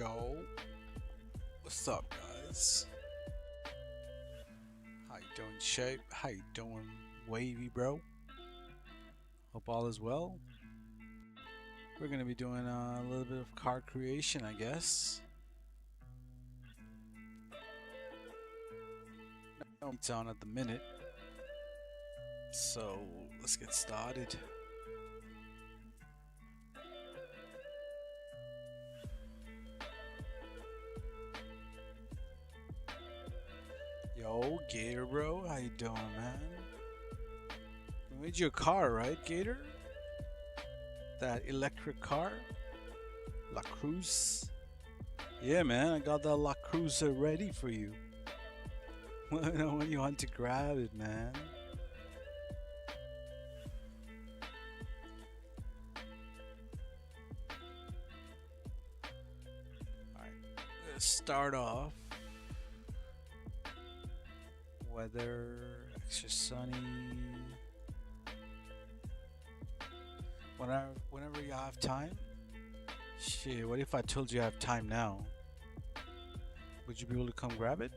Yo, what's up, guys? How you doing, Shape? How you doing, Wavy, bro? Hope all is well. We're gonna be doing a little bit of car creation, I guess. No it's on at the minute, so let's get started. Yo, Gator, bro, how you doing, man? We made you a car, right, Gator? That electric car, La Cruz. Yeah, man, I got that La Cruz ready for you. When you want to grab it, man. Alright, let's start off. Weather, extra sunny. Whenever you have time. Shit, what if I told you I have time now? Would you be able to come grab it?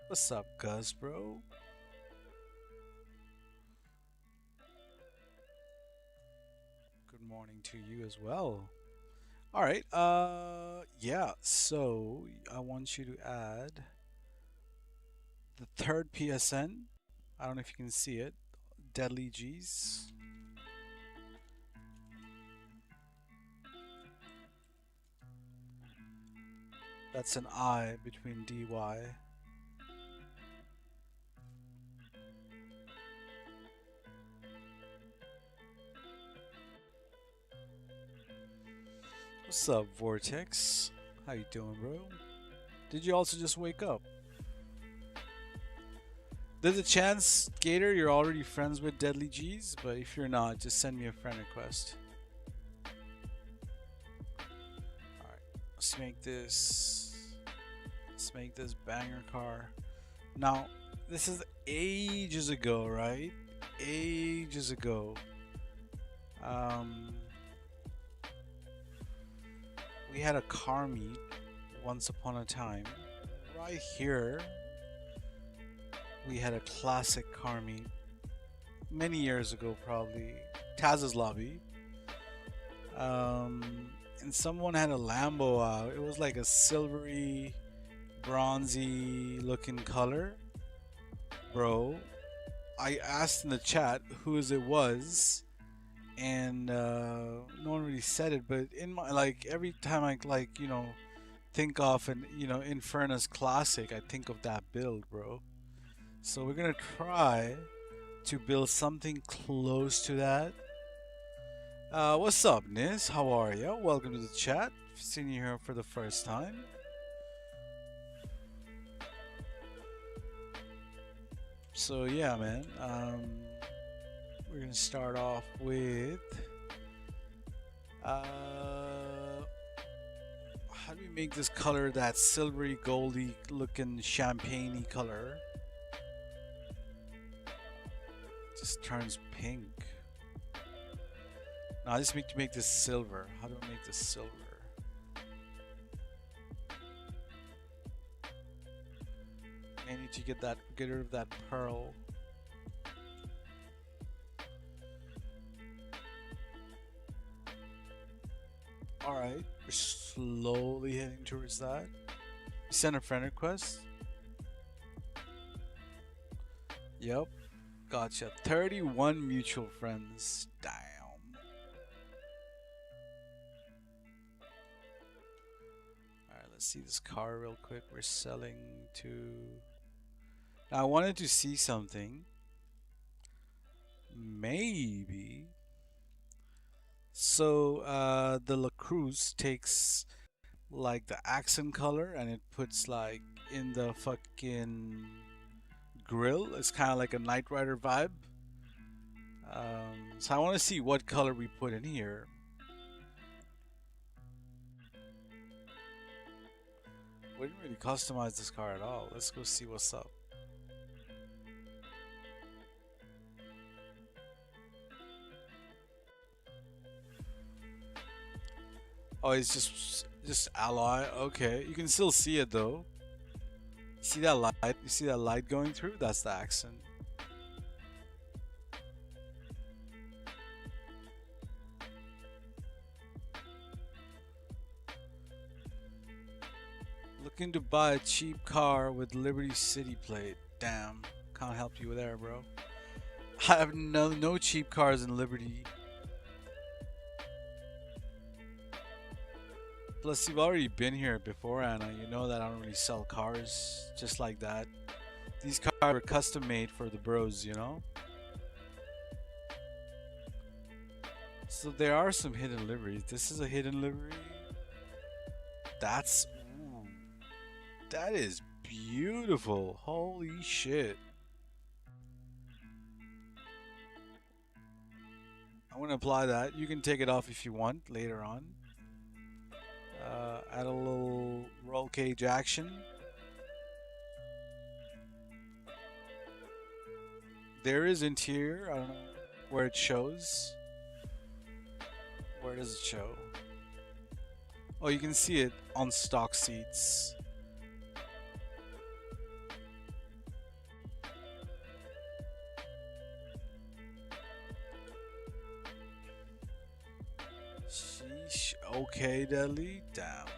What's up, Gus, bro? Good morning to you as well. Alright, yeah, so I want you to add the third PSN. I don't know if you can see it. Deadly G's. That's an I between DY. What's up, Vortex? How you doing, bro? Did you also just wake up? There's a chance, Gator, you're already friends with Deadly G's, but if you're not, just send me a friend request. Alright, let's make this banger car. Now, this is ages ago, right? Ages ago. We had a car meet once upon a time. Right here, we had a classic car meet many years ago, probably Taz's lobby. And someone had a Lambo out. It was like a silvery, bronzy looking color. Bro, I asked in the chat whose it was, and no one really said it. But in my every time I think of an Infernus classic, I think of that build, bro. So we're gonna try to build something close to that. What's up, Nis? How are you? Welcome to the chat. Seeing you here for the first time. So yeah, man. We're gonna start off with how do we make this color that silvery, goldy looking champagne-y color? Just turns pink. Now I just need to make this silver. How do I make this silver? I need to get rid of that pearl. Alright, we're slowly heading towards that. Send a friend request. Yep, gotcha. 31 mutual friends. Damn. Alright, let's see this car real quick. We're selling to... Now, I wanted to see something. Maybe. So, the La Cruz takes like the accent color and it puts like in the fucking grill. It's kind of like a Knight Rider vibe. So I want to see what color we put in here. We didn't really customize this car at all. Let's go see what's up. Oh, it's just alloy. Okay, you can still see it though. See that light? You see that light going through? That's the accent. Looking to buy a cheap car with Liberty City plate. Damn, can't help you there, bro. I have no cheap cars in Liberty. Plus, you've already been here before, Anna. You know that I don't really sell cars just like that. These cars are custom made for the bros, you know? So there are some hidden liveries. This is a hidden livery. That's... Ooh, that is beautiful. Holy shit. I'm going to apply that. You can take it off if you want later on. Add a little roll cage action. There is interior. I don't know where it shows. Where does it show? Oh, you can see it on stock seats. Sheesh. Okay, Deadly. Damn.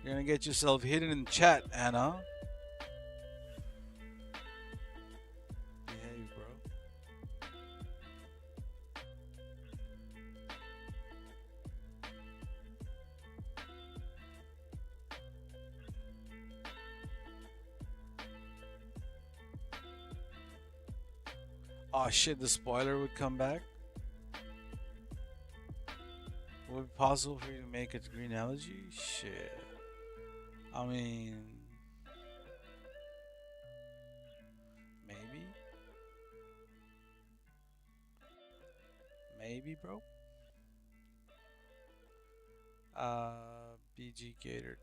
You're gonna get yourself hidden in chat, Anna. Behave, bro. Oh shit, the spoiler would come back. Would it be possible for you to make a green elegy? Shit. I mean, maybe. Maybe, bro. BG Gator.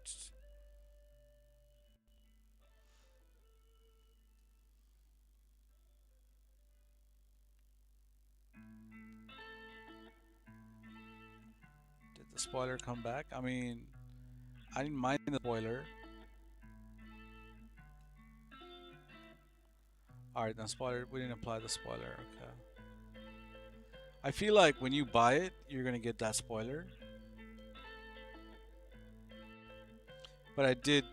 Did the spoiler come back? I mean, I didn't mind the spoiler. Alright, now spoiler. We didn't apply the spoiler. Okay. I feel like when you buy it, you're gonna get that spoiler. But I did,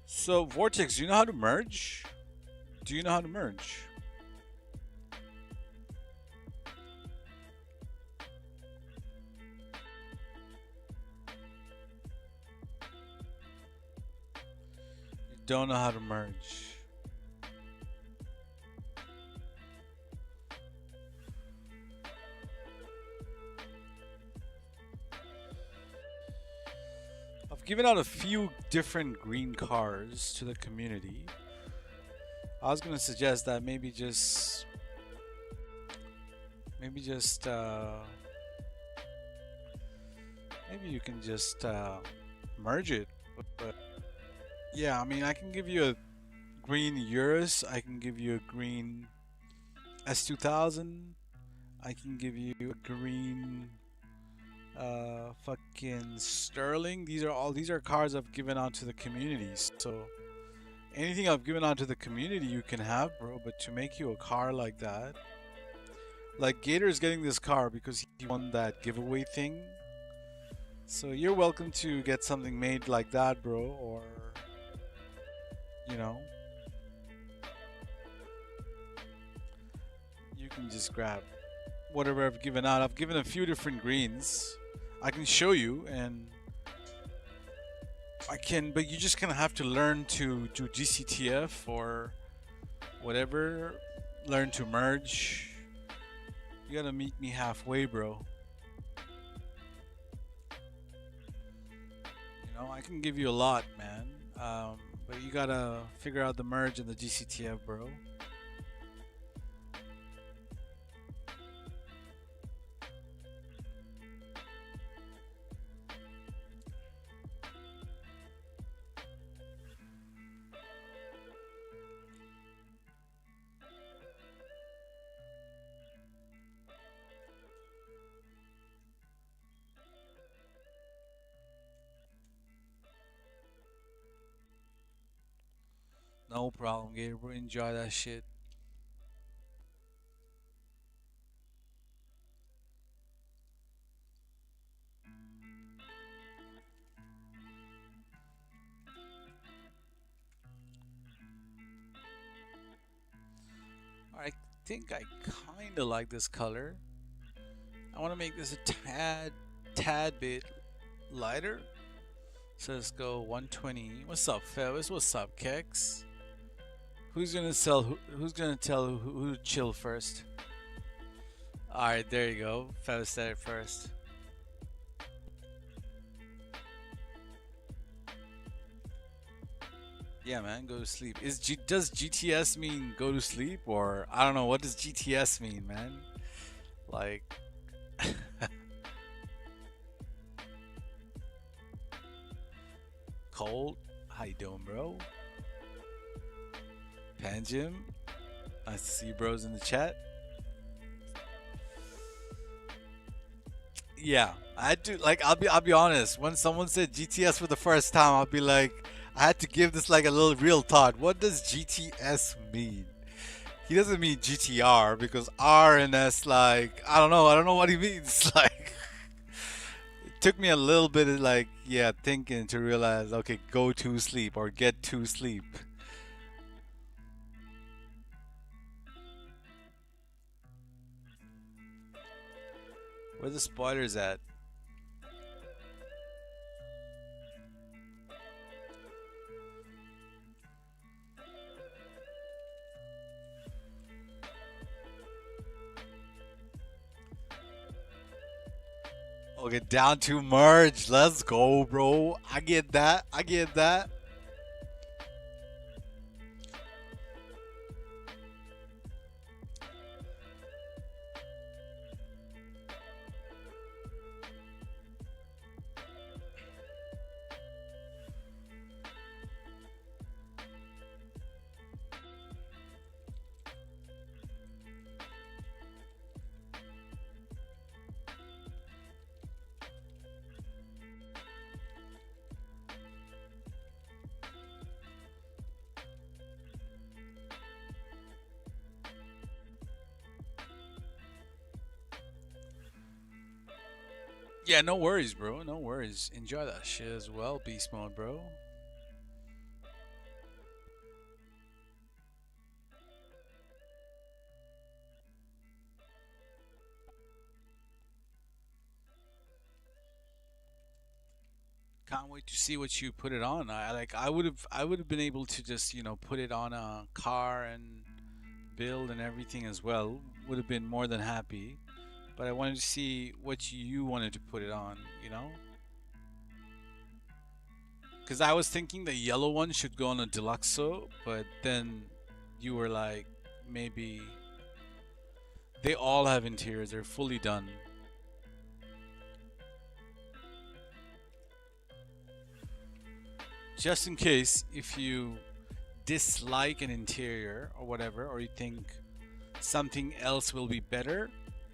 So, Vortex, do you know how to merge? Do you know how to merge? You don't know how to merge. I've given out a few different green cars to the community. I was gonna suggest that maybe just maybe you can just merge it. But yeah, I mean, I can give you a green Urus. I can give you a green S2000. I can give you a green fucking Sterling. These are cars I've given out to the communities. So anything I've given out to the community you can have, bro. But to make you a car like that, like Gator's getting this car because he won that giveaway thing. So you're welcome to get something made like that, bro, or you know, you can just grab whatever I've given out. I've given a few different greens. I can show you, and but you just kind of have to learn to do GCTF or whatever. Learn to merge. You gotta meet me halfway, bro. You know, I can give you a lot, man. But you gotta figure out the merge and the GCTF, bro. No problem, Gator, bro. Enjoy that shit. I think I kind of like this color. I want to make this a tad bit lighter. So let's go 120. What's up, fellas? What's up, Kex? Who's gonna sell? Who's gonna tell who to chill first? All right, there you go. Fellas said it first. Yeah, man, go to sleep. Does GTS mean go to sleep, or I don't know, what does GTS mean, man? Like, Cold, how you doing, bro? Panjim, nice to see you, bros, in the chat. Yeah, I do. Like, I'll be honest. When someone said GTS for the first time, I'll be like, I had to give this like a little real thought. What does GTS mean? He doesn't mean GTR because R and S, like, I don't know what he means. Like, it took me a little bit of like, yeah, thinking to realize, okay, go to sleep or get to sleep. Where the spoilers at? Okay, down to merge. Let's go, bro. I get that. I get that. Yeah, no worries, bro. No worries. Enjoy that shit as well, beast mode, bro. Can't wait to see what you put it on. I would have been able to just, put it on a car and build and everything as well. Would have been more than happy. But I wanted to see what you wanted to put it on, you know? Because I was thinking the yellow one should go on a deluxo, but then you were like, maybe they all have interiors, they're fully done. Just in case, if you dislike an interior or whatever, or you think something else will be better,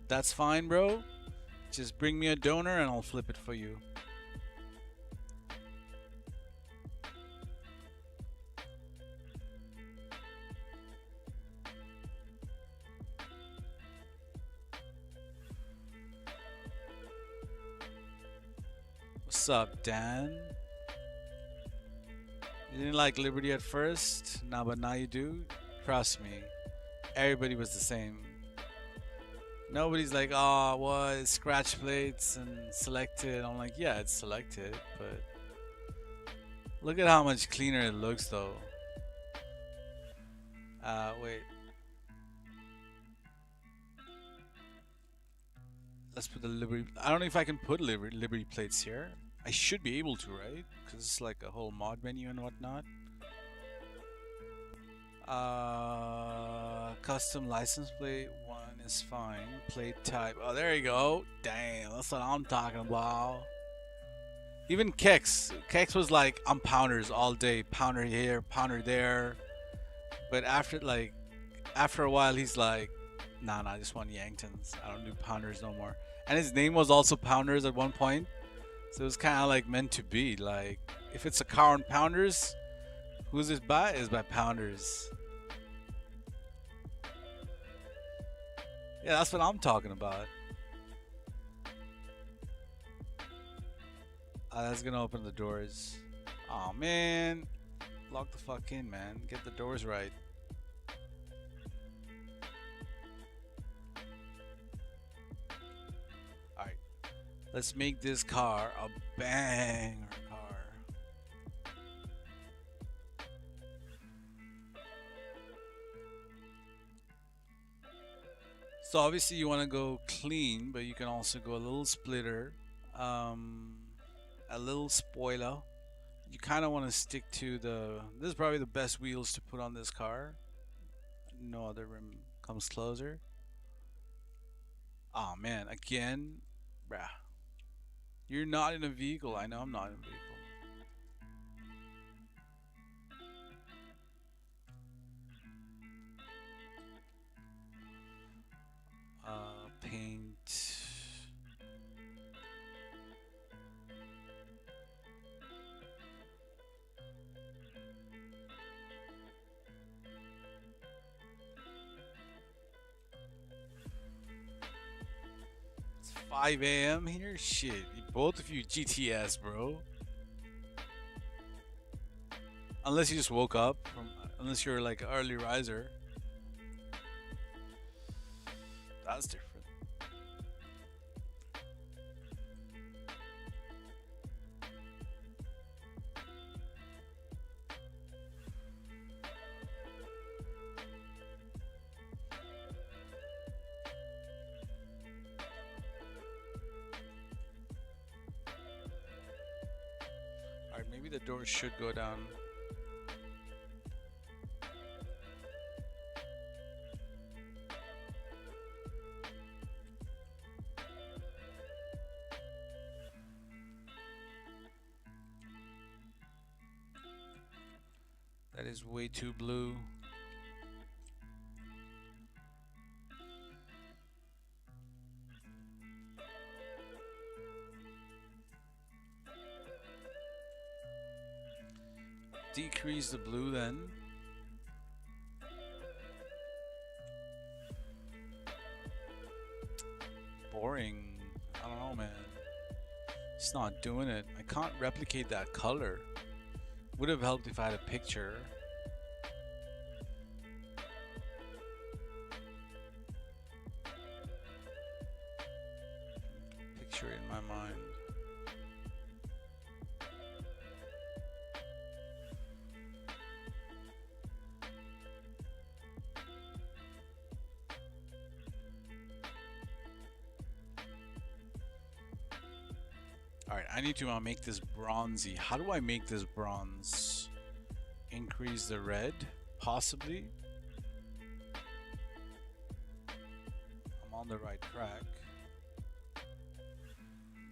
that's fine, bro. Just bring me a donor and I'll flip it for you. What's up, Dan? You didn't like Liberty at first, but now you do. Trust me, everybody was the same. Nobody's like, oh, what, scratch plates and selected. I'm like, yeah, it's selected, but look at how much cleaner it looks, though. Wait. Let's put the Liberty. I don't know if I can put Liberty plates here. I should be able to, right? Because it's like a whole mod menu and whatnot. Custom license plate one is fine. Plate type. Oh, there you go. Damn, that's what I'm talking about. Even Kex was like, I'm pounders all day. Pounder here, pounder there. But after a while, he's like, nah, I just want Yanktons. I don't do pounders no more. And his name was also Pounders at one point. So it was kind of like meant to be. Like, if it's a car on Pounders, Who's this by? Is by Pounders. Yeah, that's what I'm talking about. That's gonna open the doors. Oh man, lock the fuck in, man. Get the doors right. All right, let's make this car a banger car. So obviously you want to go clean, but you can also go a little splitter, um, a little spoiler. You kind of want to stick to the. This is probably the best wheels to put on this car. No other rim comes closer. Oh man, again, bruh. You're not in a vehicle. I know I'm not in a vehicle. Paint. It's 5 a.m. here. Shit, both of you GTS, bro. Unless you just woke up from, unless you're like an early riser. That's different. All right, maybe the doors should go down. That is way too blue. Decrease the blue then. Boring. I don't know, man. It's not doing it. I can't replicate that color. Would have helped if I had a picture. Picture in my mind. Alright, I need to make this bronzy. How do I make this bronze? Increase the red, possibly. I'm on the right track.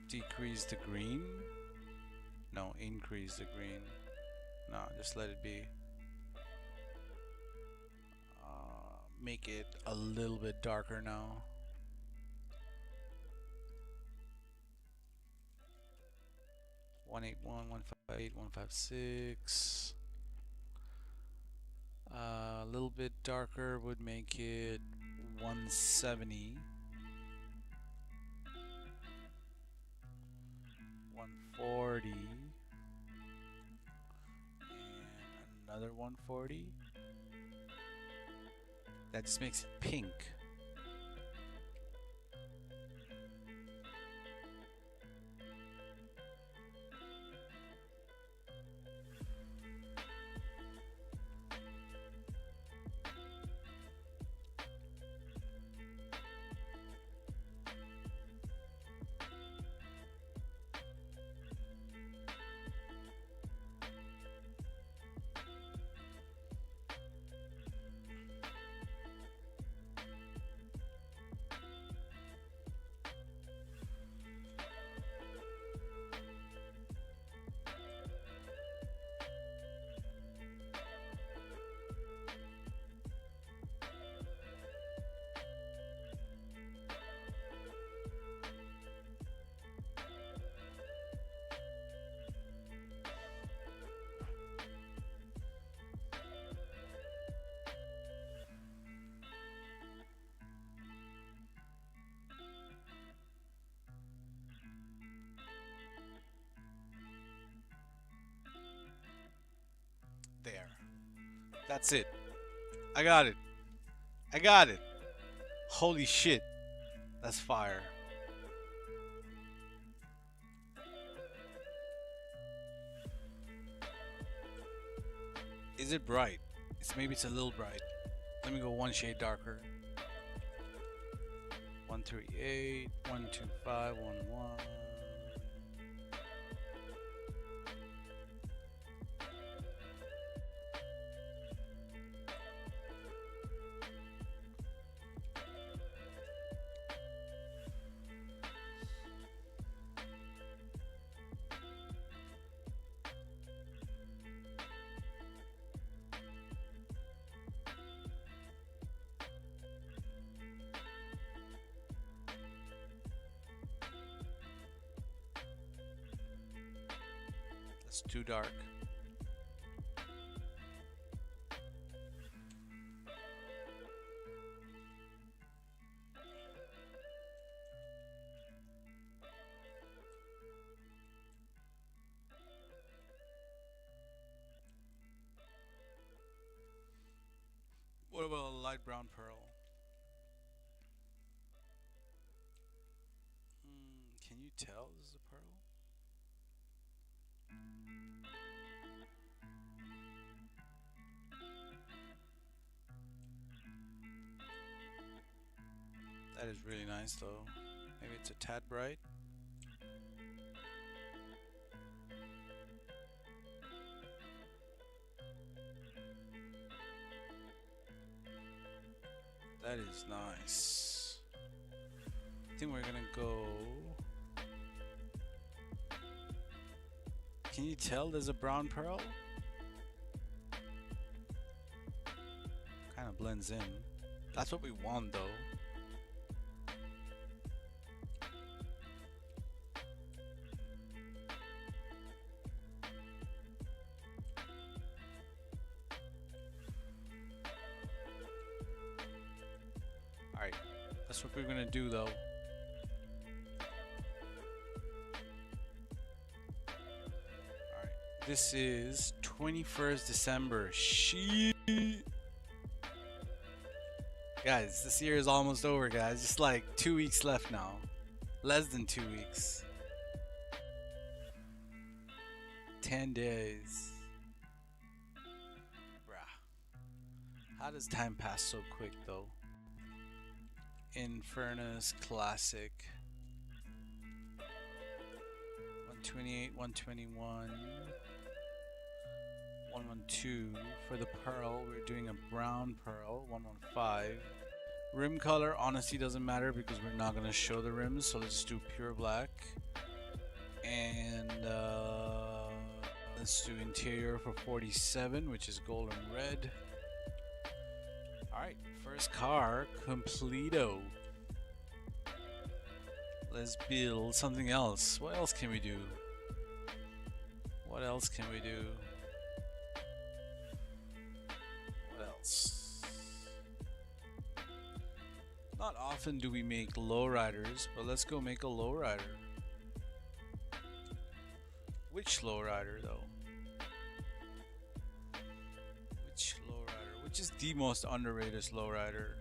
Decrease the green. No, increase the green. No, just let it be. Make it a little bit darker now. One eight one 158 156. A little bit darker would make it 170. 140. And another 140. That just makes it pink. That's it. I got it. I got it. Holy shit. That's fire. Is it bright? Maybe it's a little bright. Let me go one shade darker. 138, 125, 11. That's too dark. What about a light brown pearl? Can you tell this is a pearl? That is really nice though. Maybe it's a tad bright. That is nice. I think we're gonna go. Can you tell there's a brown pearl? Kind of blends in. That's what we want though. Alright, that's what we're gonna do though. Alright, this is 21st December. Shit. Guys, this year is almost over, guys. Just like 2 weeks left now. Less than 2 weeks. 10 days. Bruh. How does time pass so quick though? Infernus Classic. 128, 121. 112 for the pearl. We're doing a brown pearl. 115. Rim color honestly doesn't matter because we're not going to show the rims, so let's do pure black. And let's do interior for 47, which is gold and red. Alright, first car, completo. Let's build something else. What else can we do? What else can we do? What else? Not often do we make lowriders, but let's go make a lowrider. Which lowrider though? Which lowrider? Which is the most underrated lowrider?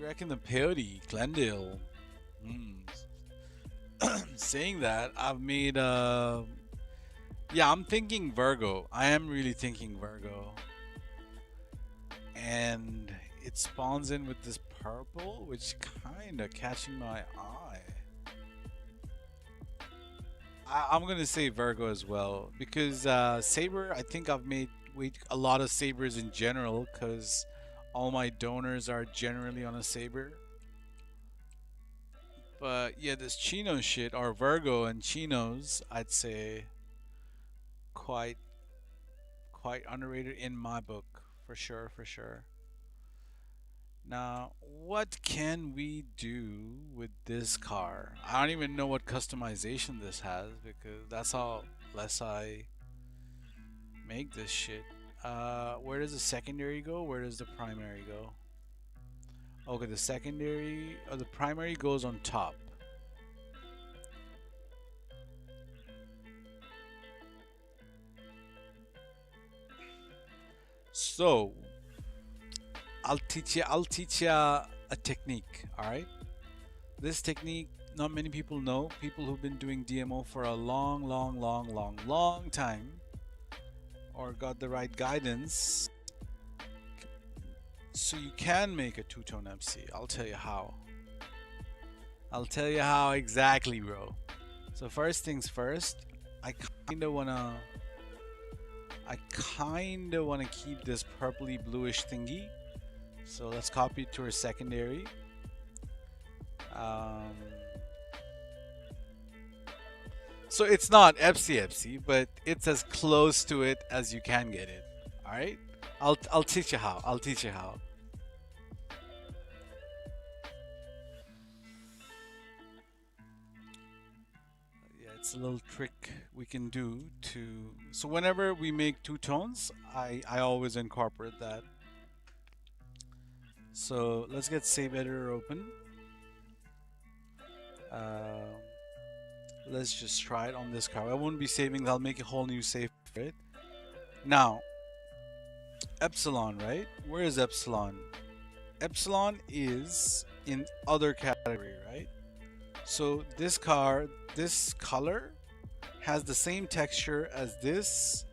you reckon the peyote, Glendale? Hmm. Saying that, I've made yeah, I'm thinking Virgo. I am really thinking Virgo. And it spawns in with this purple, which kinda catching my eye. I'm gonna say Virgo as well because Saber. I think I've made a lot of Sabers in general because all my donors are generally on a Saber. But yeah, this Chino shit or Virgo and Chinos, I'd say quite quite underrated in my book for sure, for sure. Now, what can we do with this car? I don't even know what customization this has because that's how less I make this shit. Where does the secondary go? Where does the primary go? Okay, the secondary or the primary goes on top. So I'll teach you a technique. All right. This technique, not many people know. People who've been doing DMO for a long, long, long, long, long time, or got the right guidance, so you can make a two-tone MC. I'll tell you how. I'll tell you how exactly, bro. So first things first, I kinda wanna, I kinda wanna keep this purpley bluish thingy. So let's copy it to our secondary. Um, so it's not Epsi, but it's as close to it as you can get it. All right. I'll teach you how. I'll teach you how. Yeah, it's a little trick we can do to. So whenever we make two tones, I always incorporate that. So let's get Save Editor open. Um, let's just try it on this car. I won't be saving. I'll make a whole new save for it. Now, Epsilon, right? Where is Epsilon? Epsilon is in other category, right? So this car, this color has the same texture as this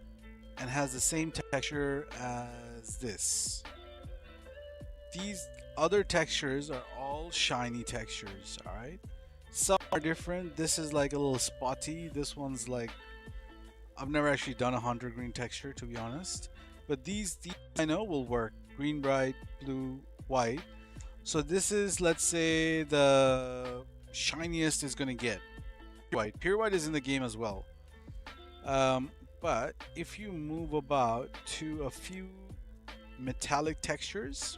and has the same texture as this. These other textures are all shiny textures, all right? Some are different. This is like a little spotty. This one's like, I've never actually done a hunter green texture to be honest. But these I know will work. Green bright, blue, white. So this is, let's say, the shiniest is gonna get. White. Pure white is in the game as well. Um, but if you move about to a few metallic textures,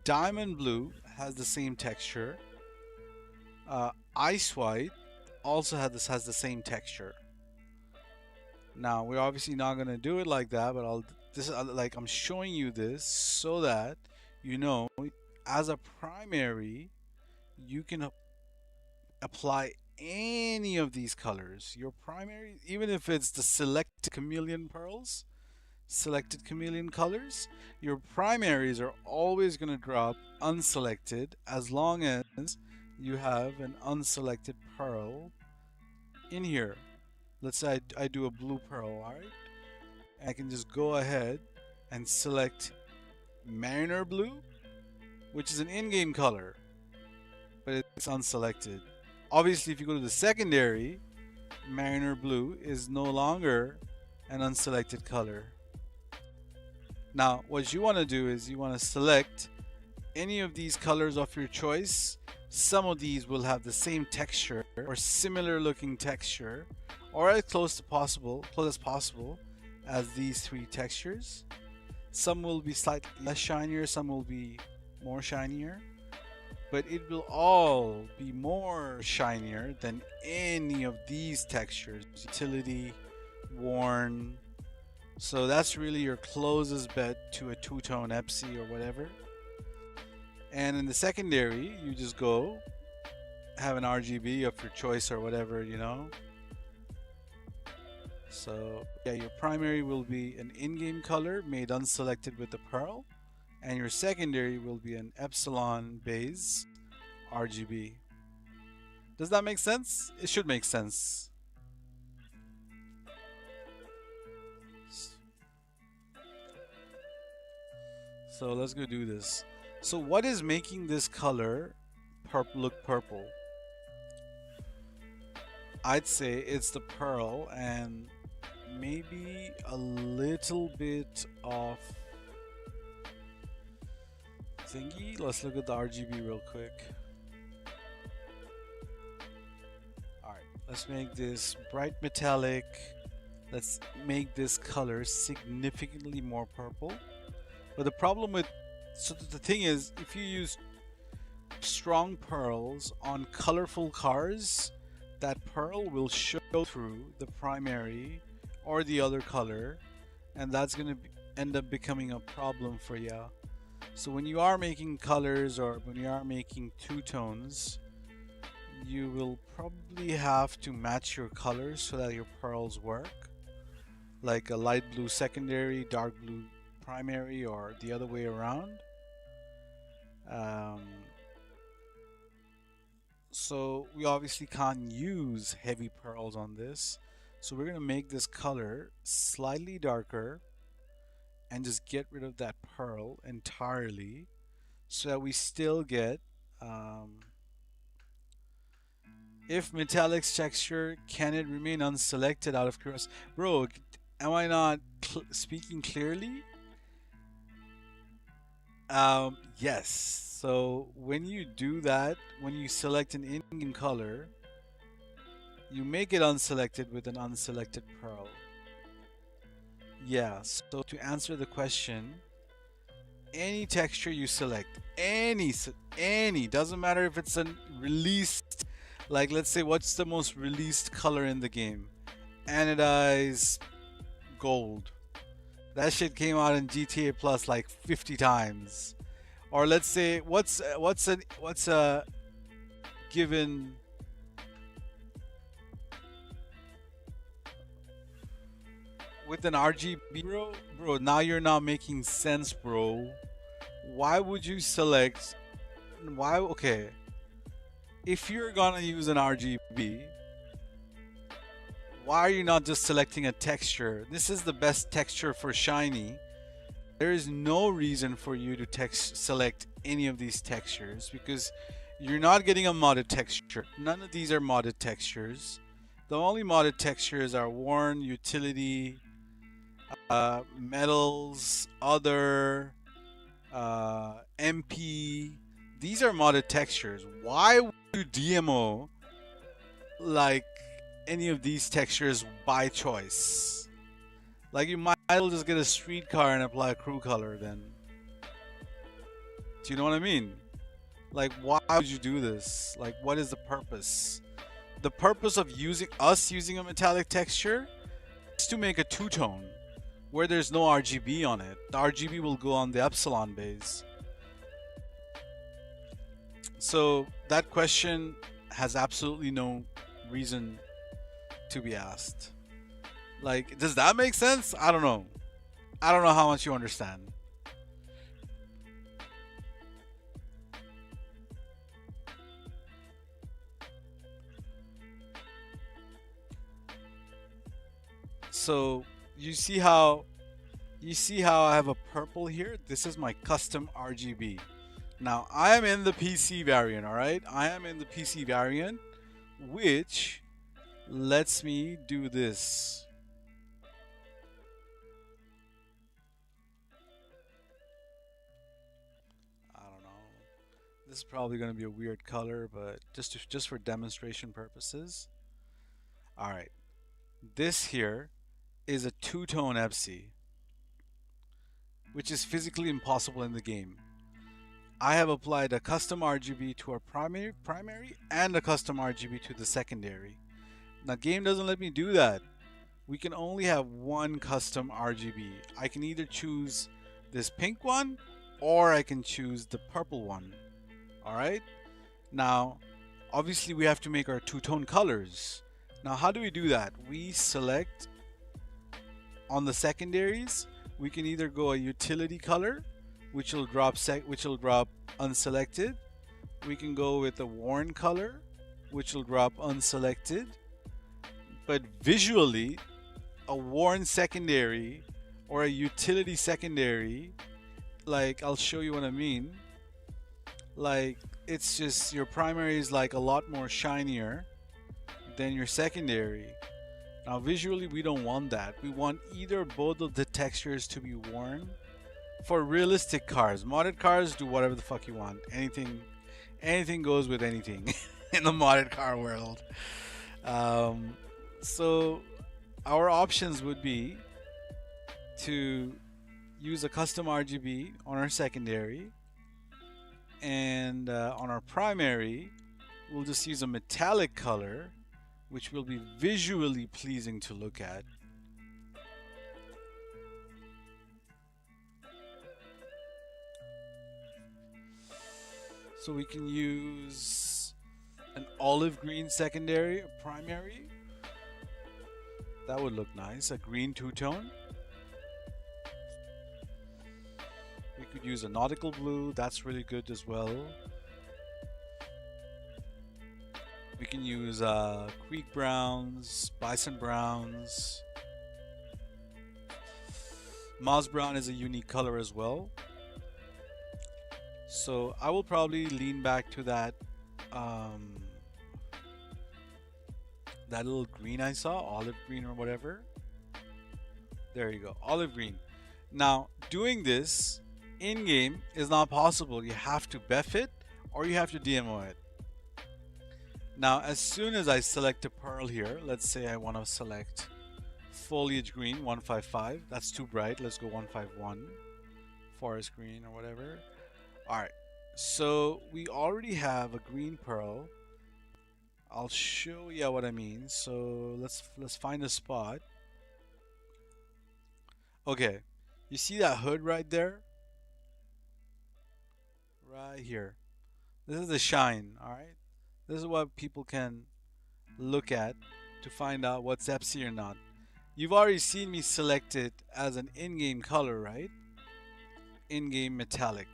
diamond blue has the same texture. Ice white also has the same texture. Now we're obviously not gonna do it like that, but this is like I'm showing you this so that you know as a primary you can apply any of these colors. Your primary, even if it's the selected chameleon pearls, selected chameleon colors, your primaries are always going to drop unselected as long as you have an unselected pearl in here. Let's say I do a blue pearl, alright? I can just go ahead and select Mariner Blue, which is an in-game color, but it's unselected. Obviously, if you go to the secondary, Mariner Blue is no longer an unselected color. Now, what you want to do is you want to select any of these colors of your choice. Some of these will have the same texture or similar looking texture, or as close as possible as these three textures. Some will be slightly less shinier, some will be more shinier, but it will all be more shinier than any of these textures. Utility, worn. So that's really your closest bet to a two-tone Epsi or whatever. And in the secondary, you just go have an RGB of your choice or whatever, you know. So yeah, your primary will be an in-game color made unselected with the pearl, and your secondary will be an epsilon base RGB. Does that make sense? It should make sense. So let's go do this. So what is making this color look purple? I'd say it's the pearl and maybe a little bit of thingy. Let's look at the RGB real quick. Alright, let's make this bright metallic. Let's make this color significantly more purple. But the problem with, so the thing is, if you use strong pearls on colorful cars, that pearl will show through the primary or the other color, and that's going to end up becoming a problem for you. So when you are making colors or when you are making two tones, you will probably have to match your colors so that your pearls work, like a light blue secondary, dark blue primary, or the other way around. So we obviously can't use heavy pearls on this, so we're going to make this color slightly darker and just get rid of that pearl entirely so that we still get if metallics texture, can it remain unselected out of curiosity? Bro, am I not speaking clearly? Yes. So when you do that, when you select an in-game color, you make it unselected with an unselected pearl. Yeah, so to answer the question, any texture you select, any, doesn't matter if it's a released, like let's say what's the most released color in the game? Anodized gold. That shit came out in GTA Plus like 50 times. Or let's say what's a given with an RGB, bro, now you're not making sense, bro. Why would you select, why, okay, if you're gonna use an RGB, why are you not just selecting a texture? This is the best texture for shiny. There is no reason for you to select any of these textures because you're not getting a modded texture. None of these are modded textures. The only modded textures are worn, utility, metals, other, MP. These are modded textures. Why would you DMO like any of these textures by choice? Like you might as well just get a streetcar and apply a crew color then. Do you know what I mean? Like why would you do this? Like what is the purpose? The purpose of using a metallic texture is to make a two-tone where there's no RGB on it. The RGB will go on the epsilon base. So that question has absolutely no reason to be asked. Like, does that make sense? I don't know. I don't know how much you understand. So you see how I have a purple here? This is my custom RGB. Now I am in the PC variant, alright? I am in the PC variant, which lets me do this. I don't know. This is probably going to be a weird color, but just for demonstration purposes. Alright. This here is a two-tone FC, which is physically impossible in the game. I have applied a custom RGB to our primary and a custom RGB to the secondary. Now game doesn't let me do that. We can only have one custom RGB. I can either choose this pink one or I can choose the purple one. Alright? Now obviously we have to make our two-tone colors. Now how do we do that? We select on the secondaries, we can either go a utility color, which will drop unselected. We can go with a worn color, which will drop unselected. But visually, a worn secondary or a utility secondary, like I'll show you what I mean. Like it's just your primary is like a lot more shinier than your secondary. Now visually we don't want that. We want either both of the textures to be worn. For realistic cars, modded cars do whatever the fuck you want. Anything goes with anything in the modded car world. Um, so our options would be to use a custom RGB on our secondary, and on our primary we'll just use a metallic color which will be visually pleasing to look at. So we can use an olive green secondary or primary. That would look nice. A green two-tone. We could use a nautical blue. That's really good as well. We can use creek browns, bison browns. Moss brown is a unique color as well. So I will probably lean back to that that little green I saw, olive green or whatever. There you go, olive green. Now doing this in game is not possible. You have to BEF it or you have to DMO it. Now as soon as I select a pearl here, let's say I want to select foliage green 155. That's too bright. Let's go 151. Forest green or whatever. Alright, so we already have a green pearl. I'll show you what I mean. So let's find a spot. Okay, you see that hood right there? Right here. This is the shine, alright? This is what people can look at to find out what's Epsi or not. You've already seen me select it as an in-game color, right? In-game metallic.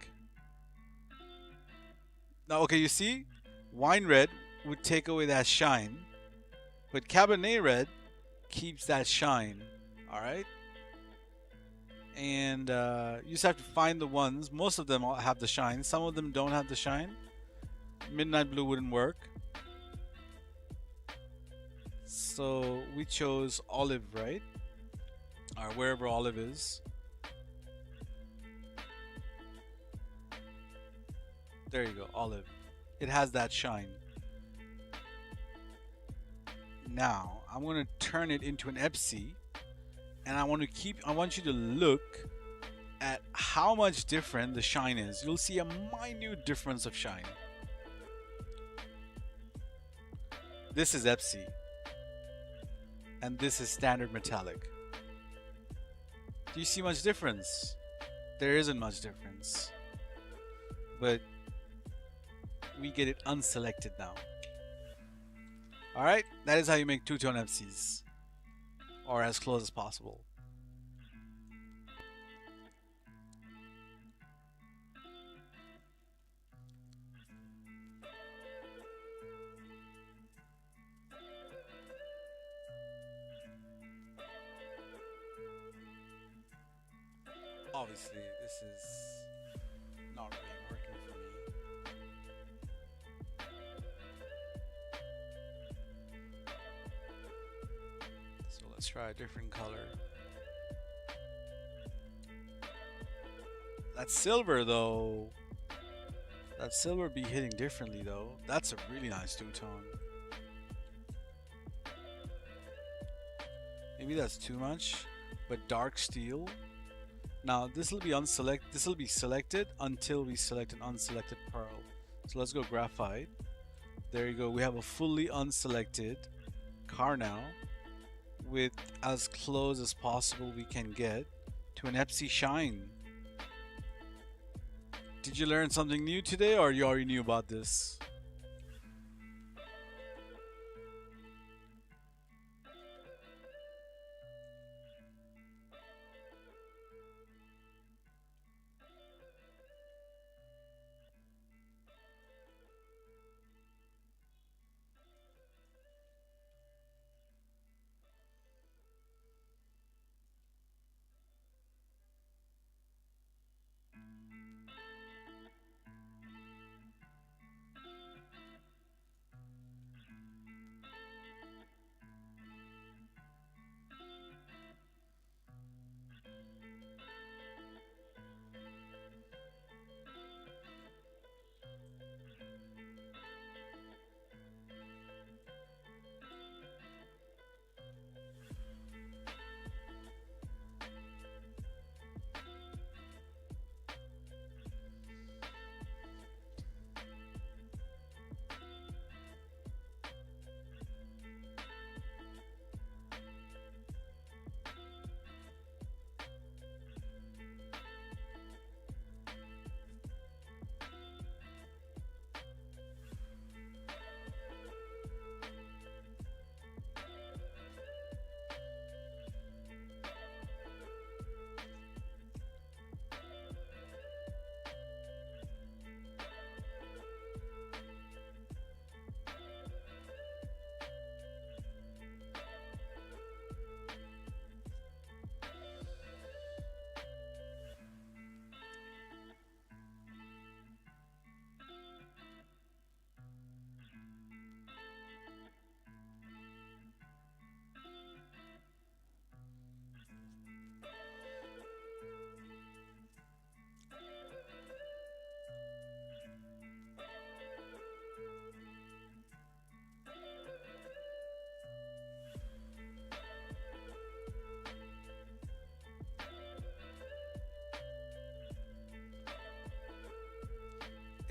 Now, okay, you see, wine red would take away that shine, but Cabernet red keeps that shine, all right? And you just have to find the ones. Most of them have the shine. Some of them don't have the shine. Midnight blue wouldn't work. So we chose olive, right? Or wherever olive is. There you go, olive. It has that shine. Now, I'm going to turn it into an Epsi, and I want you to look at how much different the shine is. You'll see a minute difference of shine. This is Epsi, and this is standard metallic. Do you see much difference? There isn't much difference. But we get it unselected now. Alright, that is how you make two-tone FCs. Or as close as possible. Obviously, this is not really working for me. So let's try a different color. That silver though, that silver be hitting differently though. That's a really nice two-tone. Maybe that's too much, but dark steel. Now this will be selected until we select an unselected pearl. So let's go graphite. There you go. We have a fully unselected car now, with as close as possible we can get to an Epsi shine. Did you learn something new today, or you already knew about this?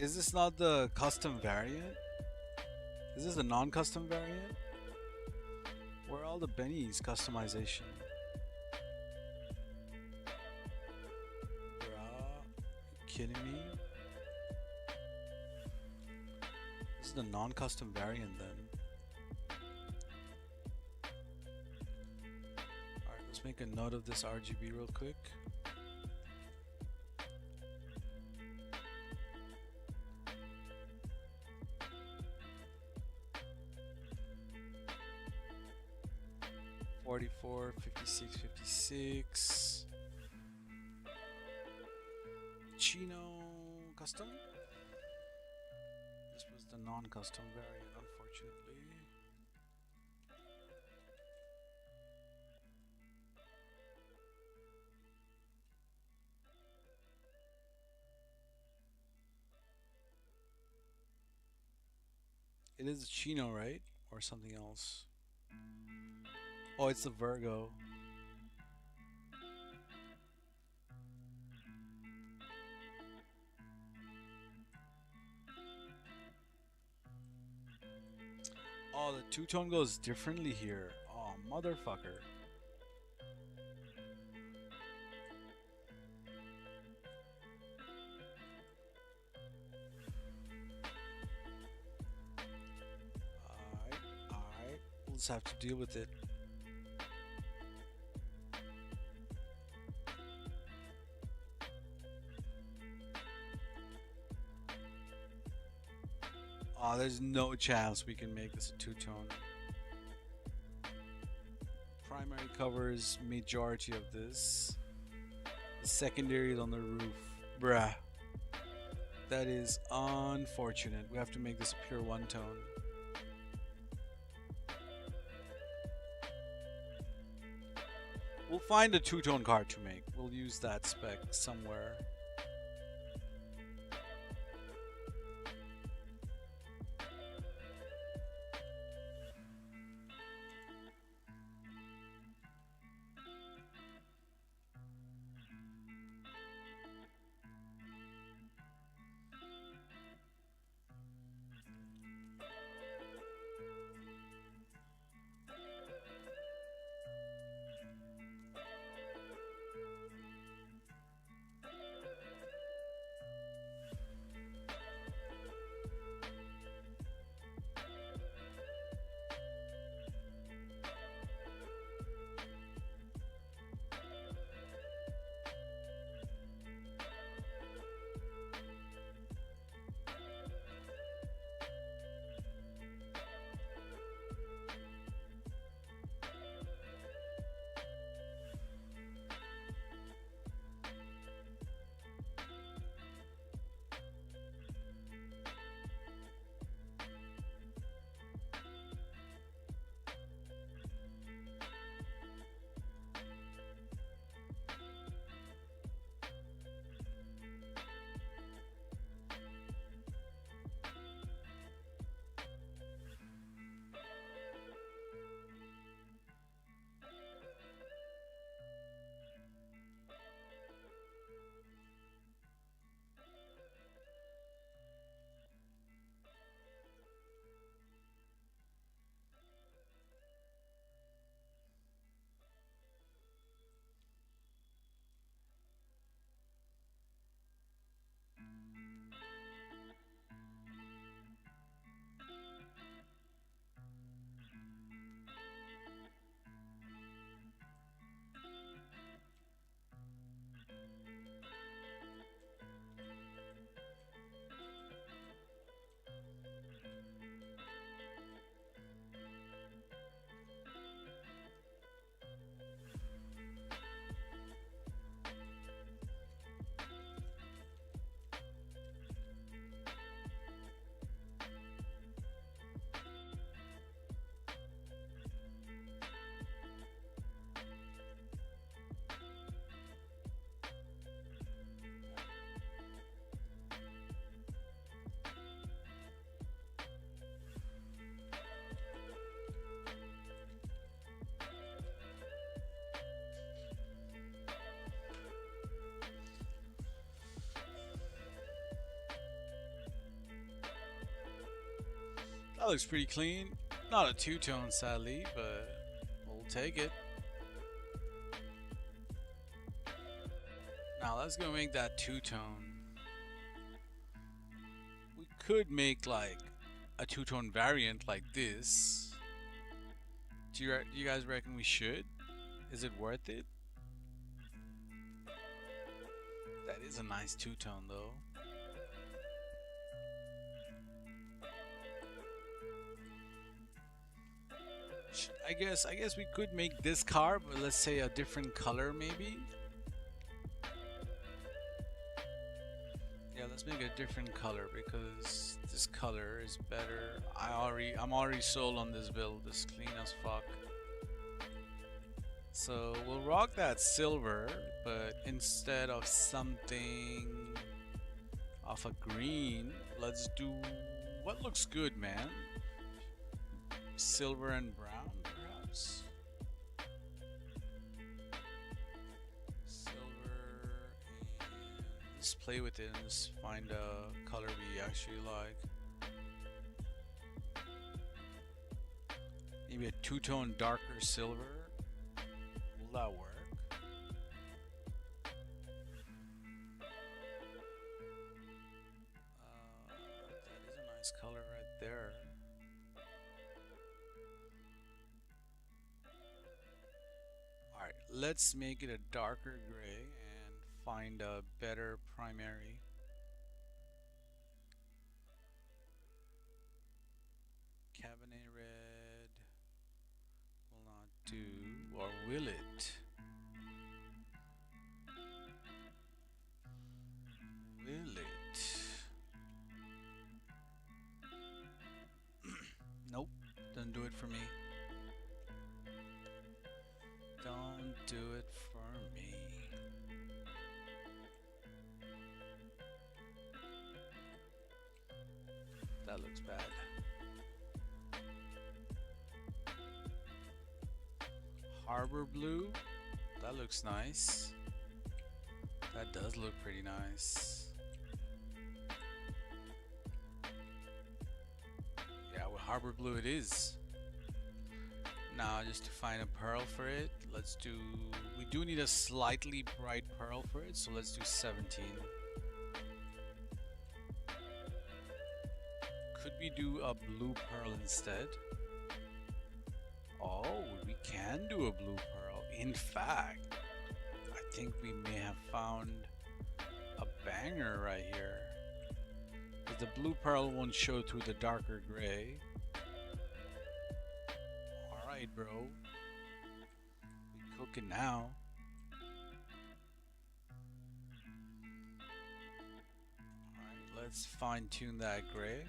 Is this not the custom variant? Is this a non-custom variant? Where are all the bennies customization? Bruh, you kidding me? This is the non-custom variant then. Alright, let's make a note of this RGB real quick. $44, $56, $56. Chino custom. This was the non-custom variant, unfortunately. It is a Chino, right? Or something else. Oh, it's the Virgo. Oh, the two-tone goes differently here. Oh, motherfucker. Alright, alright. We'll just have to deal with it. Oh, there's no chance we can make this a two-tone. Primary covers majority of this. The secondary is on the roof. Bruh. That is unfortunate. We have to make this a pure one-tone. We'll find a two-tone card to make. We'll use that spec somewhere. looks pretty clean. Not a two-tone, sadly, but we'll take it. Now let's go make that two-tone. We could make like a two-tone variant like this. Do you guys reckon we should? Is it worth it? That is a nice two-tone though. I guess we could make this car, but let's say a different color maybe. Yeah, let's make a different color because this color is better. I'm already sold on this build. It's clean as fuck. So we'll rock that silver, but instead of something of a green, let's do what looks good, man. Silver and brown, perhaps. Silver, and just play with it and just find a color we actually like. Maybe a two-tone darker silver. Will that work? That is a nice color right there. Alright, let's make it a darker gray and find a better primary. Cabernet red will not do, or will it? Will it? Nope, doesn't do it for me. Don't do it for me. That looks bad. Harbor blue, that looks nice. That does look pretty nice. Yeah, with harbor blue it is. Now just to find a pearl for it, we do need a slightly bright pearl for it, so let's do 17. Could we do a blue pearl instead? Oh, we can do a blue pearl. In fact, I think we may have found a banger right here. But the blue pearl won't show through the darker gray. Alright, bro. We cooking now. Alright, let's fine tune that gray.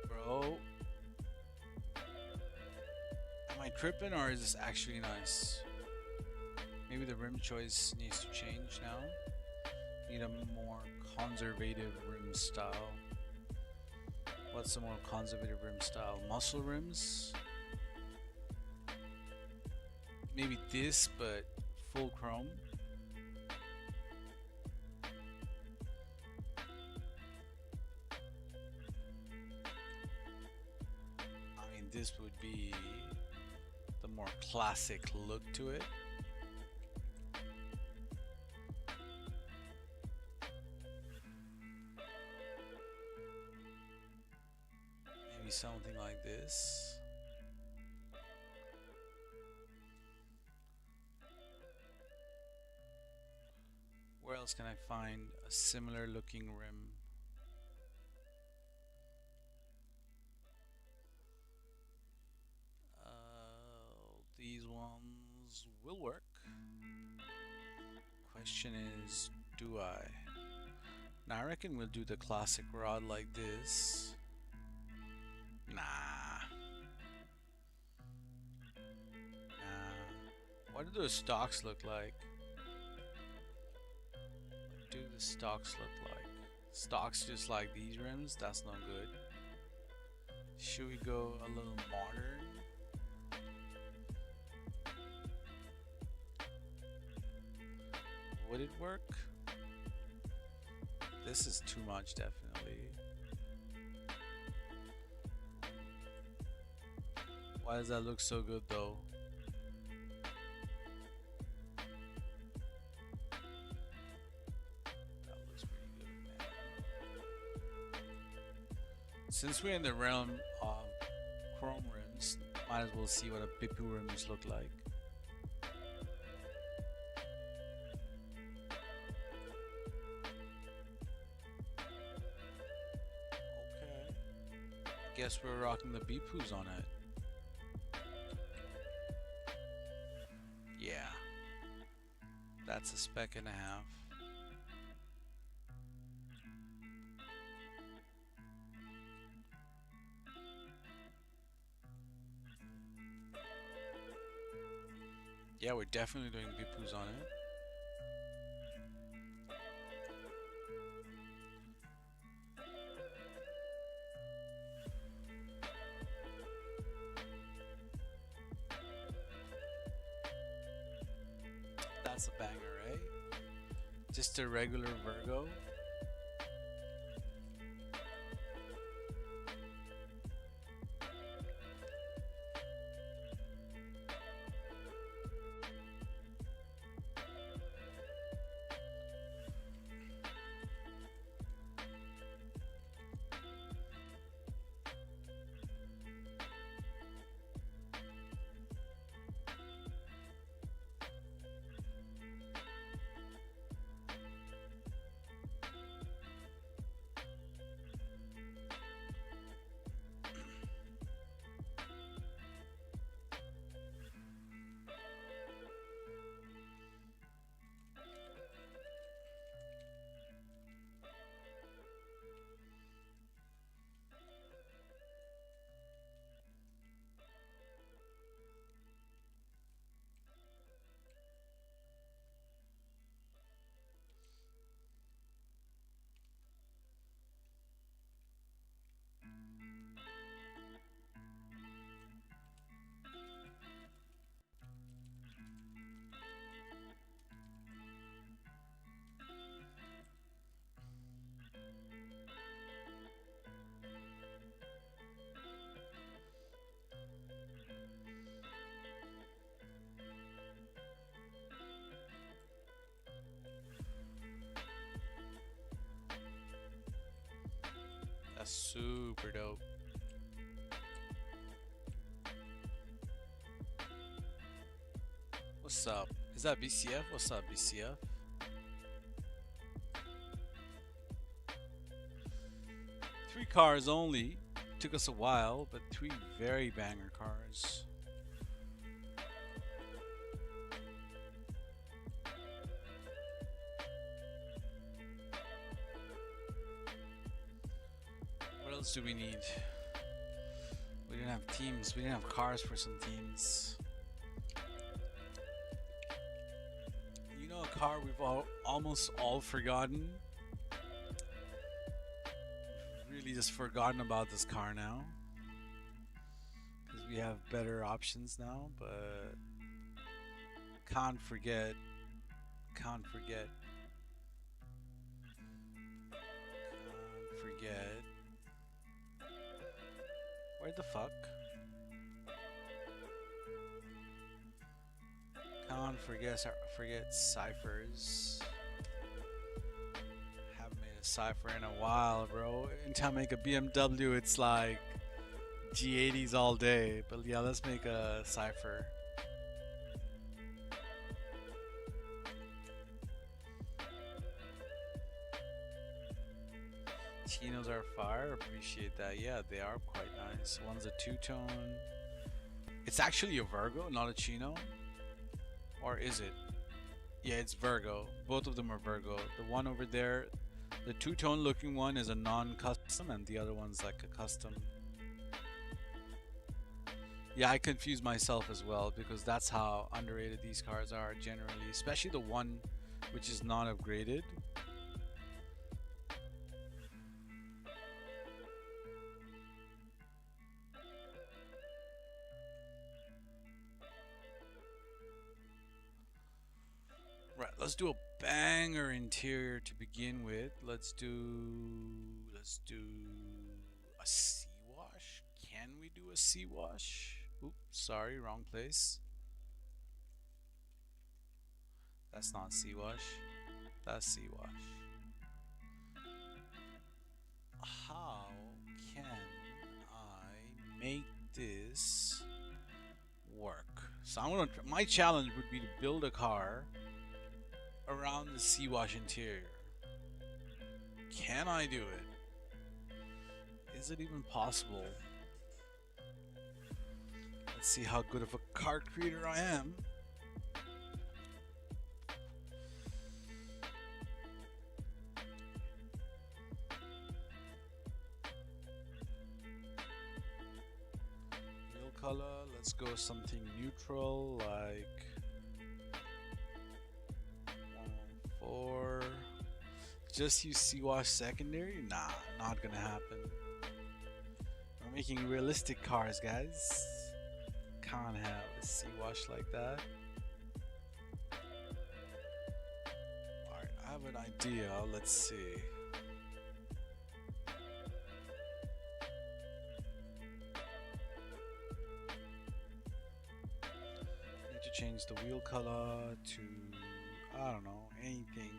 Bro, am I tripping or is this actually nice? Maybe the rim choice needs to change now. Need a more conservative rim style. What's a more conservative rim style? Muscle rims? Maybe this, but full chrome. I mean, this would be the more classic look to it. Maybe something like this. Where else can I find a similar looking rim? These ones will work. Question is, do I? Now I reckon we'll do the classic rod like this. Nah. What do those stocks look like? What do the stocks look like? Stocks just like these rims? That's not good. Should we go a little modern? Would it work? This is too much, definitely. Why does that look so good though? That looks pretty good, man. Since we're in the realm of chrome rims, might as well see what a Bipu rims look like. Okay. Guess we're rocking the Bipus on it. Yeah. That's a spec and a half. Yeah, we're definitely doing Bipus on it. That's a banger, right? Just a regular Virgo. That's super dope. What's up? Is that BCF? What's up, BCF? Three cars only. Took us a while, but three very banger cars. What else do we need? We didn't have teams. We didn't have cars for some teams. You know, a car we've almost all forgotten. Really just forgotten about this car now. Because we have better options now, but can't forget. Can't forget. Can't forget. Where the fuck? Can't forget ciphers. Haven't made a cipher in a while, bro. Anytime I make a BMW, it's like G80s all day. But yeah, let's make a cipher. Chinos are fire. Appreciate that. Yeah, they are quite nice. One's a two-tone. It's actually a Virgo, not a Chino. Or is it? Yeah, it's Virgo. Both of them are Virgo. The one over there, the two-tone looking one is a non-custom, and the other one's like a custom. Yeah, I confuse myself as well because that's how underrated these cars are generally, especially the one which is not upgraded. let's do a banger interior to begin with. Let's do a sea wash. Can we do a sea wash? Oops, sorry, wrong place. That's not sea wash. That's sea wash. How can I make this work? So my challenge would be to build a car around the sea wash interior. Can I do it? Is it even possible? Let's see how good of a car creator I am. Wheel color, let's go something neutral like 114. Just use sea wash secondary? Nah, not gonna happen. We're making realistic cars, guys. Can't have a sea wash like that. Alright, I have an idea. Let's see. Need to change the wheel color to, I don't know, anything.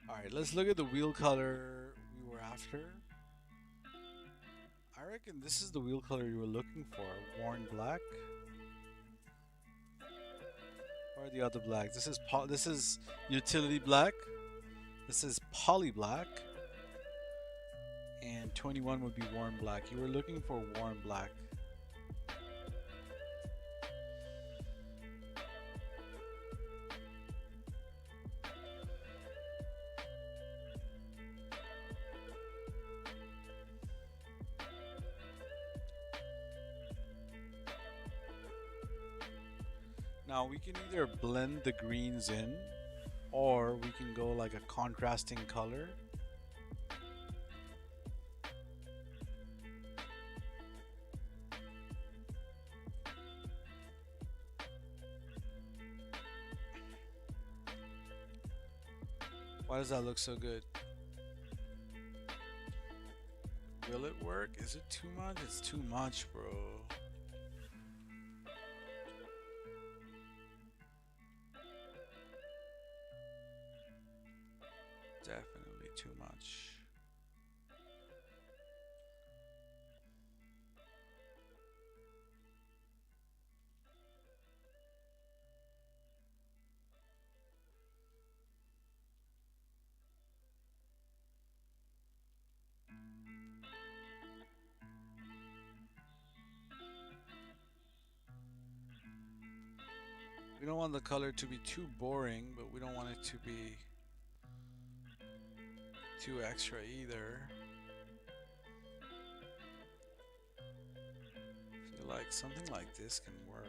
Alright, let's look at the wheel color we were after. I reckon this is the wheel color you were looking for. Worn black. Or the other black. This is utility black. This is poly black. And 21 would be worn black. You were looking for worn black. Now we can either blend the greens in, or we can go like a contrasting color. Why does that look so good? Will it work? Is it too much? It's too much, bro. Definitely too much. We don't want the color to be too boring, but we don't want it to be too extra either. I feel like something like this can work.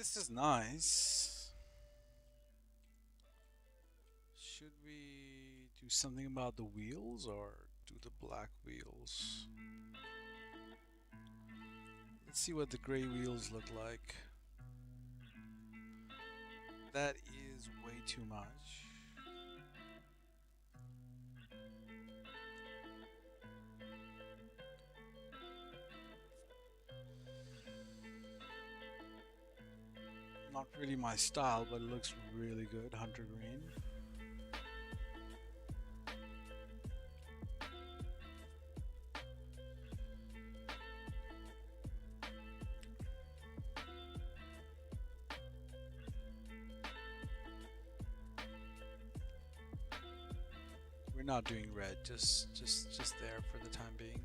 This is nice. Should we do something about the wheels or do the black wheels? Let's see what the gray wheels look like. That is way too much. Not really my style, but it looks really good. Hunter green. We're not doing red, just there for the time being.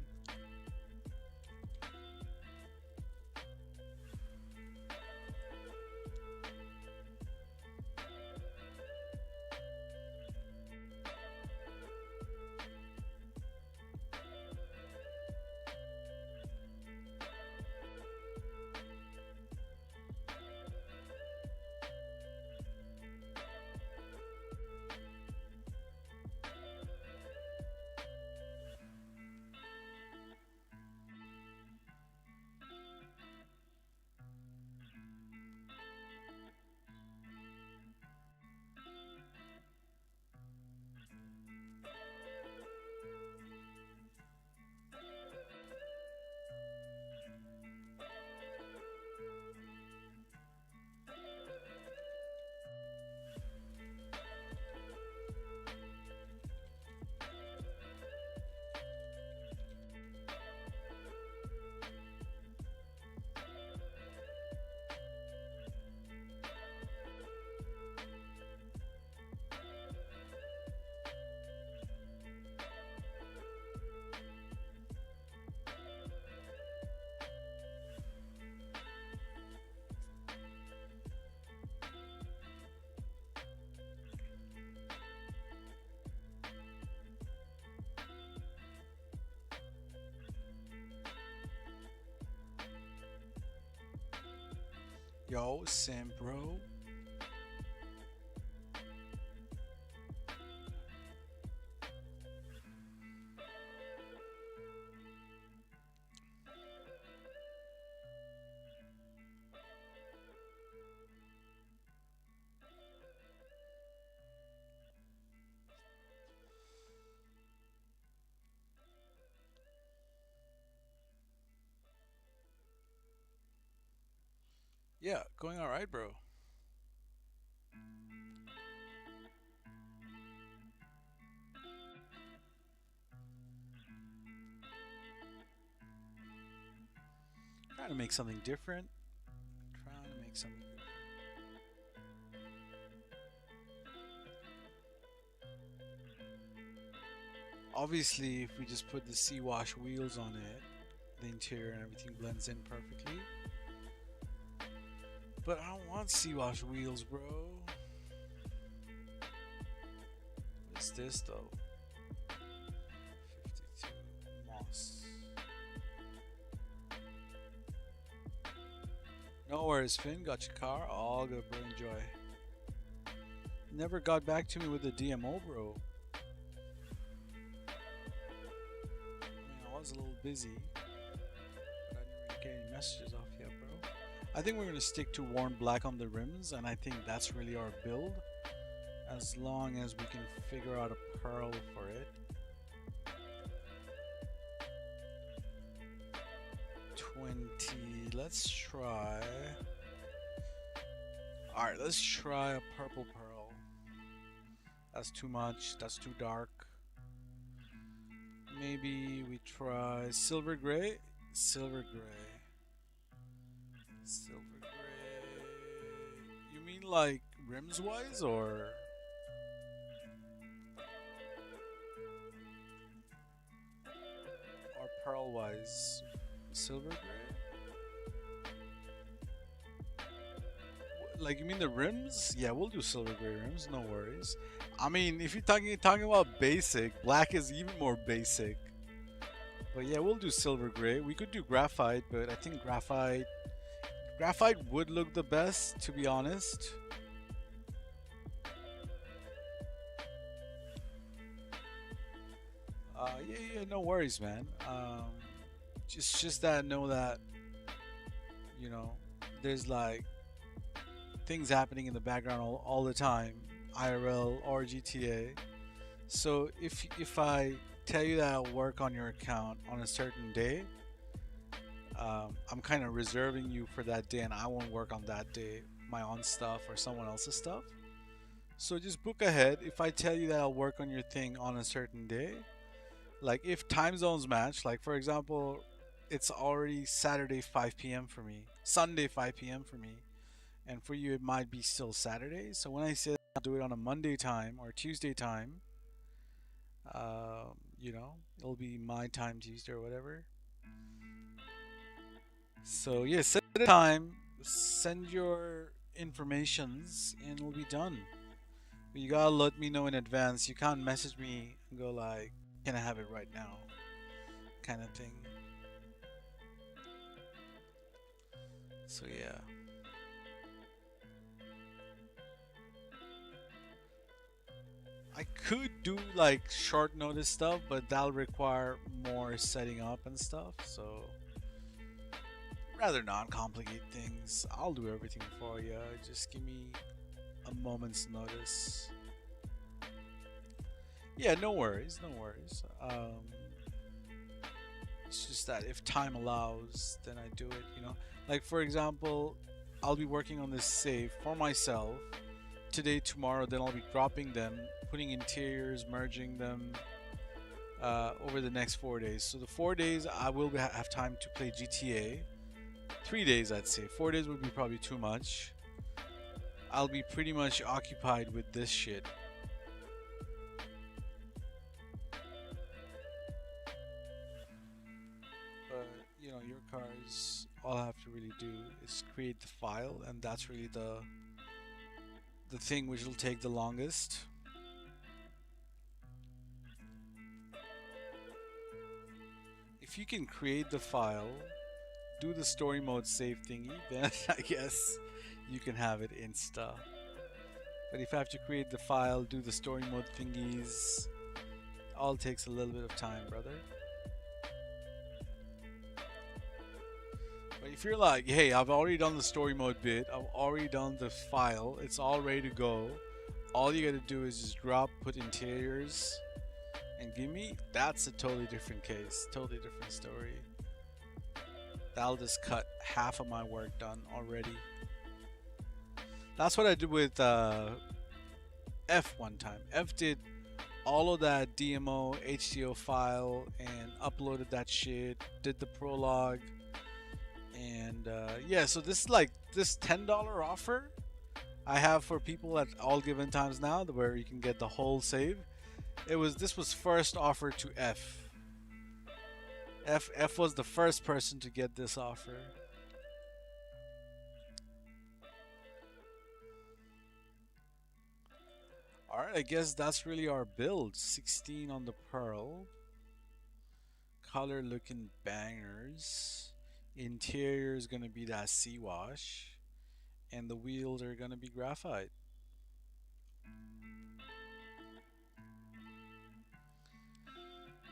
Yo, Sam, bro. Yeah, going all right, bro. Trying to make something different. Trying to make something different. Obviously, if we just put the sea wash wheels on it, the interior and everything blends in perfectly. But I don't want sea wash wheels, bro. What's this though? 52 moss. No worries, Finn. Got your car. All good, bro. Enjoy. Never got back to me with the DMO, bro. I was a little busy, but I didn't really get any messages off yet, bro. I think we're gonna stick to worn black on the rims, and I think that's really our build. As long as we can figure out a pearl for it. 20. Let's try. Alright, let's try a purple pearl. That's too much. That's too dark. Maybe we try silver gray. Silver gray. Silver gray. You mean like rims wise or pearl wise? Silver gray? Like you mean the rims? Yeah, we'll do silver gray rims, no worries. I mean, if you're talking about basic, black is even more basic. But yeah, we'll do silver gray. We could do graphite, but I think graphite Graphite would look the best, to be honest. Yeah, yeah, no worries, man. Just that know that you know there's like things happening in the background all the time, IRL or GTA. So if I tell you that I'll work on your account on a certain day, I'm kind of reserving you for that day, and I won't work on that day my own stuff or someone else's stuff. So just book ahead. If I tell you that I'll work on your thing on a certain day, like if time zones match, like for example, it's already Saturday 5 p.m. for me, Sunday 5 p.m. for me, and for you it might be still Saturday. So when I say I'll do it on a Monday time or Tuesday time, it'll be my time Tuesday or whatever. So yeah, set a time, send your informations, and it'll be done. But you gotta let me know in advance. You can't message me and go like, "Can I have it right now?" kind of thing. So yeah, I could do like short notice stuff, but that'll require more setting up and stuff. So rather non-complicate things. I'll do everything for you. Just give me a moment's notice. Yeah, no worries, no worries. It's just that if time allows, then I do it. Like for example, I'll be working on this save for myself today, tomorrow. Then I'll be dropping them, putting interiors, merging them over the next 4 days. So the 4 days I will have time to play GTA. 3 days, I'd say. 4 days would be probably too much. I'll be pretty much occupied with this shit. But your cars, all I have to really do is create the file, and that's really the thing which will take the longest. If you can create the file, do the story mode save thingy, then I guess you can have it insta. But if I have to create the file, do the story mode thingies, all takes a little bit of time, brother. But if you're like, hey, I've already done the story mode bit, I've already done the file, it's all ready to go, all you gotta do is just drop, put interiors, and give me, that's a totally different case, totally different story. That'll just cut half of my work done already. That's what I did with F one time. F did all of that DMO, HTO file, and uploaded that shit, did the prologue. And yeah, so this is like this $10 offer I have for people at all given times now, where you can get the whole save. This was first offered to F. F was the first person to get this offer. Alright, I guess that's really our build. 16 on the Pearl. Color looking bangers. Interior is gonna be that sea wash. And the wheels are gonna be graphite.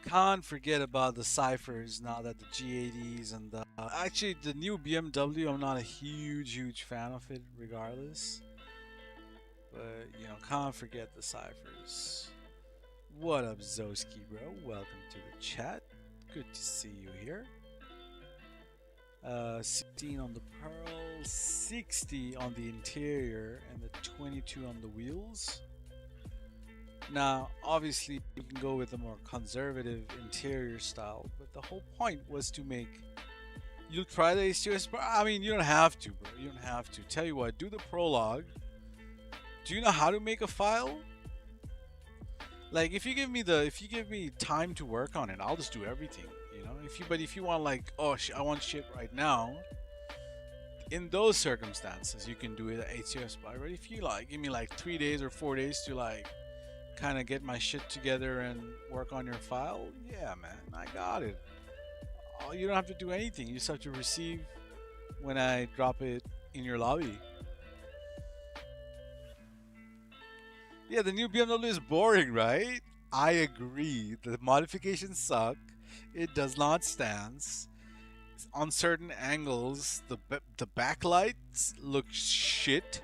Can't forget about the ciphers now that the G80s and actually the new BMW, I'm not a huge fan of it regardless. But can't forget the ciphers. What up, Zoski, bro? Welcome to the chat. Good to see you here. 16 on the Pearl, 60 on the interior, and the 22 on the wheels. Now, obviously, you can go with a more conservative interior style, but the whole point was to make. You'll try the H2S, but I mean, you don't have to, bro. You don't have to. Tell you what, do the prologue. Do you know how to make a file? Like, if you give me time to work on it, I'll just do everything. If you want like, oh, I want shit right now. In those circumstances, you can do it at H2S. But if you like, give me like 3 days or 4 days to like kind of get my shit together and work on your file, yeah, man, I got it. You don't have to do anything. You just have to receive when I drop it in your lobby. Yeah, the new BMW is boring, right? I agree. The modifications suck. It does not stance. On certain angles, the backlights look shit.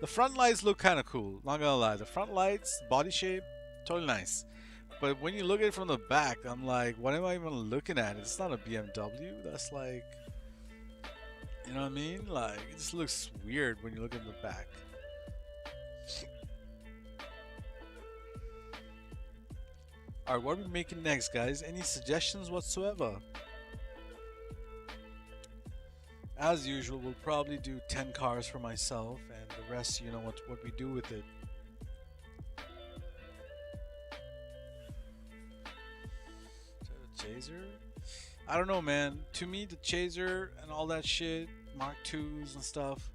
The front lights look kind of cool. Not gonna lie, the front lights, body shape, totally nice. But when you look at it from the back, I'm like, what am I even looking at? It's not a BMW. That's like, you know what I mean? Like, it just looks weird when you look at the back. Alright, what are we making next, guys? Any suggestions whatsoever? As usual, we'll probably do 10 cars for myself, and the rest, you know what we do with it. Chaser? I don't know, man. To me, the Chaser and all that shit, Mark IIs and stuff,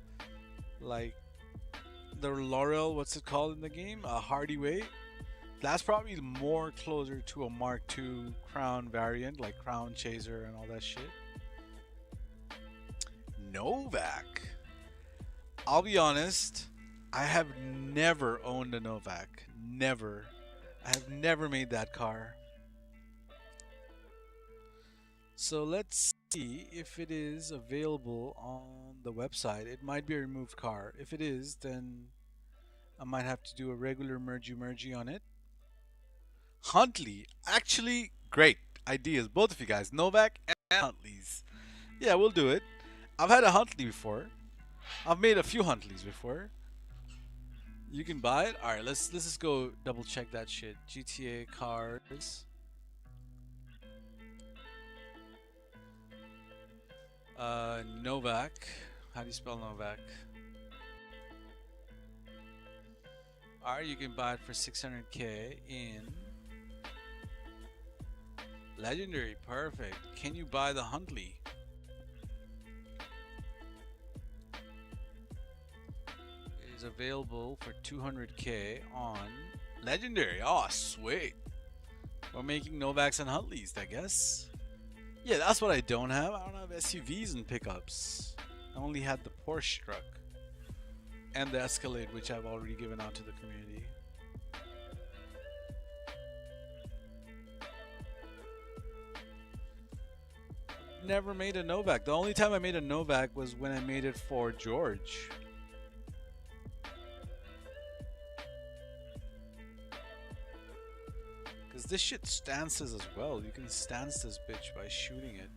like the L'Oreal, what's it called in the game? A Hardy Way. That's probably more closer to a Mark II Crown variant, like Crown Chaser and all that shit. Novak. I'll be honest, I have never owned a Novak. Never. I have never made that car. So let's see if it is available on the website. It might be a removed car. If it is, then I might have to do a regular mergy on it. Huntley. Actually, great ideas, both of you guys. Novak and Huntleys. Yeah, we'll do it. I've had a Huntley before. I've made a few Huntleys before. You can buy it. All right, let's just go double check that shit. GTA cars. Novak. How do you spell Novak? All right, you can buy it for 600K in Legendary. Perfect. Can you buy the Huntley? It is available for 200K on Legendary. Oh, sweet. We're making Novaks and Huntleys, I guess. Yeah, that's what I don't have. I don't have SUVs and pickups. I only had the Porsche truck and the Escalade, which I've already given out to the community. Never made a Novak. The only time I made a Novak was when I made it for George. Because this shit stances as well. You can stance this bitch by shooting it.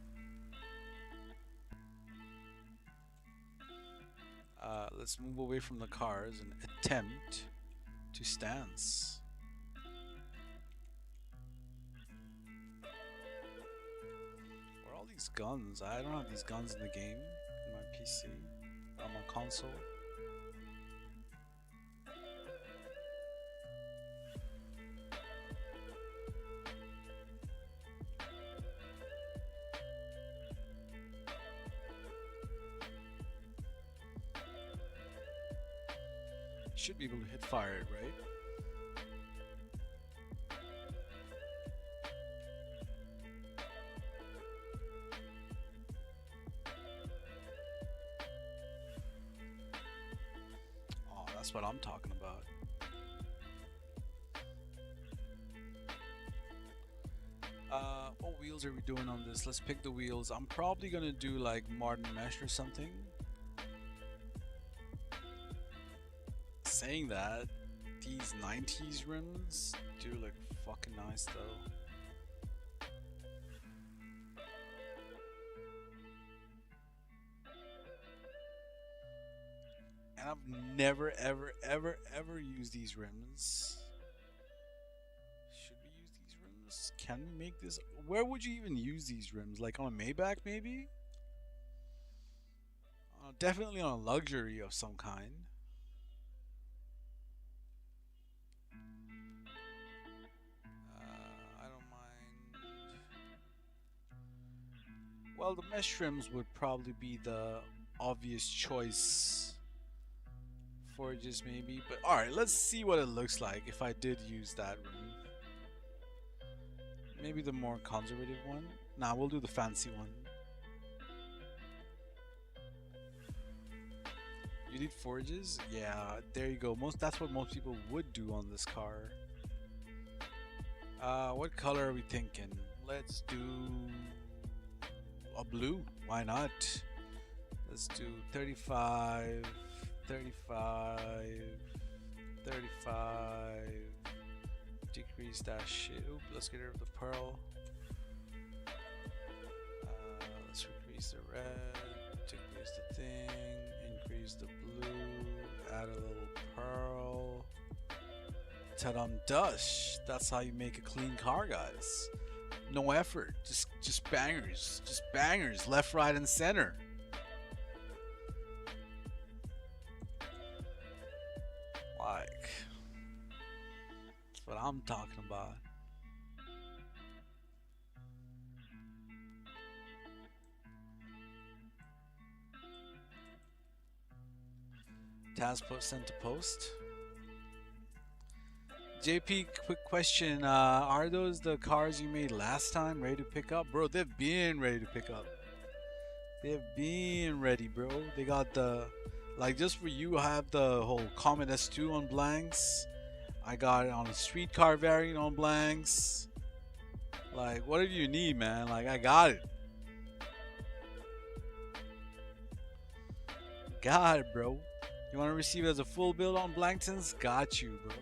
Let's move away from the cars and attempt to stance. Where are all these guns? I don't have these guns in the game, in my PC, on my console. Should be able to hit fire it, right? Oh, that's what I'm talking about. What wheels are we doing on this? Let's pick the wheels. I'm probably gonna do like Martin Mesh or something. Saying that, these 90s rims do look fucking nice though. And I've never ever used these rims. Should we use these rims? Can we make this? Where would you even use these rims? Like on a Maybach maybe? Definitely on a luxury of some kind. Well, the mesh rims would probably be the obvious choice for just maybe. But alright, let's see what it looks like if I did use that rim. Maybe the more conservative one. Nah, we'll do the fancy one. You need forges? Yeah, there you go. That's what most people would do on this car. What color are we thinking? Let's do a blue. Why not? Let's do 35, 35, 35. Decrease that shit. Oop, let's get rid of the pearl. Let's increase the red. Decrease the thing. Increase the blue. Add a little pearl. Ta-dum dush. That's how you make a clean car, guys. No effort. Just bangers. Just bangers. Left, right, and center. Like, that's what I'm talking about. Task post sent to post. JP, quick question. Are those the cars you made last time ready to pick up? Bro, they've been ready to pick up. They've been ready, bro. They got the, like, just for you, I have the whole Comet S2 on blanks. I got it on a streetcar variant on blanks. Like, whatever you need, man. Like, I got it. Got it, bro. You want to receive it as a full build on Blanktons? Got you, bro.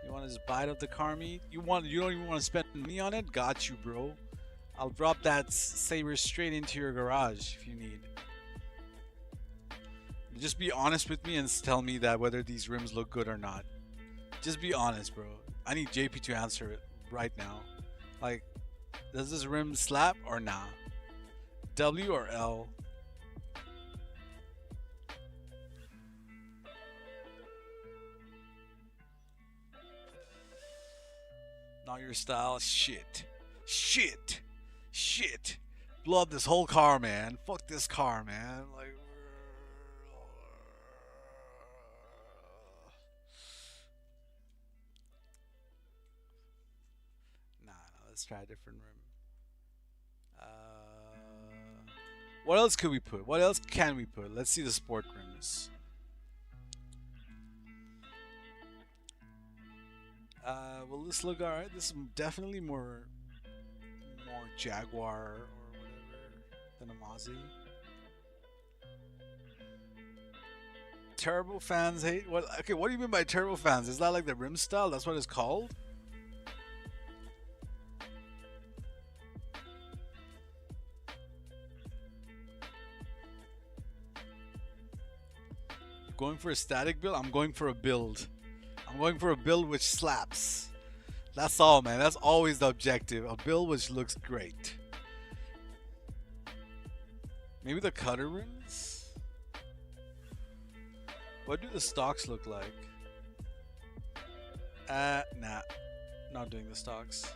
You want to just bite up the car meat? You don't even want to spend money on it? Got you, bro. I'll drop that saber straight into your garage if you need. Just be honest with me and tell me that whether these rims look good or not. Just be honest, bro. I need JP to answer it right now. Like, does this rim slap or nah? W or L? Not your style. Shit. Shit. Shit. Blow up this whole car, man. Fuck this car, man. Like, nah, let's try a different rim. What else could we put? What else can we put? Let's see the sport rims. Will this look alright? This is definitely more Jaguar or whatever than a Mozzie. Turbo fans hate what? Okay, what do you mean by turbo fans? Is that like the rim style? That's what it's called? Going for a static build? I'm going for a build. I'm going for a build which slaps. That's all, man. That's always the objective. A build which looks great. Maybe the cutter rims? What do the stocks look like? Nah. Not doing the stocks.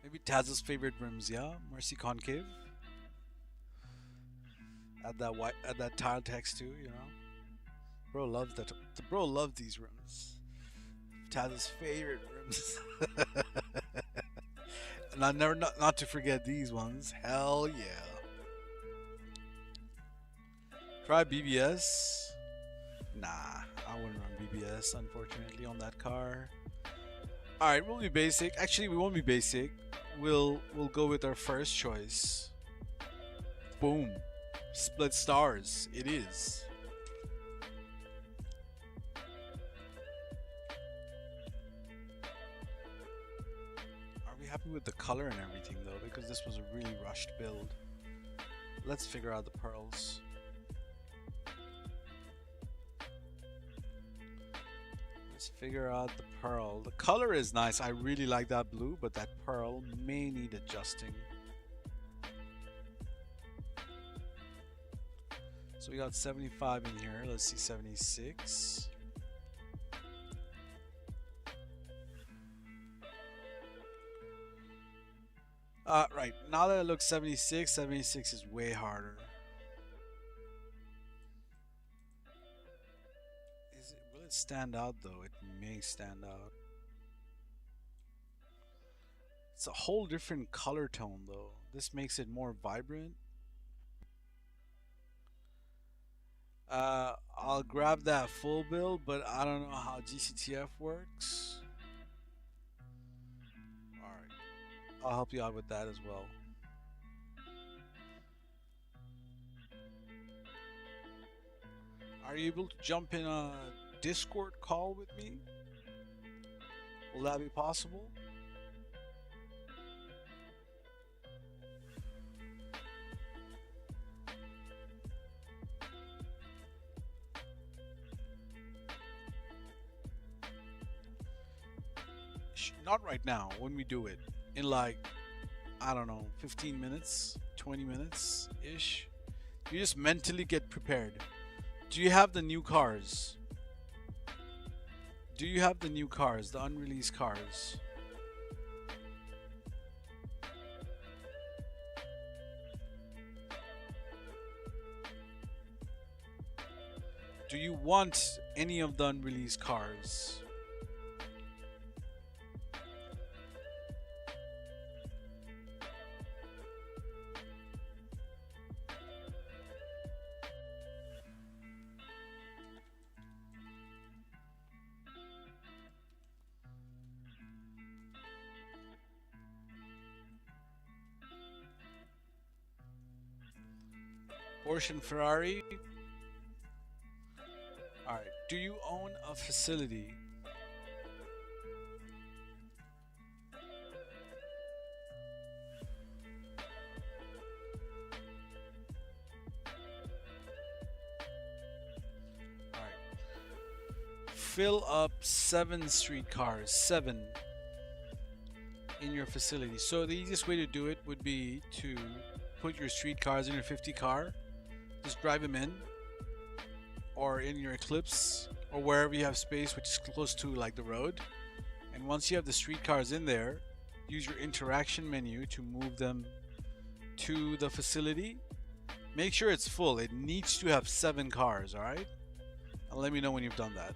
Maybe Taz's favorite rims, yeah? Mercy Concave. Add that tile text too, you know? Bro loves that. Bro loves these rims. Taz's favorite rims. And I never not to forget these ones. Hell yeah. Try BBS. Nah, I wouldn't run BBS unfortunately on that car. Alright, we'll be basic. Actually, we won't be basic. We'll go with our first choice. Boom. Split stars. It is. Are we happy with the color and everything though? Because this was a really rushed build. Let's figure out the pearls. Let's figure out the pearl. The color is nice. I really like that blue, but that pearl may need adjusting. So we got 75 in here. Let's see 76. Right. Now that it looks 76, 76 is way harder. Will it stand out though? It may stand out. It's a whole different color tone though. This makes it more vibrant. I'll grab that full bill, but I don't know how GCTF works. Alright. I'll help you out with that as well. Are you able to jump in a Discord call with me? Will that be possible? Not right now, when we do it. In like, I don't know, 15 minutes, 20 minutes ish. You just mentally get prepared. Do you have the new cars? Do you have the new cars, the unreleased cars? Do you want any of the unreleased cars? Porsche and Ferrari. Alright. Do you own a facility? Alright. Fill up 7 streetcars. 7 in your facility. So the easiest way to do it would be to put your streetcars in your 50 car. Just drive them in, or in your Eclipse, or wherever you have space, which is close to like the road. And once you have the streetcars in there, use your interaction menu to move them to the facility. Make sure it's full. It needs to have 7 cars, all right? And let me know when you've done that.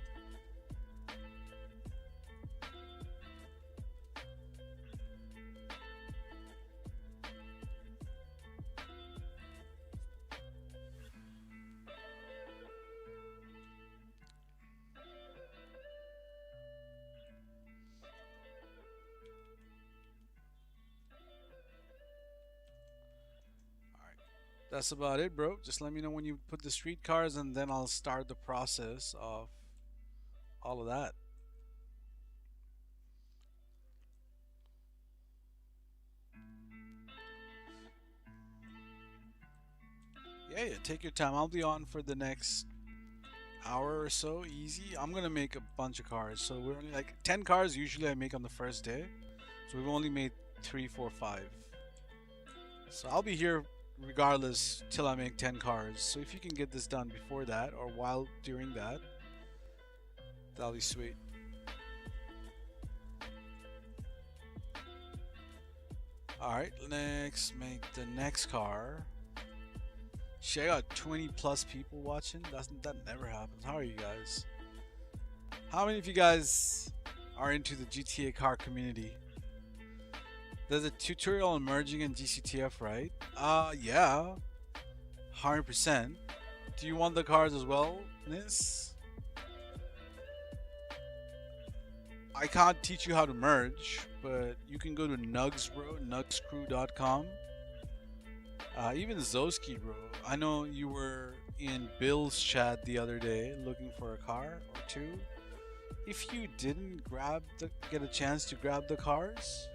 That's about it, bro. Just let me know when you put the streetcars, and then I'll start the process of all of that. Yeah, take your time. I'll be on for the next hour or so, easy. I'm gonna make a bunch of cars, so we're only like 10 cars usually I make on the first day, so we've only made 3, 4, 5. So I'll be here regardless till I make 10 cars. So if you can get this done before that or while during that, that'll be sweet. Alright, next, make the next car. Shit, I got 20 plus people watching. That never happens. How are you guys? How many of you guys are into the GTA car community? There's a tutorial on merging in GCTF, right? Yeah. 100%. Do you want the cars as well, Nis? I can't teach you how to merge, but you can go to Nugs, bro, nugscrew.com. Even Zoski, bro. I know you were in Bill's chat the other day looking for a car or two. If you didn't get a chance to grab the cars,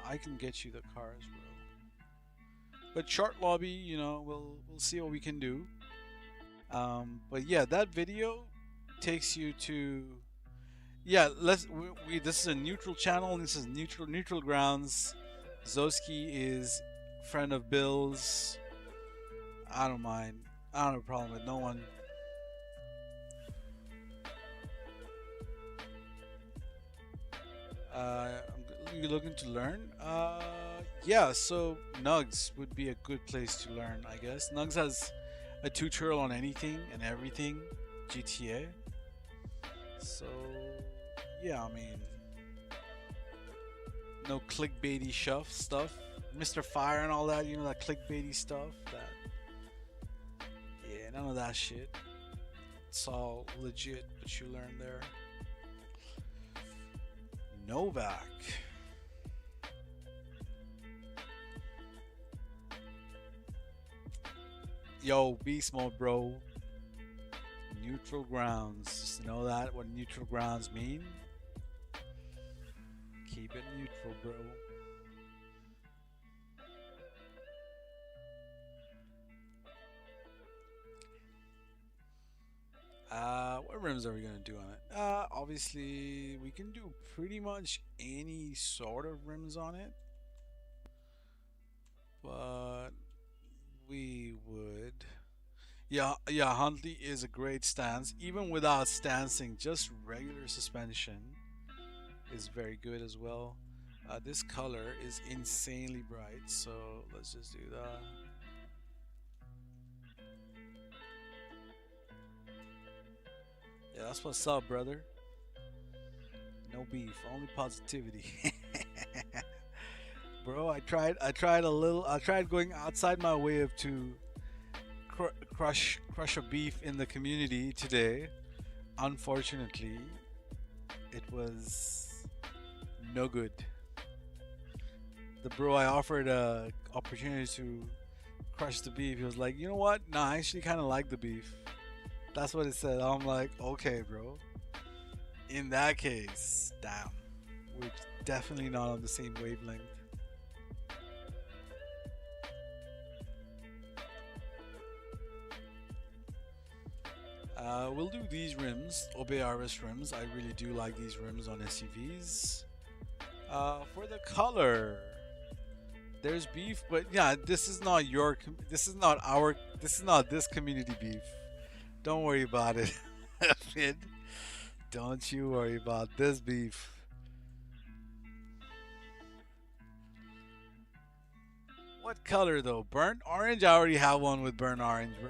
I can get you the cars, bro. But short lobby, you know, we'll see what we can do. But yeah, that video takes you to, yeah. This is a neutral channel. This is neutral grounds. Zoski is friend of Bill's. I don't mind. I don't have a problem with no one. you're looking to learn? Yeah. So Nugs would be a good place to learn, I guess. Nugs has a tutorial on anything and everything GTA. So yeah, I mean, no clickbaity stuff. Mr. Fire and all that, you know, that clickbaity stuff. That yeah, none of that shit. It's all legit what you learn there. Novak. Yo, beast mode, bro. Neutral grounds. Just know that what neutral grounds mean. Keep it neutral, bro. What rims are we gonna do on it? Obviously we can do pretty much any sort of rims on it, but we would. Yeah, yeah. Huntley is a great stance. Even without stancing, just regular suspension is very good as well. This color is insanely bright, so let's just do that. Yeah, that's what's up, brother. No beef, only positivity. Bro, I tried going outside my way of to crush a beef in the community today. Unfortunately, it was no good. The bro I offered a opportunity to crush the beef. He was like, you know what? Nah, I actually kind of like the beef. That's what it said. I'm like, okay, bro. In that case, damn, we're definitely not on the same wavelength. We'll do these rims, Obey RS rims. I really do like these rims on SUVs. For the color, there's beef, but yeah, this is not your, this is not our, this is not this community beef. Don't worry about it, Fid. Don't you worry about this beef. What color though? Burnt orange? I already have one with burnt orange, bro.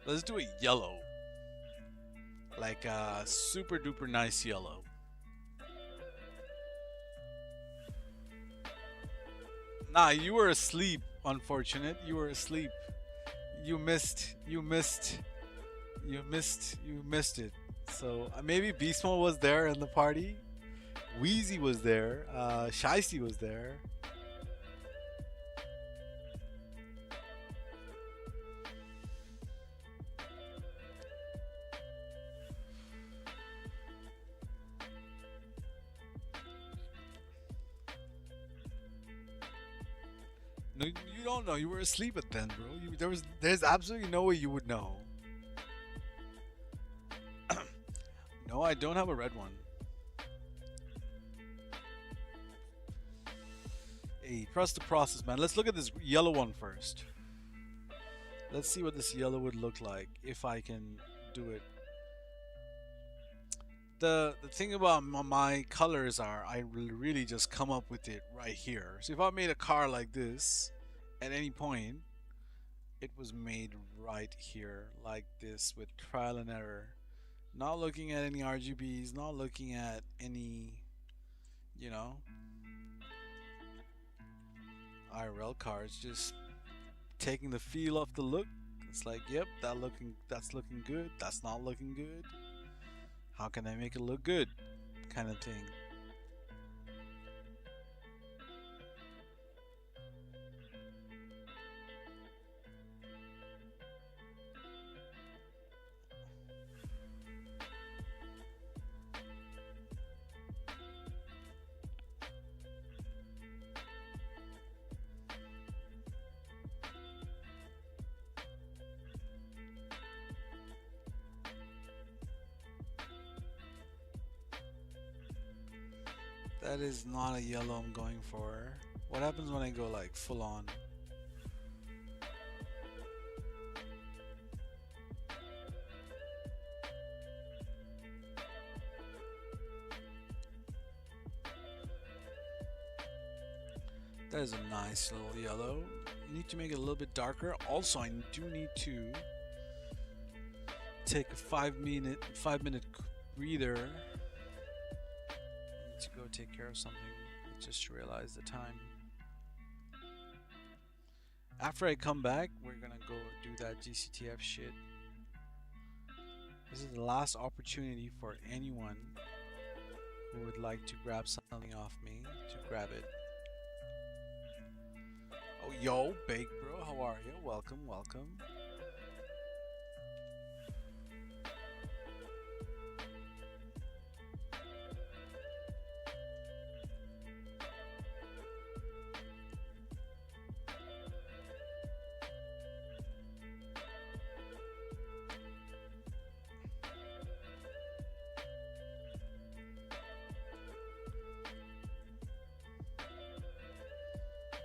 Let's do a yellow. Like a super duper nice yellow. Nah, you were asleep, unfortunate. You were asleep. You missed. You missed. You missed. You missed it. So maybe Beast Mode was there in the party. Wheezy was there. Shiesty was there. No, you don't know. You were asleep at then, bro. There's absolutely no way you would know. No, I don't have a red one. Hey, trust the process, man. Let's look at this yellow one first. Let's see what this yellow would look like if I can do it. The thing about my colors are I really just come up with it right here. So if I made a car like this at any point, it was made right here like this with trial and error. Not looking at any RGBs, not looking at any, you know, IRL cards, just taking the feel of the look. It's like, yep, that's looking good. That's not looking good. How can I make it look good? Kind of thing. That is not a yellow I'm going for. What happens when I go like full on? That is a nice little yellow. You need to make it a little bit darker. Also, I do need to take a 5 minute breather. I need to go take care of something. I just realized the time. After I come back, we're gonna go do that GCTF shit. This is the last opportunity for anyone who would like to grab something off me to grab it. Oh, yo, Bake Bro, how are you? Welcome, welcome.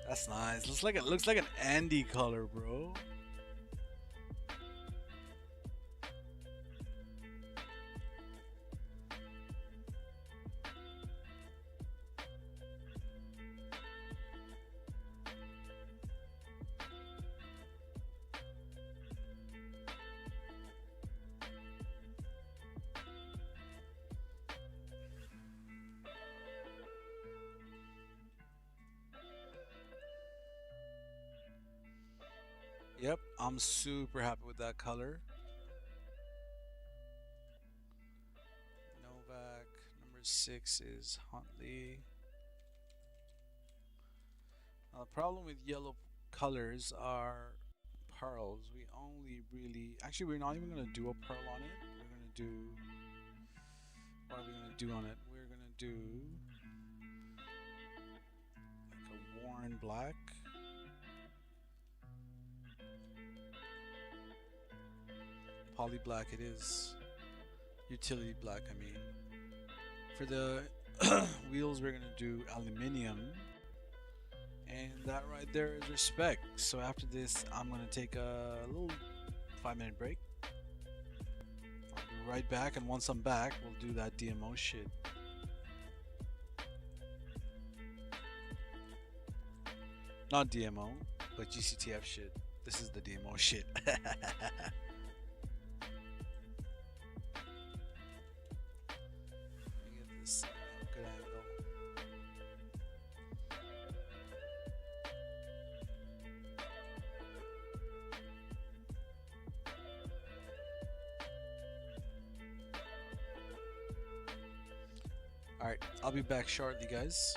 That's nice. Looks like an Andy color, bro. Yep, I'm super happy with that color. Novak, number 6 is Huntley. Now, the problem with yellow colors are pearls. We only really, actually, we're not even gonna do a pearl on it. We're gonna do, what are we gonna do on it? We're gonna do like a worn black. Poly black it is. Utility black, I mean. For the wheels, we're gonna do aluminium. And that right there is respect. So after this, I'm gonna take a little 5 minute break. I'll be right back, and once I'm back, we'll do that DMO shit. Not DMO, but GCTF shit. This is the DMO shit. Good angle. Alright, I'll be back shortly, guys.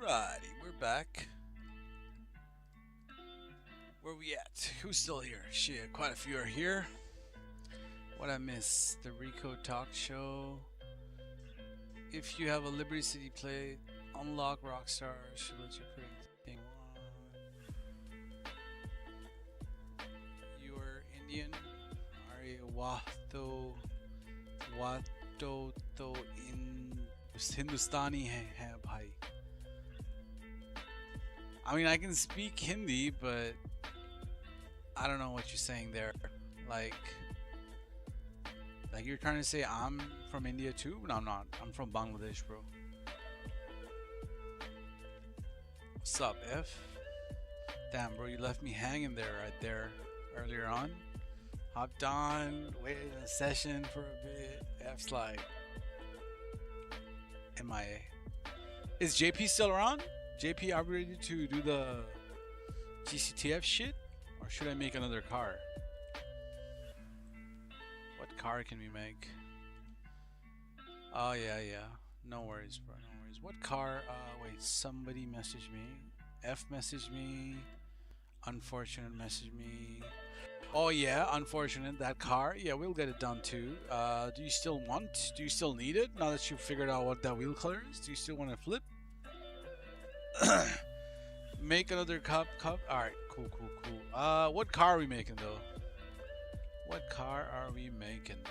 Alrighty, we're back. Where we at? Who's still here? Shit, quite a few are here. What I miss? The Rico Talk Show. If you have a Liberty City plate, unlock Rockstar. Should let you put anything on. You are Indian. Are you Wato to in Hindustani hai bhai. I mean, I can speak Hindi, but I don't know what you're saying there. Like you're trying to say I'm from India too? No, I'm not. I'm from Bangladesh, bro. What's up, F? Damn, bro, you left me hanging there right there earlier on. Hopped on, waited in a session for a bit. F's like MIA. Is JP still around? JP, are we ready to do the GCTF shit? Or should I make another car? What car can we make? Oh, yeah. No worries, bro. No worries. What car? Wait, somebody messaged me. F messaged me. Unfortunate messaged me. Oh, yeah, unfortunate. That car. Yeah, we'll get it done too. Do you still want? Do you still need it? Now that you've figured out what that wheel color is? Do you still want to flip? Make another cup. Alright, cool. What car are we making though? What car are we making?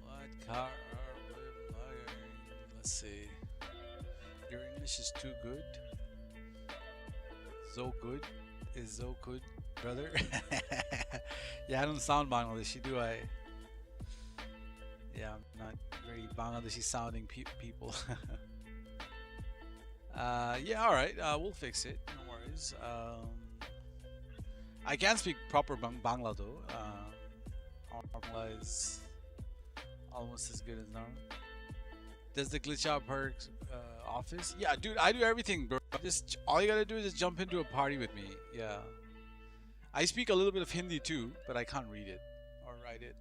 What car are we making? Let's see. Your English is too good. So good. Is so good, brother. Yeah, I don't sound Bangladeshi, do I? Yeah, I'm not very Bangladeshi sounding people. Yeah, alright, we'll fix it, no worries. I can't speak proper Bangla though. Bangla is almost as good as normal. Does the glitch out perks office? Yeah, dude, I do everything, bro. Just all you gotta do is just jump into a party with me. Yeah. I speak a little bit of Hindi too, but I can't read it or write it.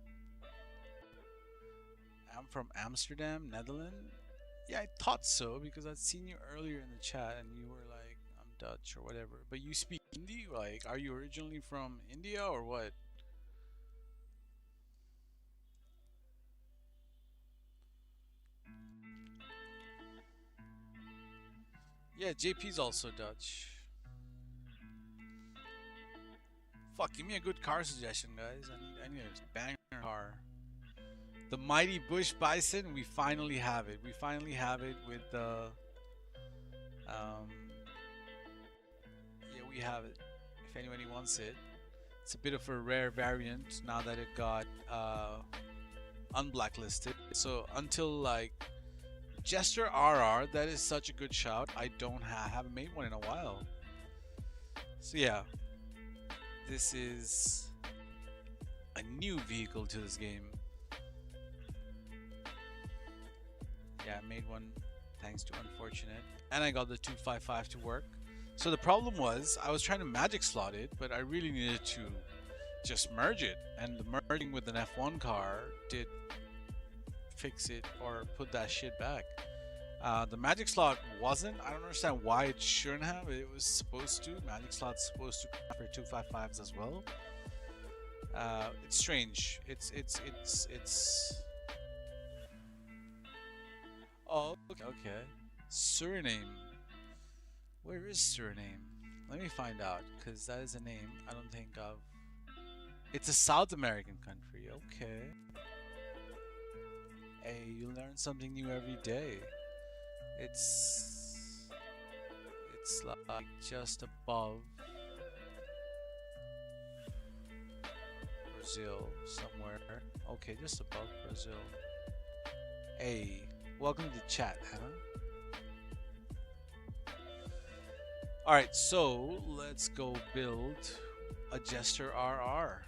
I'm from Amsterdam, Netherlands. Yeah, I thought so because I'd seen you earlier in the chat and you were like, I'm Dutch or whatever. But you speak Hindi? Like, are you originally from India or what? Yeah, JP's also Dutch. Fuck, give me a good car suggestion, guys. I need a banger car. The Mighty Bush Bison, we finally have it. We finally have it with the... yeah, we have it. If anybody wants it. It's a bit of a rare variant now that it got unblacklisted. So until like Jester RR, that is such a good shout. I haven't made one in a while. So yeah, this is a new vehicle to this game. Yeah, I made one thanks to Unfortunate, and I got the 255 to work. So the problem was I was trying to magic slot it, but I really needed to just merge it, and the merging with an F1 car did fix it or put that shit back. The magic slot wasn't. I don't understand why it shouldn't have. It was supposed to. Magic slot's supposed to for 255s as well. It's strange. It's. Oh, okay. Suriname. Where is Suriname? Let me find out, because that is a name I don't think of. It's a South American country. Okay. Hey, you learn something new every day. It's like just above Brazil somewhere. Okay, just above Brazil. Hey, welcome to the chat, Hannah. Alright, so let's go build a Jester RR.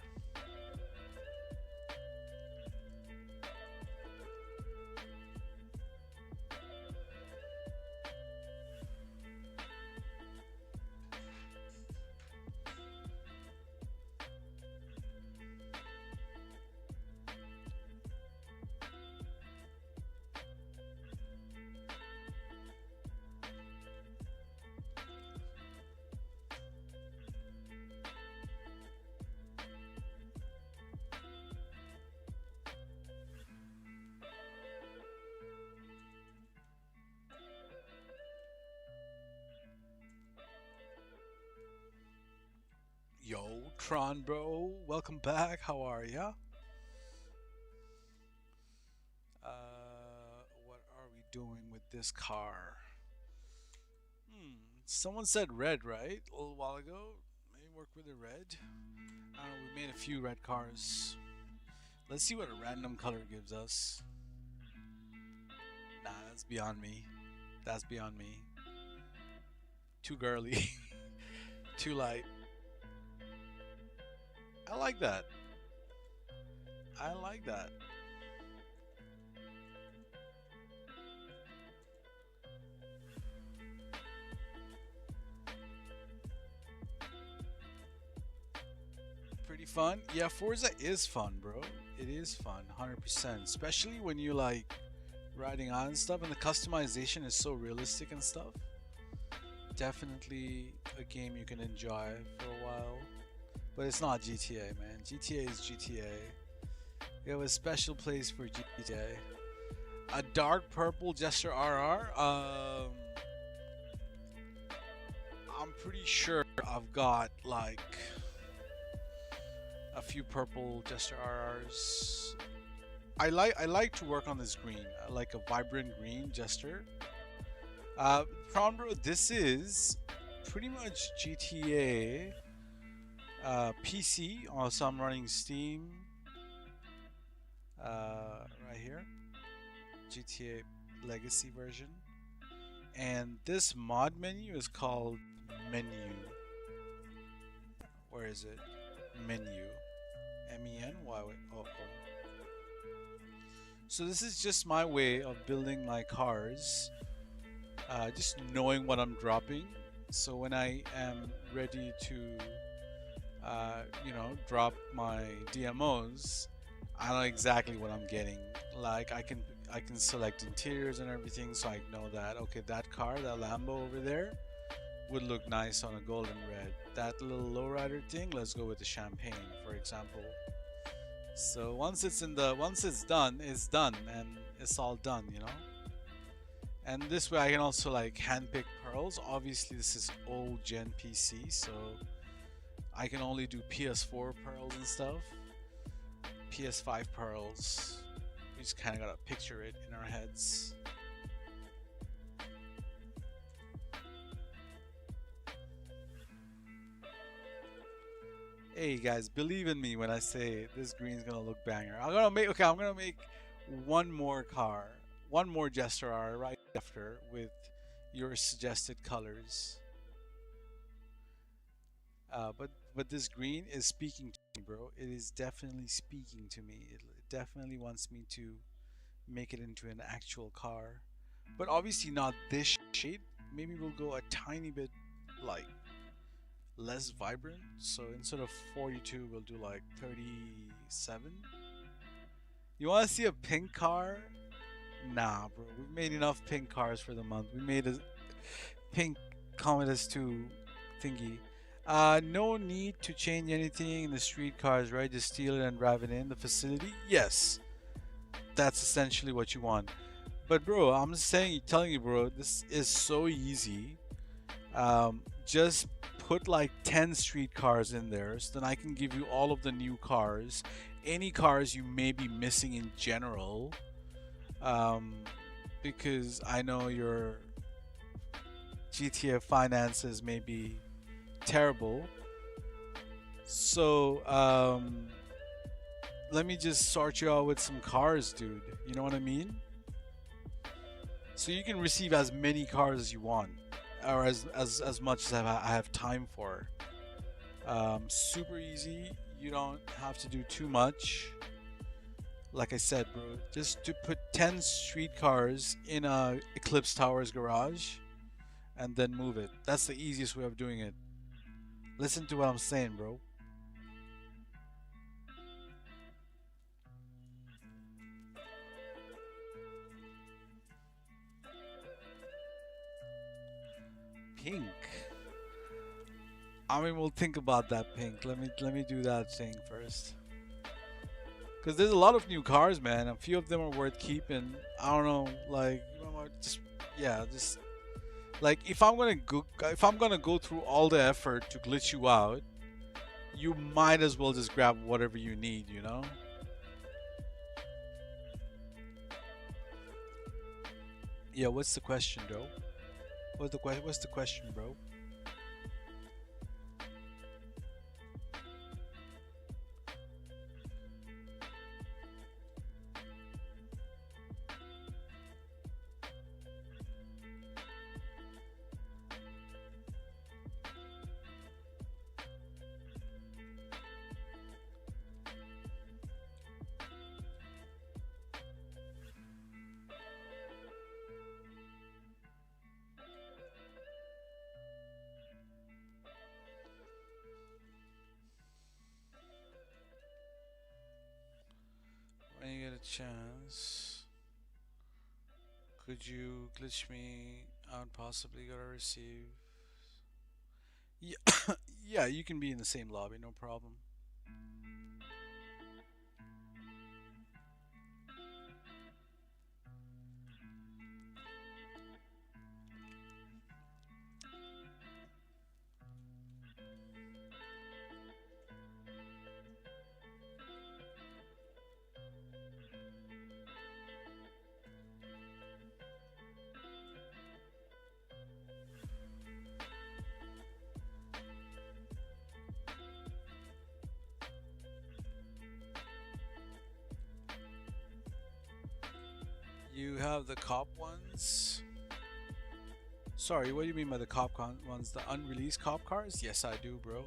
Tron, bro. Welcome back. How are ya? What are we doing with this car? Someone said red, right? A little while ago. Maybe work with a red. I don't know. We made a few red cars. Let's see what a random color gives us. Nah, that's beyond me. That's beyond me. Too girly. Too light. I like that. I like that. Pretty fun. Yeah, Forza is fun, bro. It is fun, 100%. Especially when you like riding on and stuff, and the customization is so realistic and stuff. Definitely a game you can enjoy for a while. But it's not GTA, man. GTA is GTA. We have a special place for GTA. A dark purple Jester RR. I'm pretty sure I've got like a few purple Jester RRs. I like to work on this green. I like a vibrant green Jester. Prawn Bro, this is pretty much GTA PC. Also, I'm running Steam right here. GTA Legacy version. And this mod menu is called Menu. Where is it? Menu. MENY. Oh. So this is just my way of building my cars. Just knowing what I'm dropping. So when I am ready to, drop my DMOs, I know exactly what I'm getting. Like I can select interiors and everything, so I know that okay, that car, that Lambo over there, would look nice on a golden red. That little lowrider thing, let's go with the champagne, for example. So once it's done, it's done, and it's all done, you know. And this way I can also like handpick pearls. Obviously this is old gen PC, so I can only do PS4 pearls and stuff. PS5 pearls. We just kind of gotta picture it in our heads. Hey guys, believe in me when I say this green's gonna look banger. I'm gonna make one more car, one more Jester R right after with your suggested colors. But this green is speaking to me, bro. It is definitely speaking to me. It definitely wants me to make it into an actual car. But obviously not this shade. Maybe we'll go a tiny bit like less vibrant. So instead of 42, we'll do like 37. You want to see a pink car? Nah, bro. We've made enough pink cars for the month. We made a pink Commodus 2 thingy. No need to change anything in the street cars, right? Just steal it and drive it in the facility. Yes, that's essentially what you want. But bro, I'm just telling you, bro, this is so easy. Just put like 10 street cars in there, so then I can give you all of the new cars, any cars you may be missing in general, because I know your GTA finances may be terrible. So let me just sort you out with some cars, dude. You know what I mean? So you can receive as many cars as you want, or as much as I have time for. Super easy. You don't have to do too much. Like I said, bro, just to put 10 street cars in a Eclipse Towers garage and then move it. That's the easiest way of doing it. Listen to what I'm saying, bro. Pink. I mean, we'll think about that pink. Let me do that thing first. Cause there's a lot of new cars, man. A few of them are worth keeping. I don't know, like just like if I'm gonna go through all the effort to glitch you out, you might as well just grab whatever you need, you know? Yeah, what's the question, bro? What's the question, bro? When you get a chance, could you glitch me out? Possibly gotta receive. Yeah, yeah, you can be in the same lobby, no problem. You have the cop ones. Sorry, what do you mean by the ones? The unreleased cop cars? Yes, I do, bro.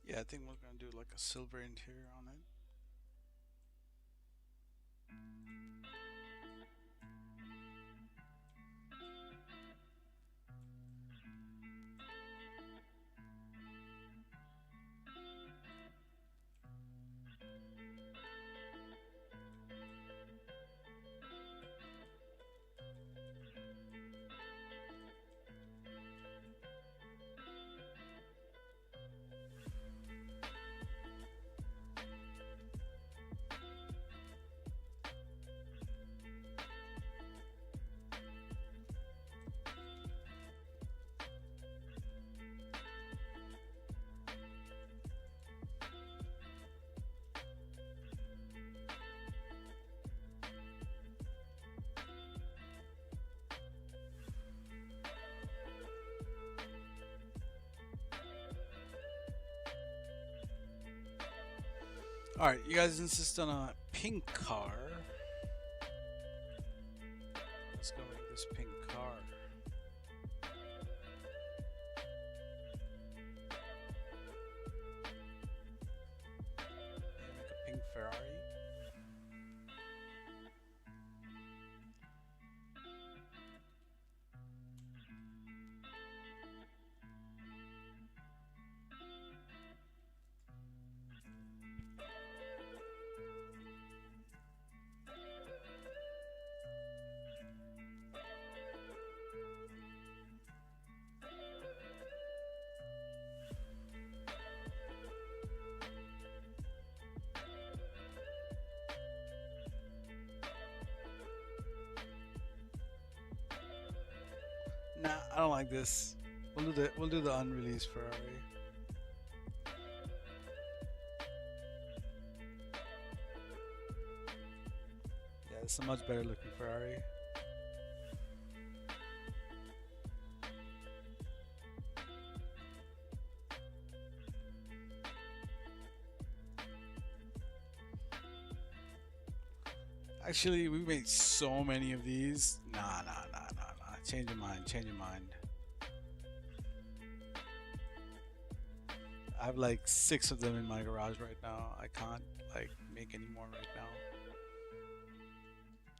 Yeah, I think we're gonna do like a silver interior on it. All right, you guys insist on a pink car. Let's go make this pink car. Nah, I don't like this. We'll do the unreleased Ferrari. Yeah, it's a much better looking Ferrari. Actually, we made so many of these. Nah. Change your mind. Change your mind. I have like 6 of them in my garage right now. I can't like make any more right now.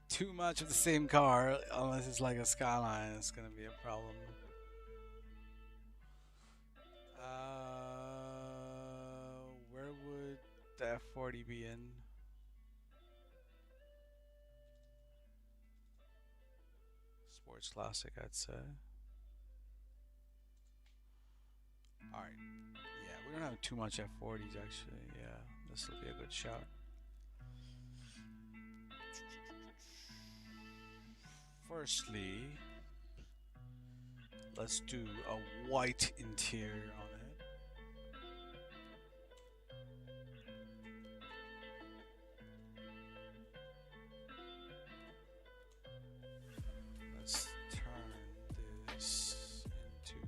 Too much of the same car, unless it's like a Skyline, it's gonna be a problem. Where would the F40 be in? Sports Classic, I'd say. Alright. Yeah, we don't have too much F40s actually. Yeah, this will be a good shot. Firstly, let's do a white interior on it. Let's turn this into,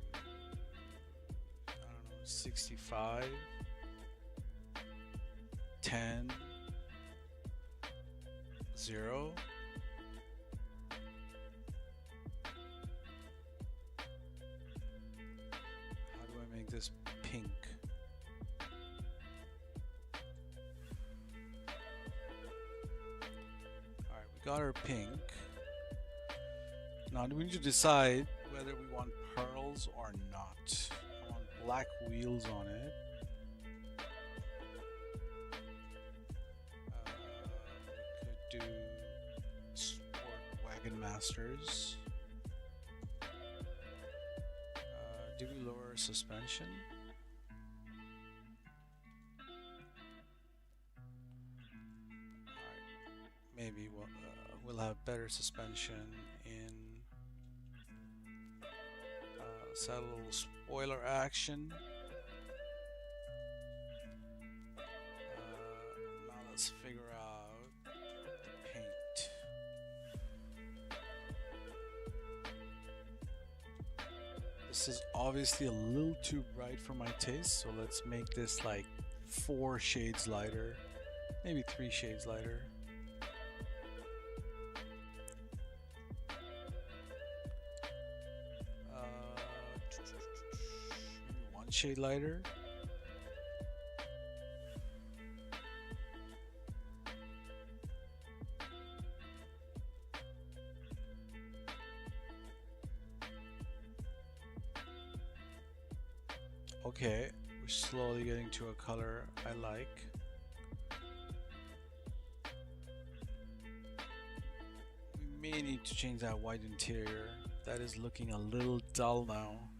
I don't know, 65, 10, 0. How do I make this pink? Alright, we got our pink. Now we need to decide whether we want pearls or not. I want black wheels on it. We could do Sport Wagon Masters. Do we lower suspension? Alright, maybe we'll have better suspension in. Let's add a little spoiler action. Now let's figure out the paint. This is obviously a little too bright for my taste, so let's make this like 4 shades lighter, maybe 3 shades lighter. Shade lighter. Okay, we're slowly getting to a color I like. We may need to change that white interior. That is looking a little dull now.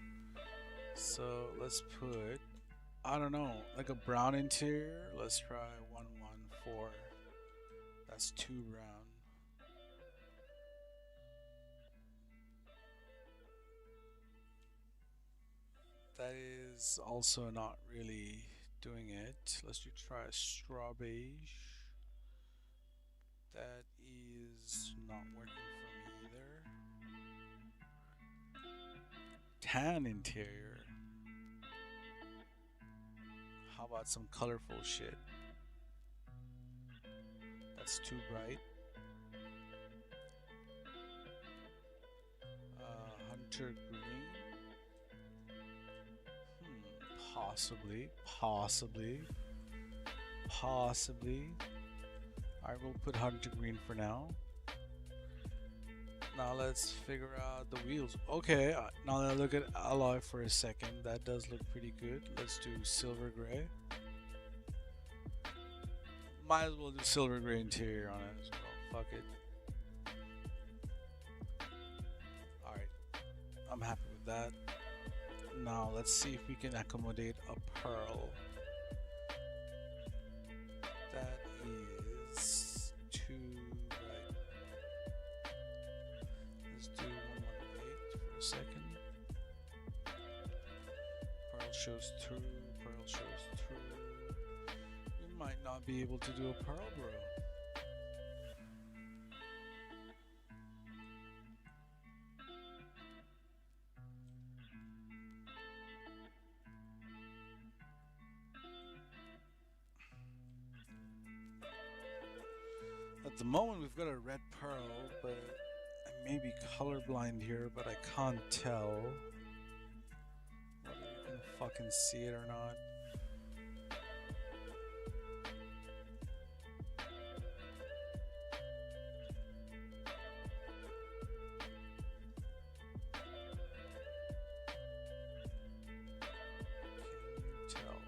So let's put, I don't know, like a brown interior. Let's try 114. That's too brown. That is also not really doing it. Let's try a straw beige. That is not working for me either. Tan interior. How about some colorful shit? That's too bright. Hunter green. Possibly. Alright, we'll put hunter green for now. Now let's figure out the wheels. Okay, now that I look at alloy for a second, that does look pretty good. Let's do silver gray. Might as well do silver gray interior on it as well. Fuck it. Alright, I'm happy with that. Now let's see if we can accommodate a pearl. That is too bright. Let's do 118 for a second. shows through. Pearl shows through. We might not be able to do a pearl, bro. At the moment, we've got a red pearl, but I may be colorblind here, but I can't tell whether you can fucking see it or not. Can you tell?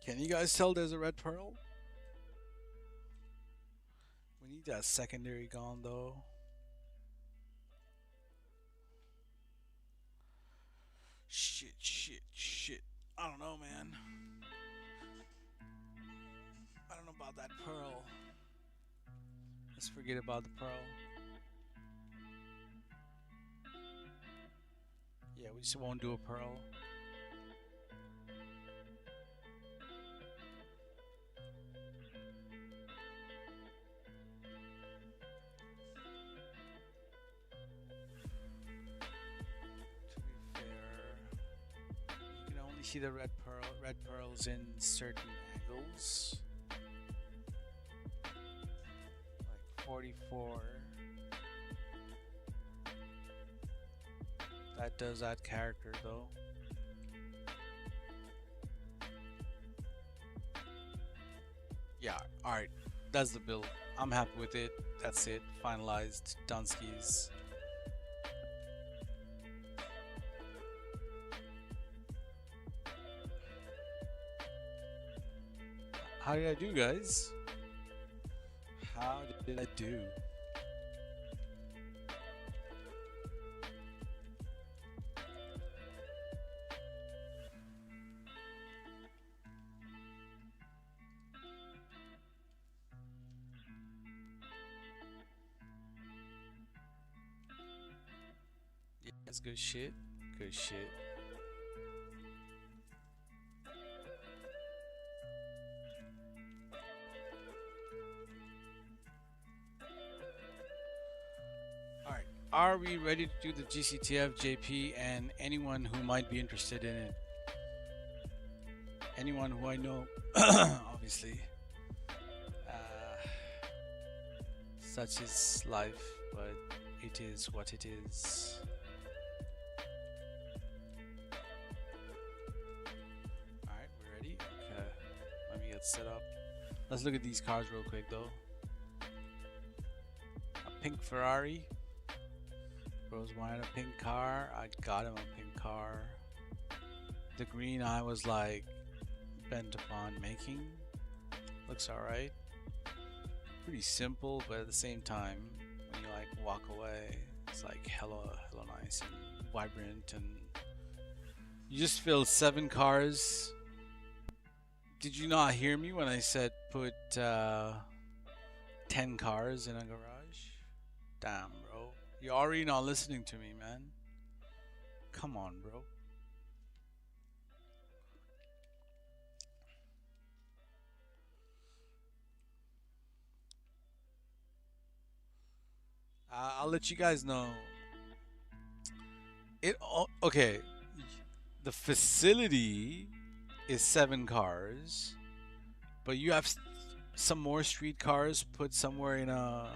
Can you guys tell there's a red pearl? We need that secondary gone though. Shit. I don't know, man. I don't know about that pearl. Let's forget about the pearl. Yeah, we just won't do a pearl. See the red pearls in certain angles, like 44. That does add character though. Yeah, alright, that's the build. I'm happy with it. That's it, finalized. Dunskies. How did I do, guys? How did I do? Yeah, that's good shit. Good shit. Are we ready to do the GCTF, JP, and anyone who might be interested in it? Anyone who I know, obviously. Such is life, but it is what it is. Alright, we're ready? Okay, let me get set up. Let's look at these cars real quick though. A pink Ferrari. Bros wanted a pink car. I got him a pink car. The green I was like bent upon making. Looks alright. Pretty simple, but at the same time, when you like walk away, it's like hella nice and vibrant, and you just filled 7 cars. Did you not hear me when I said put 10 cars in a garage? Damn, bro. You're already not listening to me, man. Come on, bro. I'll let you guys know. Okay. The facility is 7 cars, but you have some more street cars put somewhere in a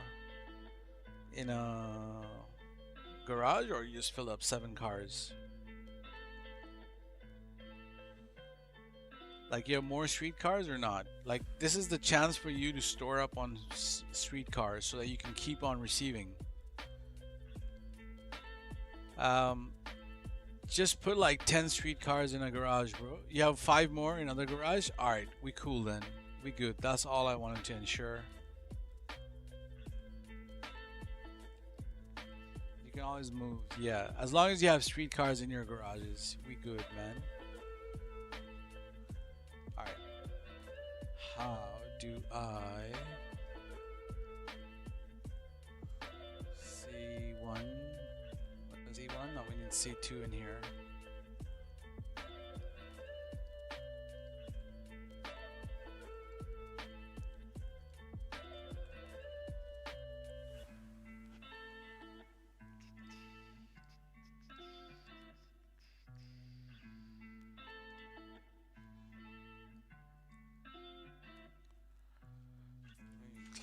garage, or you just fill up 7 cars? Like, you have more streetcars or not? Like, this is the chance for you to store up on streetcars so that you can keep on receiving. Um, just put like 10 streetcars in a garage, bro. You have 5 more in another garage? Alright, we cool then. We good. That's all I wanted to ensure. You can always move. Yeah, as long as you have streetcars in your garages, we good, man. Alright. How do I C1? What is E1? No, we need C2 in here.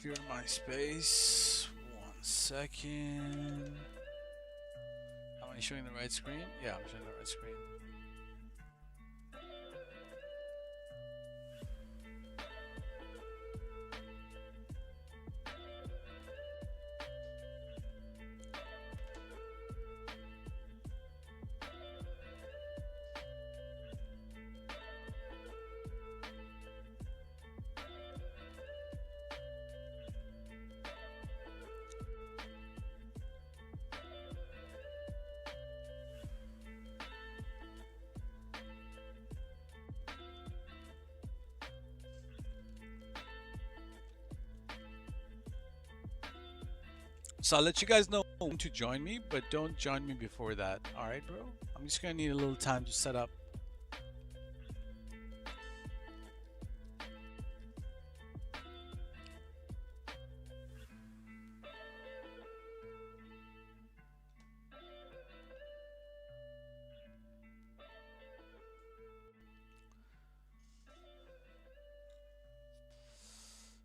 Clear my space. 1 second. Am I showing the right screen? Yeah, I'm showing the right screen. So I'll let you guys know when to join me, but don't join me before that. Alright, bro? I'm just gonna need a little time to set up.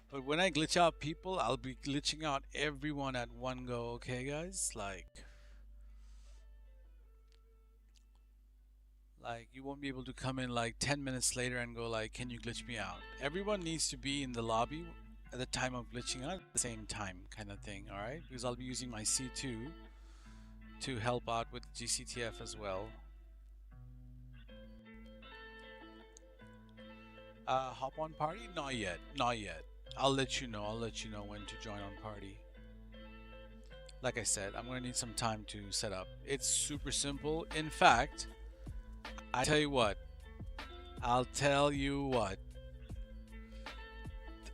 But when I glitch out people, I'll be glitching out everyone at one go, okay guys? Like you won't be able to come in like 10 minutes later and go like, can you glitch me out? Everyone needs to be in the lobby at the time of glitching out at the same time, kind of thing, alright? Because I'll be using my C2 to help out with GCTF as well. Hop on party? Not yet, not yet. I'll let you know when to join on party. Like I said, I'm gonna need some time to set up. It's super simple. In fact, I'll tell you what.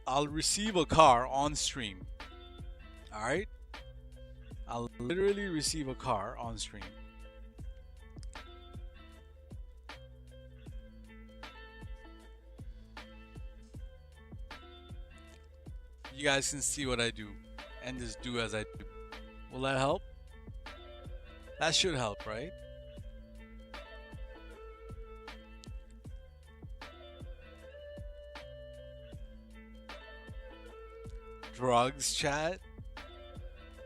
I'll receive a car on stream. Alright? I'll literally receive a car on stream. You guys can see what I do and just do as I do. Will that help? That should help, right? Drugs, chat?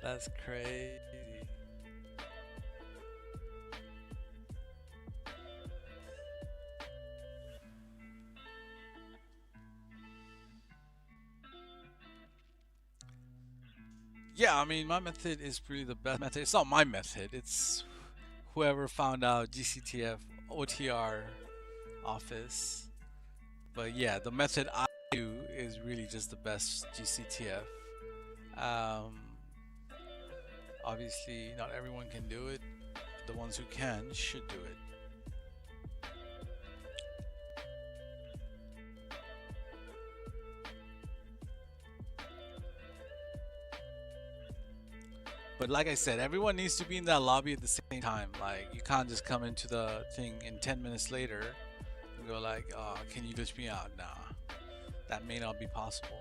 That's crazy. Yeah, I mean, my method is really the best method. It's not my method. It's whoever found out GCTF OTR office. But yeah, the method I do is really just the best GCTF. Obviously, not everyone can do it. The ones who can should do it. But like I said, everyone needs to be in that lobby at the same time. Like, you can't just come into the thing in 10 minutes later and go like, oh, can you glitch me out? Nah, that may not be possible.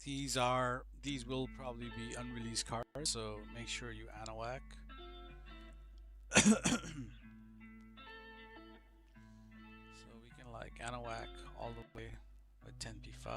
These will probably be unreleased cards, so make sure you whack. So we can like whack all the way with 10p5.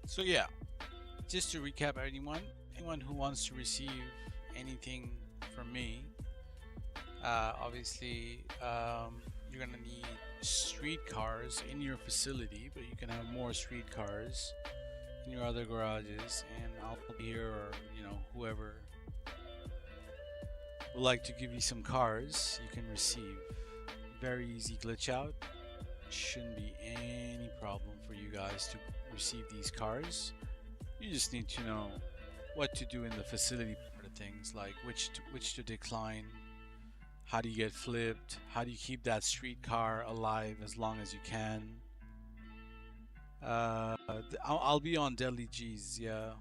So yeah, just to recap, anyone who wants to receive anything from me, obviously you're gonna need streetcars in your facility, but you can have more streetcars in your other garages, and I'll be here, or whoever would like to give you some cars, you can receive. Very easy glitch out. Shouldn't be any problem for you guys to receive these cars. You just need to know what to do in the facility part of things, like which to decline, how do you get flipped, how do you keep that streetcar alive as long as you can. I'll be on Deadly G's, yeah.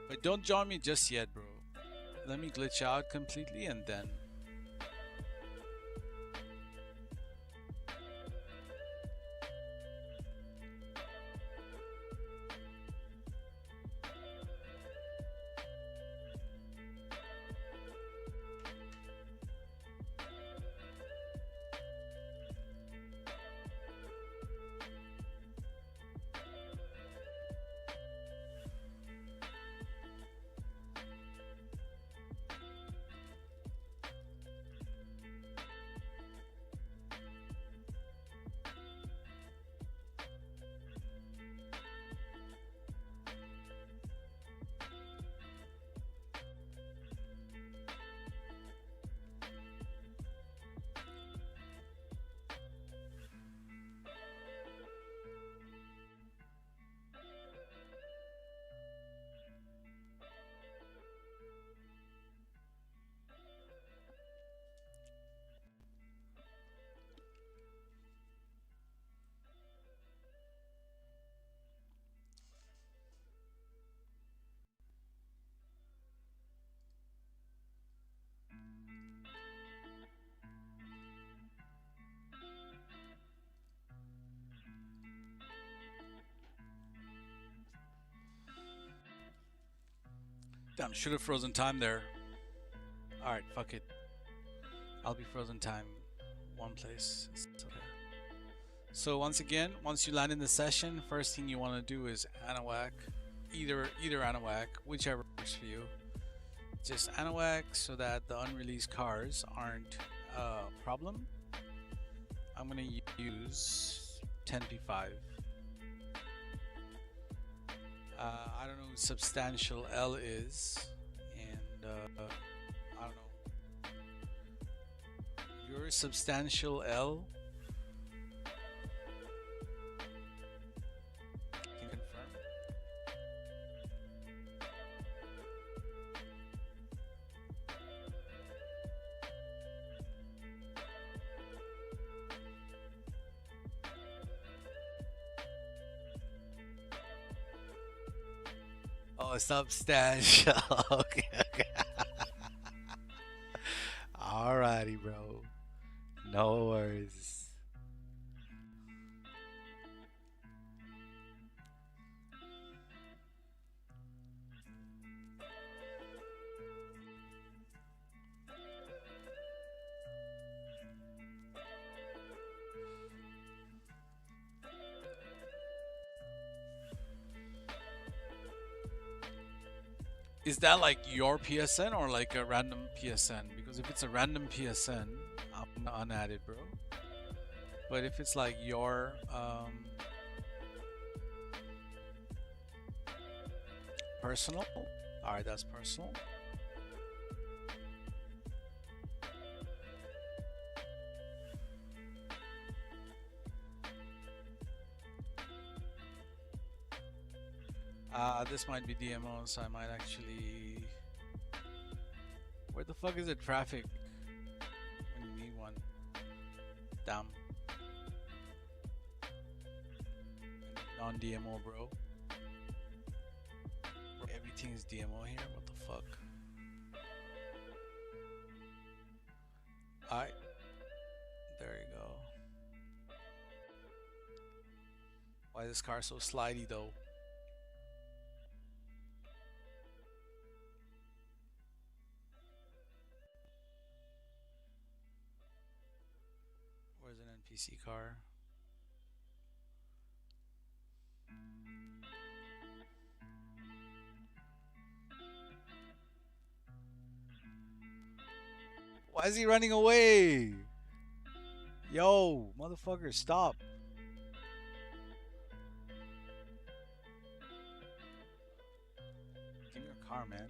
But don't join me just yet, bro. Let me glitch out completely and then. Damn, should have frozen time there. Alright, fuck it. I'll be frozen time. One place. It's okay. So once again, once you land in the session, first thing you want to do is Anahuac. Either Anahuac, whichever works for you. Just Anahuac so that the unreleased cars aren't a problem. I'm gonna use 10P5. I don't know who Substantial L is, and I don't know. You're Substantial L. Can you confirm? Oh, Substantial. Okay, okay. Alrighty, bro. No worries. Is that like your PSN or like a random PSN? Because if it's a random PSN, I'm gonna unadd it, bro. But if it's like your personal, alright, that's personal. This might be DMO, so I might actually... Where the fuck is the traffic when you need one? Damn. Non-DMO, bro. Everything is DMO here, what the fuck? Alright. There you go. Why is this car so slidey though? Where's an NPC car? Why is he running away? Yo, motherfucker, stop. Give me your car, man.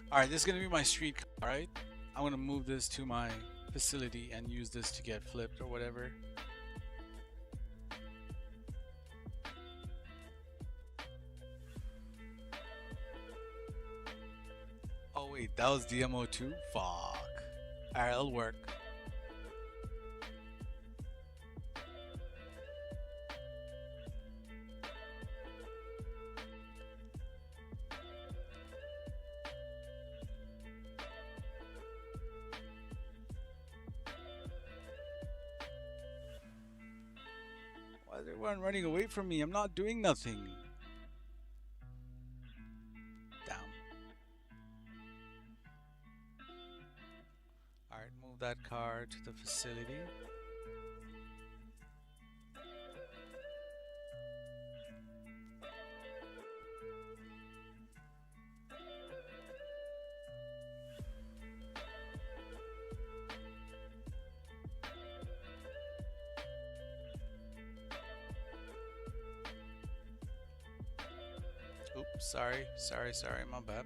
Alright, this is gonna be my street car, right? I'm gonna move this to my facility and use this to get flipped or whatever. Oh wait, that was DMO too? Fuck. Alright, it'll work. Why is everyone running away from me? I'm not doing nothing. Damn. Alright, move that car to the facility. Oops, sorry, my bad.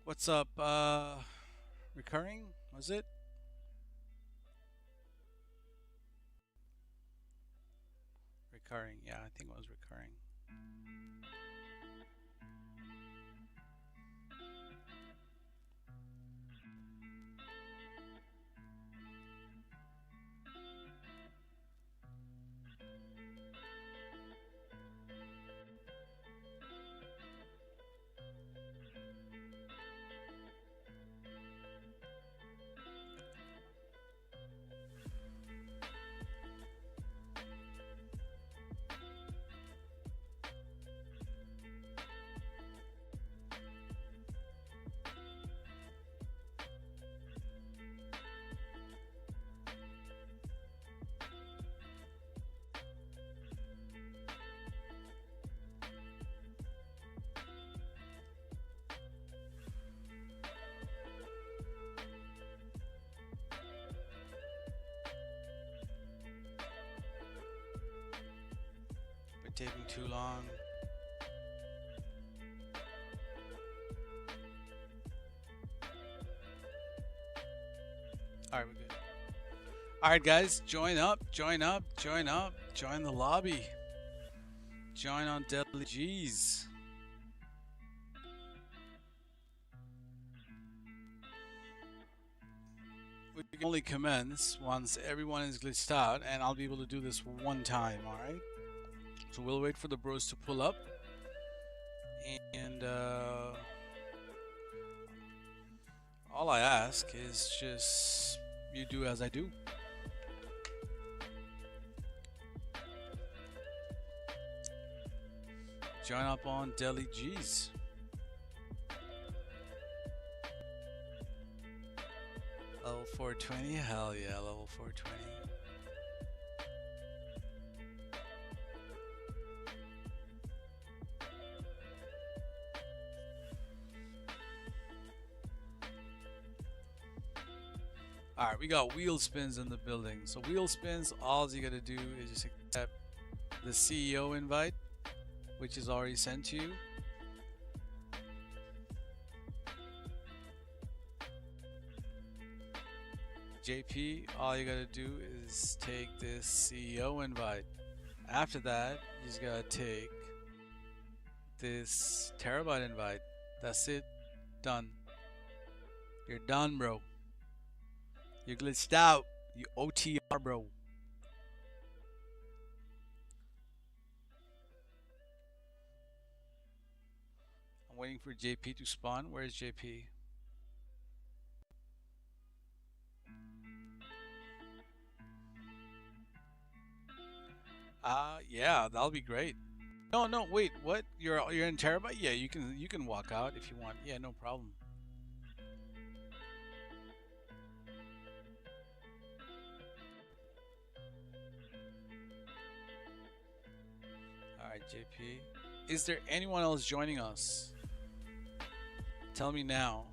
What's up? Recurring? Was it? Recurring. Yeah, I think it was recurring. Been taking too long. All right, we're good. All right, guys, join up, join up, join up, join the lobby. Join on Deadly G's. We can only commence once everyone is glitched out, and I'll be able to do this one time, alright? So we'll wait for the bros to pull up, and all I ask is just you do as I do. Join up on Deli G's. Level 420? Hell yeah, level 420. Alright, we got wheel spins in the building. So wheel spins, all you gotta do is just accept the CEO invite, which is already sent to you. JP, all you gotta do is take this CEO invite. After that, you just gotta take this terabyte invite. That's it. Done. You're done, bro. You glitched out. You OTR, bro. I'm waiting for JP to spawn. Where's JP? Yeah, that'll be great. No, no, wait, what? You're in terabyte? Yeah, you can walk out if you want. Yeah, no problem. All right, JP. Is there anyone else joining us? Tell me now,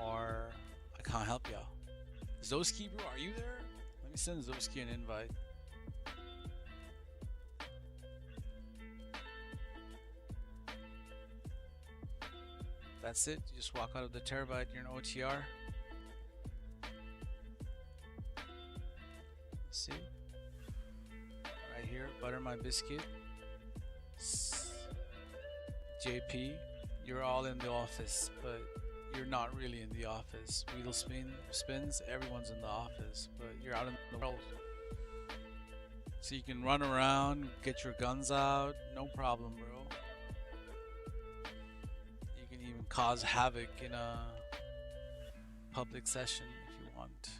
or I can't help ya. Zoski, bro, are you there? Let me send Zoski an invite. That's it. You just walk out of the terabyte. You're an OTR. Let's see. Right here, butter my biscuit. JP, you're all in the office, but you're not really in the office. Wheel spins, everyone's in the office, but you're out in the world. So you can run around, get your guns out, no problem, bro. You can even cause havoc in a public session if you want.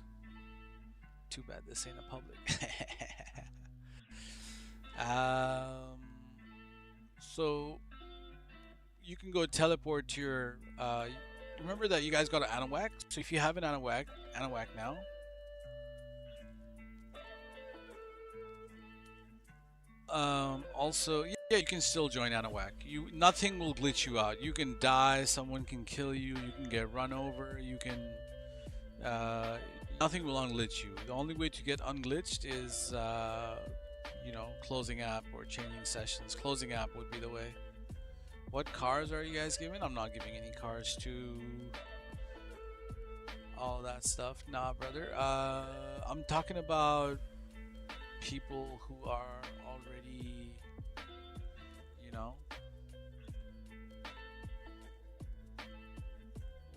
Too bad this ain't a public. So you can go teleport to your remember that you guys got an Anahuac? So if you have an Anahuac now. Also, yeah, you can still join Anahuac. Nothing will glitch you out. You can die, someone can kill you, you can get run over, you can nothing will unglitch you. The only way to get unglitched is you know, closing app or changing sessions. Closing app would be the way. What cars are you guys giving? I'm not giving any cars to all that stuff. Nah, brother. I'm talking about people who are already, you know,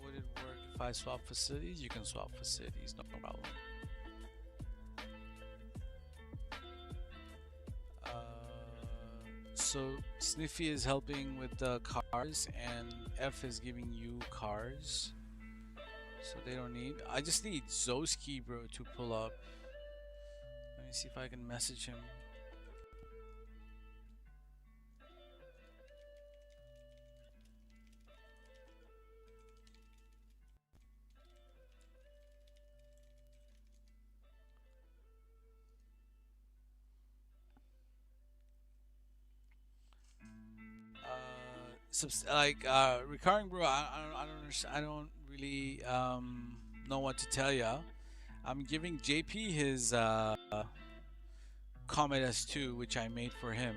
would it work if I swap facilities? You can swap facilities, no problem. So Sniffy is helping with the cars, and F is giving you cars. So they don't need. I just need Zoski, bro, to pull up. Let me see if I can message him. Recurring, bro. I don't understand. I don't really know what to tell ya. I'm giving JP his Comet S2, which I made for him.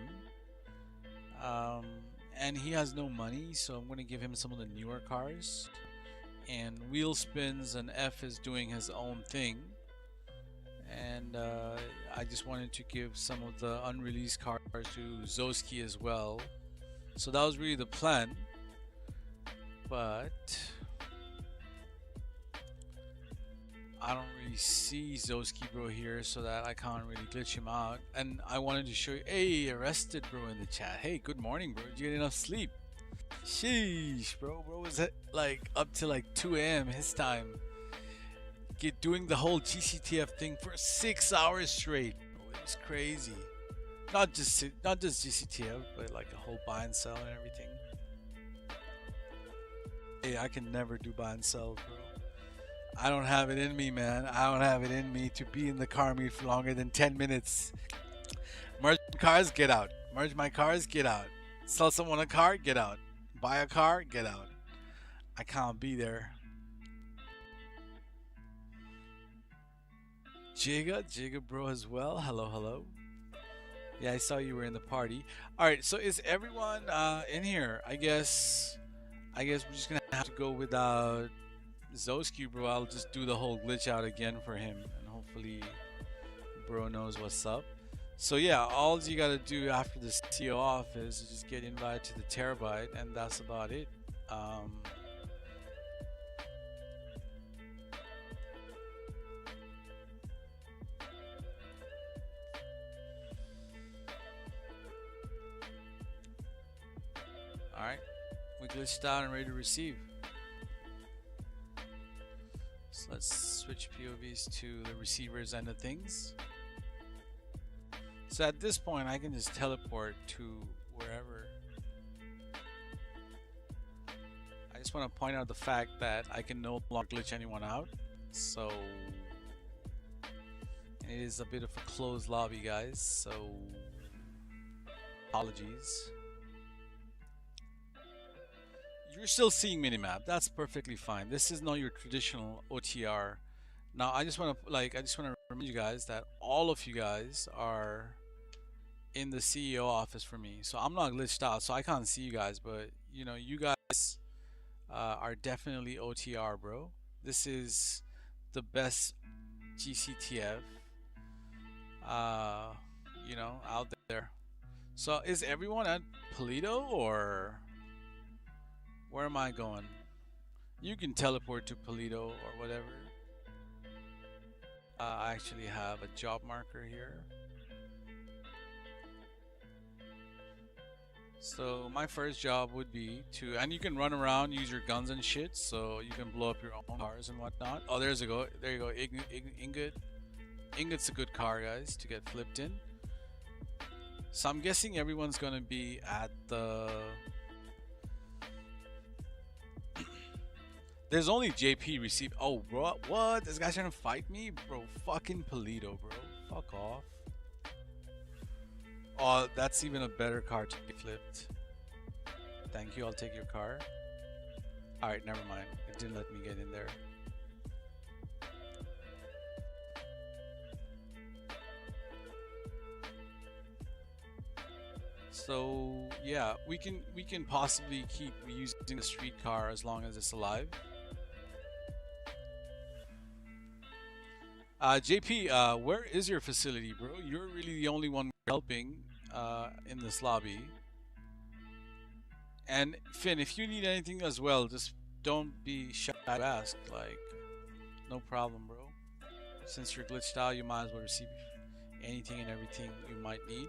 Um, and he has no money, so I'm going to give him some of the newer cars. And Wheel Spins and F is doing his own thing. And I just wanted to give some of the unreleased cars to Zoski as well. So that was really the plan. But I don't really see Zoski bro here, so that I can't really glitch him out. And I wanted to show you, hey, arrested bro in the chat. Hey, good morning, bro. Did you get enough sleep? Sheesh, bro. Bro was like up to like 2 a.m. his time, doing the whole GCTF thing for 6 hours straight. Bro, it was crazy. Not just GCTF, but like a whole buy and sell and everything. Hey, I can never do buy and sell, bro. I don't have it in me, man. I don't have it in me to be in the car meet for longer than 10 minutes. Merge cars, get out. Merge my cars, get out. Sell someone a car, get out. Buy a car, get out. I can't be there. Jigga bro as well. Hello, hello. Yeah, I saw you were in the party. All right, so is everyone in here? I guess we're just gonna have to go without Zoski, bro. I'll just do the whole glitch out again for him, and hopefully bro knows what's up. So yeah, all you gotta do after the CO off is just get invited to the terabyte, and that's about it. Alright, we glitched out and ready to receive. So let's switch POVs to the receiver's end of things. So at this point, I can just teleport to wherever. I just want to point out the fact that I can no longer glitch anyone out. So it is a bit of a closed lobby, guys. So apologies. You're still seeing minimap. That's perfectly fine. This is not your traditional OTR. Now, I just want to remind you guys that all of you guys are in the CEO office for me. So I'm not glitched out, so I can't see you guys. But you know, you guys are definitely OTR, bro. This is the best GCTF, you know, out there. So is everyone at Polito, or where am I going? You can teleport to Polito or whatever. I actually have a job marker here. So my first job would be to, and you can run around, use your guns and shit, so you can blow up your own cars and whatnot. Oh, there you go. Ingot. Ingot's a good car, guys, to get flipped in. So I'm guessing everyone's gonna be at the... There's only JP receive. Oh, bro, what? This guy's trying to fight me? Bro, fucking Polito, bro. Fuck off. Oh, that's even a better car to be flipped. Thank you, I'll take your car. Alright, never mind. It didn't let me get in there. So Yeah, we can possibly keep using the streetcar as long as it's alive. JP, where is your facility, bro? You're really the only one helping in this lobby. And Finn, if you need anything as well, just don't be shy to ask. Like, no problem, bro. Since you're glitched out, you might as well receive anything and everything you might need.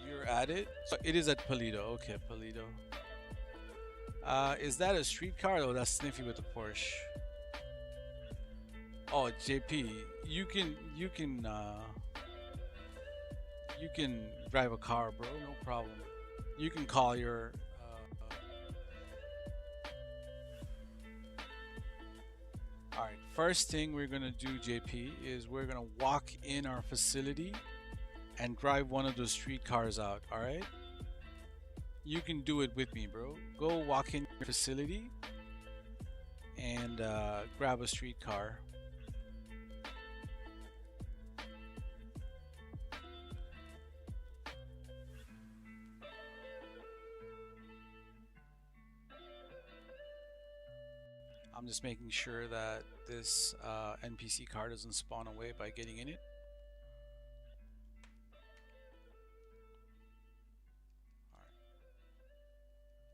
You're at it? So it is at Paleto. Okay, Paleto. Is that a streetcar? Oh, that's Sniffy with the Porsche. Oh, JP, you can drive a car, bro. No problem. You can call your. All right. First thing we're gonna do, JP, is we're gonna walk in our facility and drive one of those streetcars out. All right. You can do it with me, bro. Go walk in your facility and grab a streetcar. I'm just making sure that this NPC car doesn't spawn away by getting in it. Alright.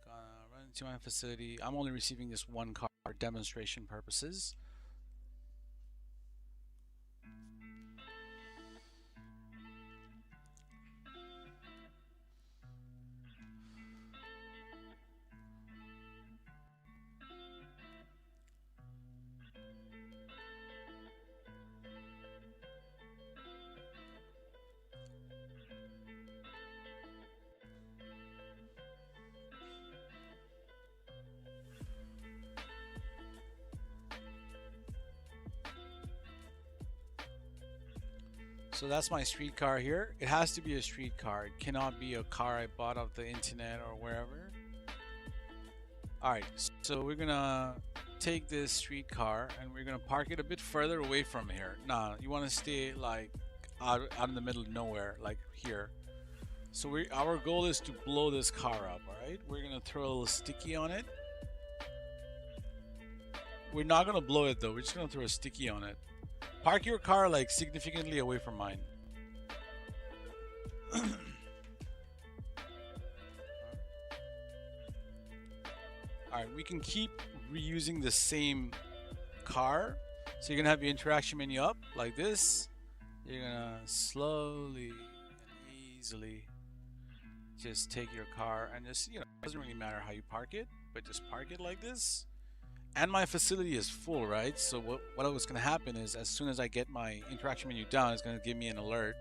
Gonna run into my facility. I'm only receiving this one car for demonstration purposes. So that's my streetcar here. It has to be a streetcar. It cannot be a car I bought off the internet or wherever. Alright, so we're gonna take this streetcar and we're gonna park it a bit further away from here. Nah, you wanna stay like out in the middle of nowhere, like here. So our goal is to blow this car up, alright? We're gonna throw a little sticky on it. We're not gonna blow it though, we're just gonna throw a sticky on it. Park your car like significantly away from mine. Alright, we can keep reusing the same car. So you're gonna have your interaction menu up like this. You're gonna slowly and easily just take your car and just, it doesn't really matter how you park it, but just park it like this. And my facility is full, right? So what was going to happen is as soon as I get my interaction menu down, it's going to give me an alert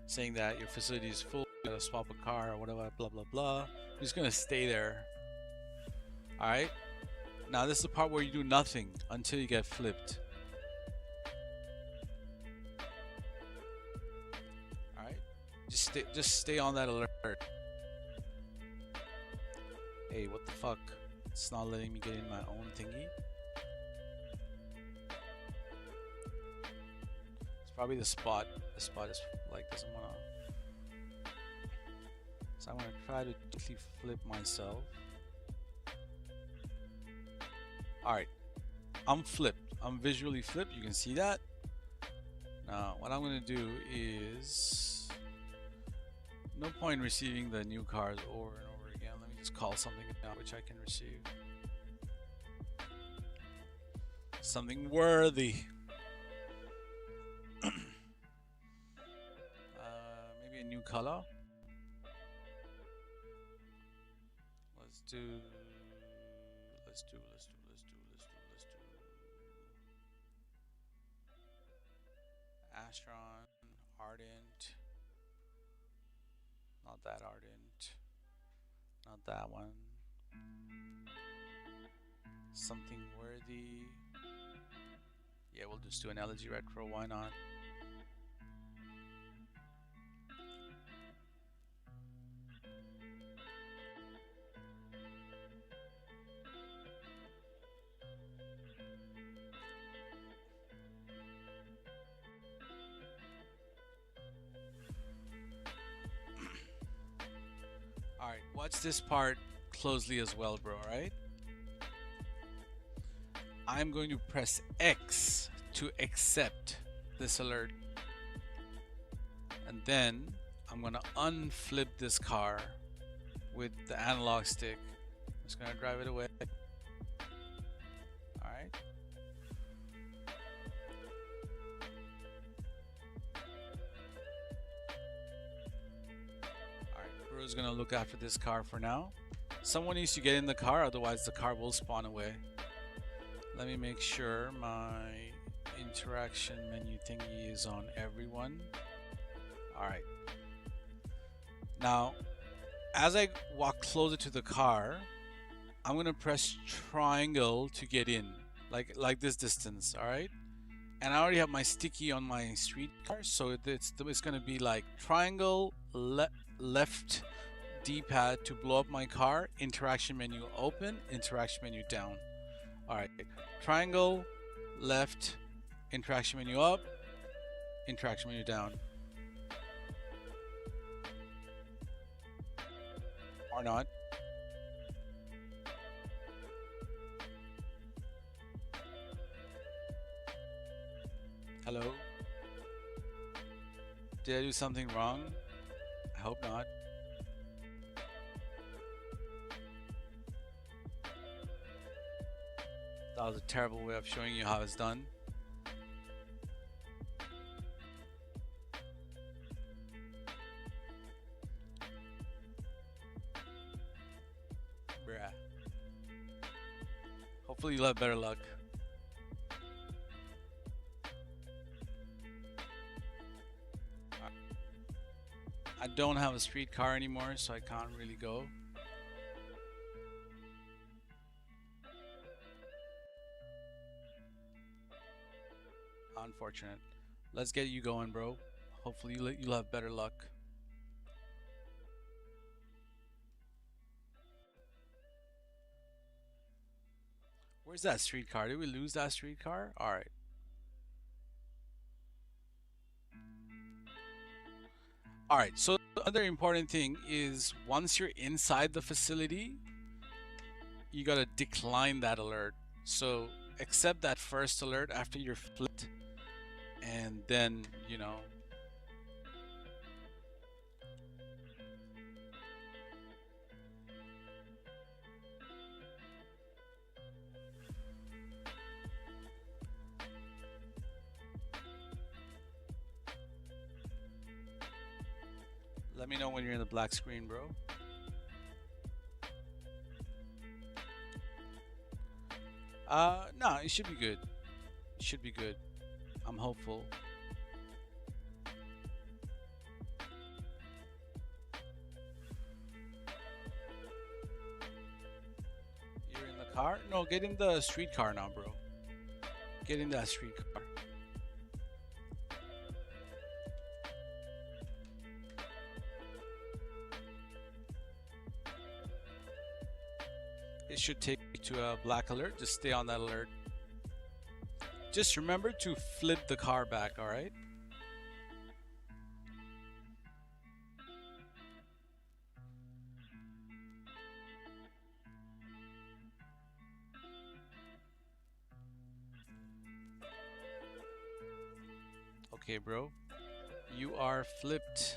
saying that your facility is full, you gotta swap a car or whatever, blah, blah, blah. You're just going to stay there. All right? Now this is the part where you do nothing until you get flipped. All right? Just stay on that alert. Hey, what the fuck? It's not letting me get in my own thingy. It's probably the spot. The spot is like doesn't wanna. So I'm gonna try to quickly flip myself. Alright. I'm flipped. I'm visually flipped. You can see that. Now what I'm gonna do is no point receiving the new cars over and over again. Let me just call something out which I can receive. Something worthy. Maybe a new color. Let's do Astron, Ardent. Not that Ardent. Not that one. Something worthy. Yeah, we'll just do an LG Retro, why not? Watch this part closely as well, bro, right? I'm going to press X to accept this alert. And then I'm gonna unflip this car with the analog stick. I'm just gonna drive it away. All right. All right, Crew's gonna look after this car for now. Someone needs to get in the car, otherwise the car will spawn away. Let me make sure my interaction menu thingy is on everyone. All right. Now, as I walk closer to the car, I'm gonna press triangle to get in, like this distance. All right. And I already have my sticky on my street car, so it's gonna be like triangle left D-pad to blow up my car. Interaction menu open. Interaction menu down. All right. Triangle left. Interaction menu up. Interaction menu down. Or not. Hello? Did I do something wrong? I hope not. That was a terrible way of showing you how it's done. Bruh. Hopefully you'll have better luck. I don't have a street car anymore, so I can't really go. Unfortunate. Let's get you going, bro. Hopefully you'll have better luck. Where's that street car? Did we lose that street car? All right. All right, so the other important thing is once you're inside the facility, you gotta decline that alert. So accept that first alert after you're flipped, and then, you know, let me know when you're in the black screen, bro. No, it should be good. It should be good. I'm hopeful. You're in the car? No, get in the street car now, bro. Get in that street car. It should take you to a black alert. Just stay on that alert. Just remember to flip the car back, all right? Okay, bro. You are flipped.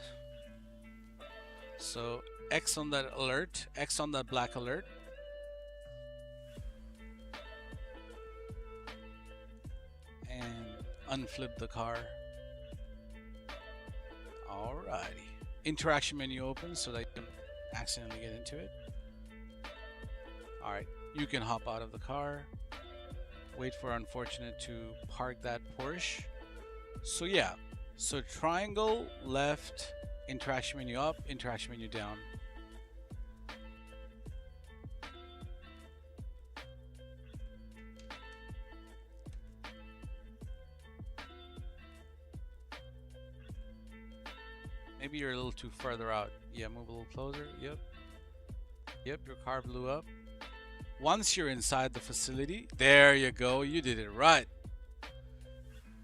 So X on that alert, X on that black alert. Unflip the car. Alrighty. Interaction menu opens so that you can accidentally get into it. Alright, you can hop out of the car. Wait for Unfortunate to park that Porsche. So yeah, so triangle left, interaction menu up, interaction menu down. Maybe you're a little too further out. Yeah, move a little closer. Yep. Yep, your car blew up. Once you're inside the facility, there you go. You did it right.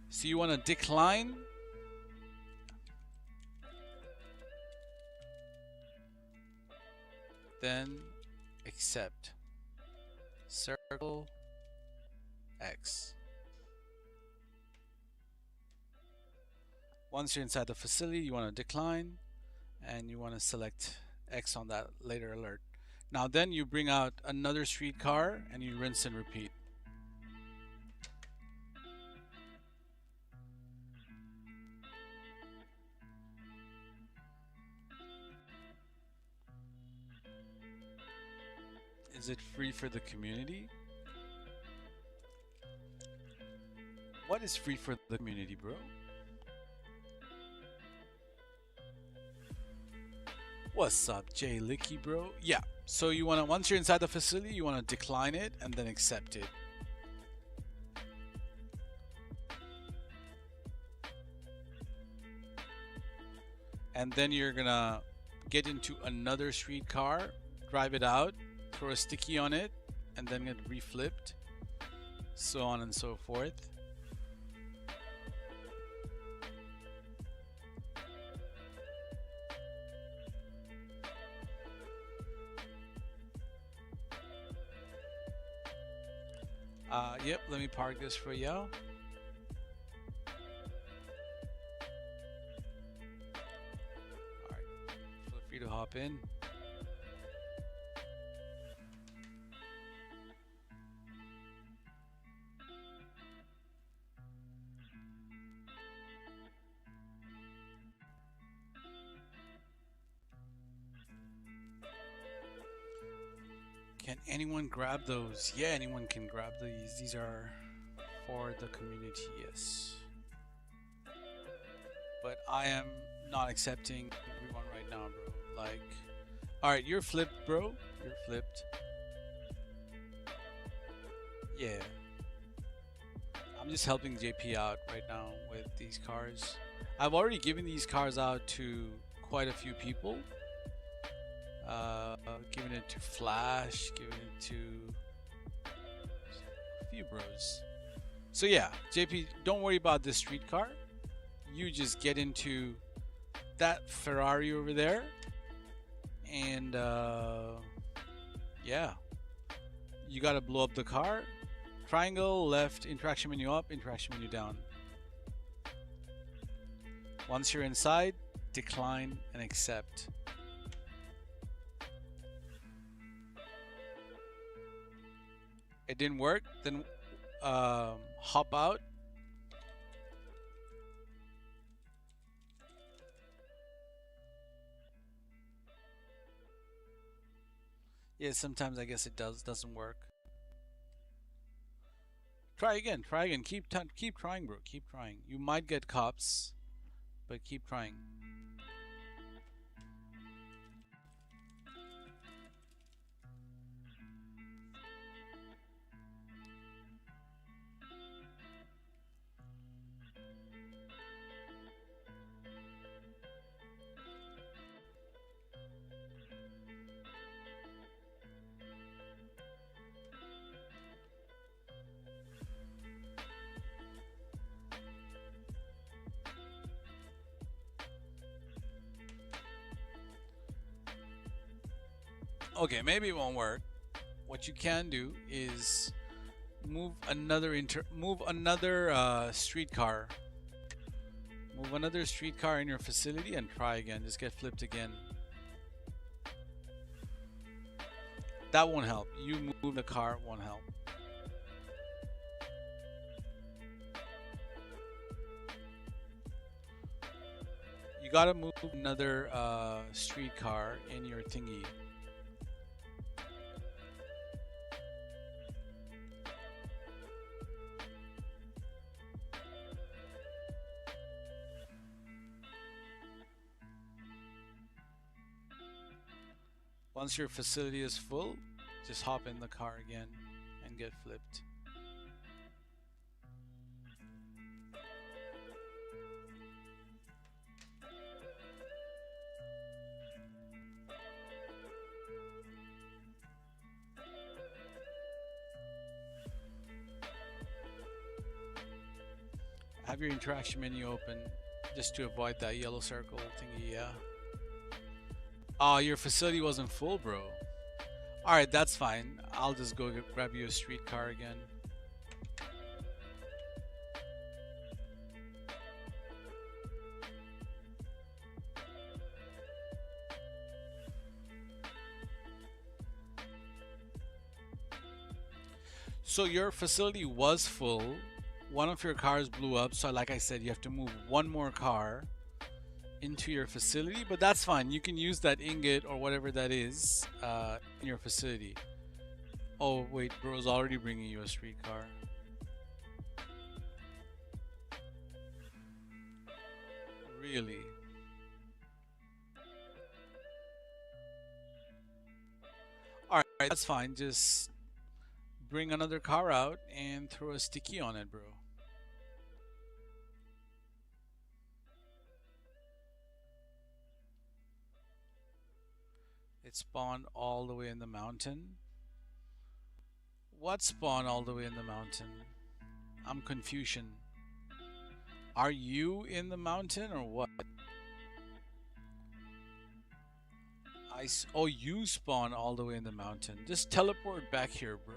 So you want to decline. then accept. Circle X. Once you're inside the facility, you want to decline and you want to select X on that later alert. Now then you bring out another streetcar and you rinse and repeat. Is it free for the community? What is free for the community, bro? What's up, Jay Licky, bro? Yeah, so you want to, once you're inside the facility, you want to decline it and then accept it. And then you're gonna get into another streetcar, drive it out, throw a sticky on it, and then get reflipped, so on and so forth. Yep, let me park this for you. Alright, feel free to hop in. Can anyone grab those? Yeah, anyone can grab these. These are for the community, yes. But I am not accepting everyone right now, bro. Like, alright, you're flipped, bro. You're flipped. Yeah. I'm just helping JP out right now with these cars. I've already given these cars out to quite a few people. Giving it to Flash, giving it to a few bros. So yeah, JP, don't worry about this streetcar. You just get into that Ferrari over there, and yeah, you gotta blow up the car. Triangle, left, interaction menu up, interaction menu down. Once you're inside, decline and accept. It didn't work, then hop out. Yeah, sometimes I guess it doesn't work. Try again, keep trying, bro, keep trying. You might get cops, but keep trying. Okay, maybe it won't work. What you can do is move another streetcar. Move another streetcar in your facility and try again. Just get flipped again. That won't help. You move the car, won't help. You gotta move another streetcar in your thingy. Once your facility is full, just hop in the car again and get flipped. Have your interaction menu open just to avoid that yellow circle thingy, yeah. Oh, your facility wasn't full, bro. All right, that's fine. I'll just go grab you a streetcar again. So your facility was full. One of your cars blew up. So like I said, you have to move one more car into your facility, but that's fine. You can use that ingot or whatever that is in your facility. Oh, wait, bro's already bringing you a streetcar. Really? All right, that's fine. Just bring another car out and throw a sticky on it, bro. It spawned all the way in the mountain. What spawned all the way in the mountain? I'm confusion. Are you in the mountain or what? Oh, you spawn all the way in the mountain. Just teleport back here, bro.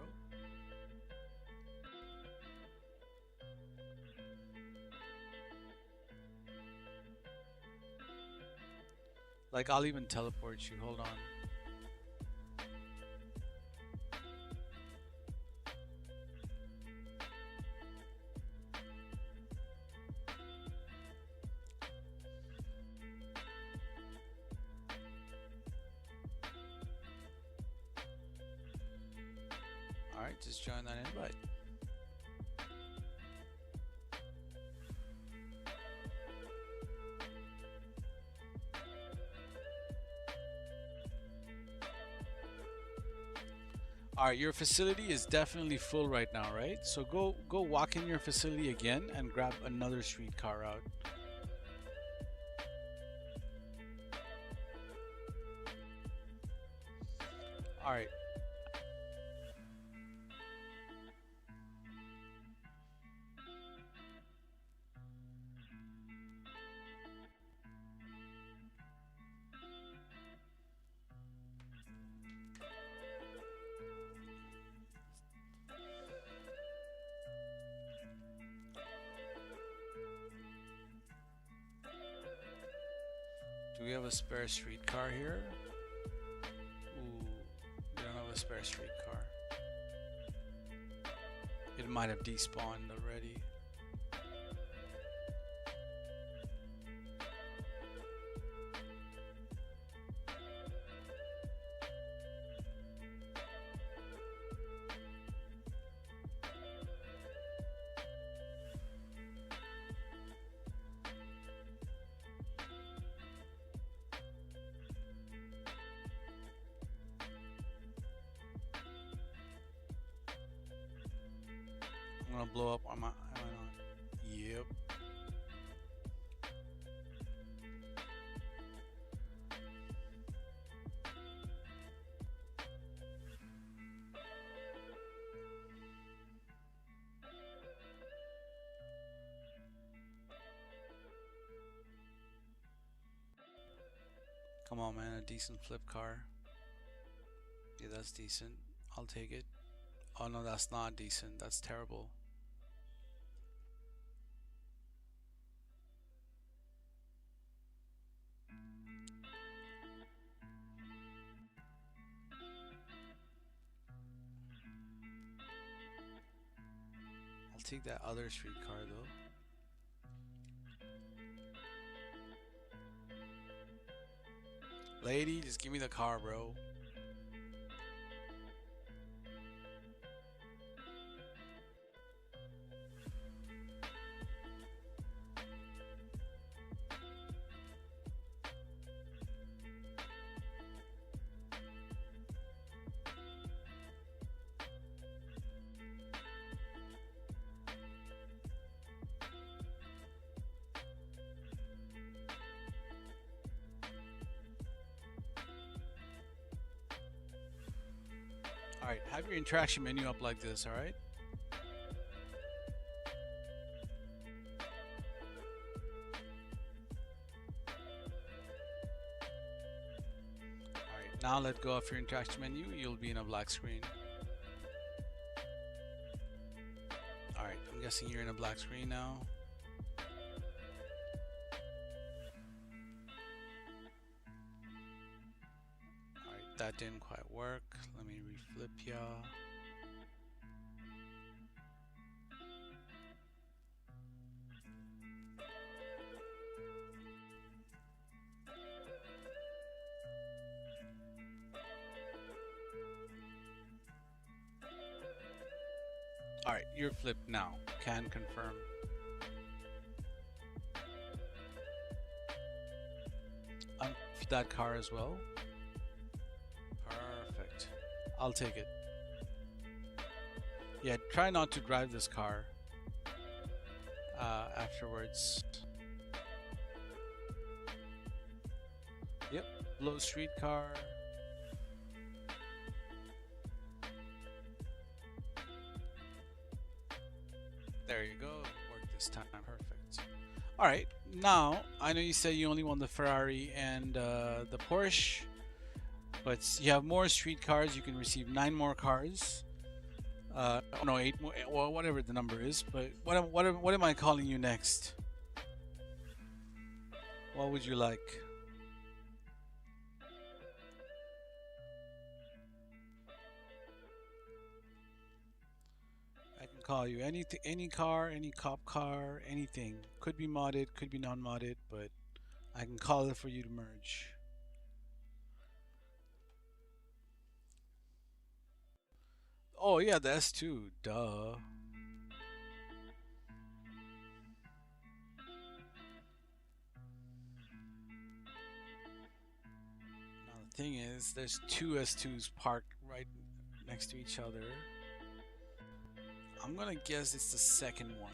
Like, I'll even teleport you. Hold on. Alright, just join that invite. Alright, your facility is definitely full right now, right? So go walk in your facility again and grab another streetcar out. Alright. Do we have a spare streetcar here? Ooh, we don't have a spare streetcar. It might have despawned already. I'm gonna blow up on my. Am I not? Yep. Come on, man, a decent flip car. Yeah, that's decent. I'll take it. Oh no, that's not decent. That's terrible. I'll take that other streetcar though. Lady, just give me the car, bro. Alright, have your interaction menu up like this, alright? Alright, Now let go of your interaction menu. You'll be in a black screen. All right, I'm guessing you're in a black screen now. All right, that didn't quite work. Let me reflip ya. All right, you're flipped now. Can confirm. Unflip that car as well. Perfect. I'll take it. Yeah, try not to drive this car afterwards. Yep, low street car. There you go. Worked this time. Perfect. All right. Now, I know you said you only won the Ferrari and the Porsche, but you have more street cars. You can receive 9 more cars. Oh no, 8 more. Well, whatever the number is. But what am I calling you next? What would you like? I can call you anything, any car, any cop car, anything. Could be modded, could be non-modded, but I can call it for you to merge. Oh yeah, the S2, duh. Now the thing is, there's 2 S2s parked right next to each other. I'm gonna guess it's the second one.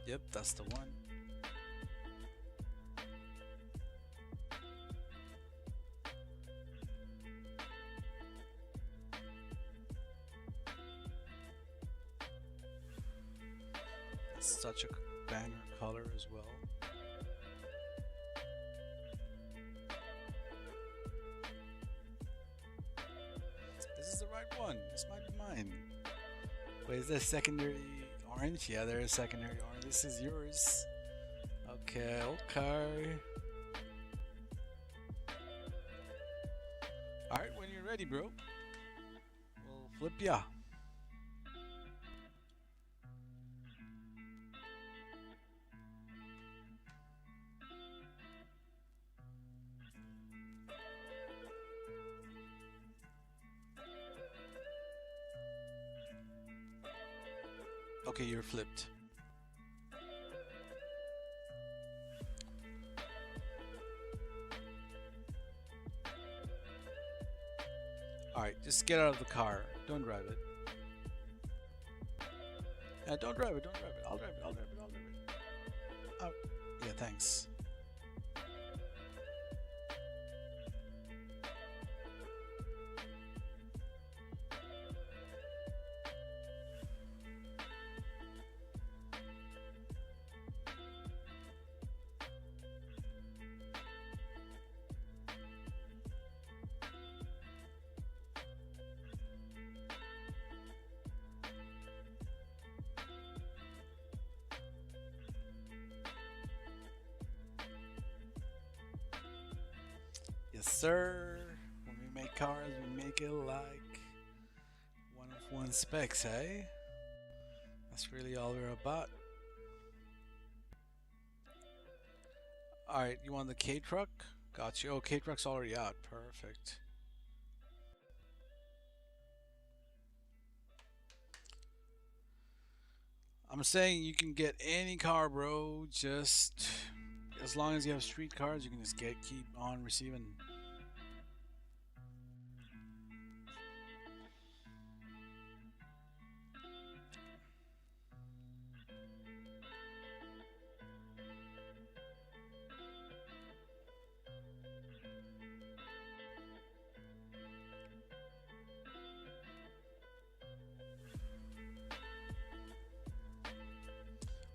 Yep, that's the one. It's such a banger color as well. This is the right one. This might be mine. Wait, is there secondary orange? Yeah, there is secondary orange. This is yours. Okay, okay. Alright, when you're ready, bro. We'll flip ya. Okay, you're flipped. Alright, just get out of the car. Don't drive it. Yeah, don't drive it, don't drive it. I'll drive it, I'll drive it, I'll drive it. Oh, yeah, thanks. Yes, sir. When we make cars, we make it like one of one specs, eh? That's really all we're about. Alright, you want the K truck? Got you. Oh, K truck's already out. Perfect. I'm saying you can get any car, bro. Just as long as you have street cars, you can just keep on receiving.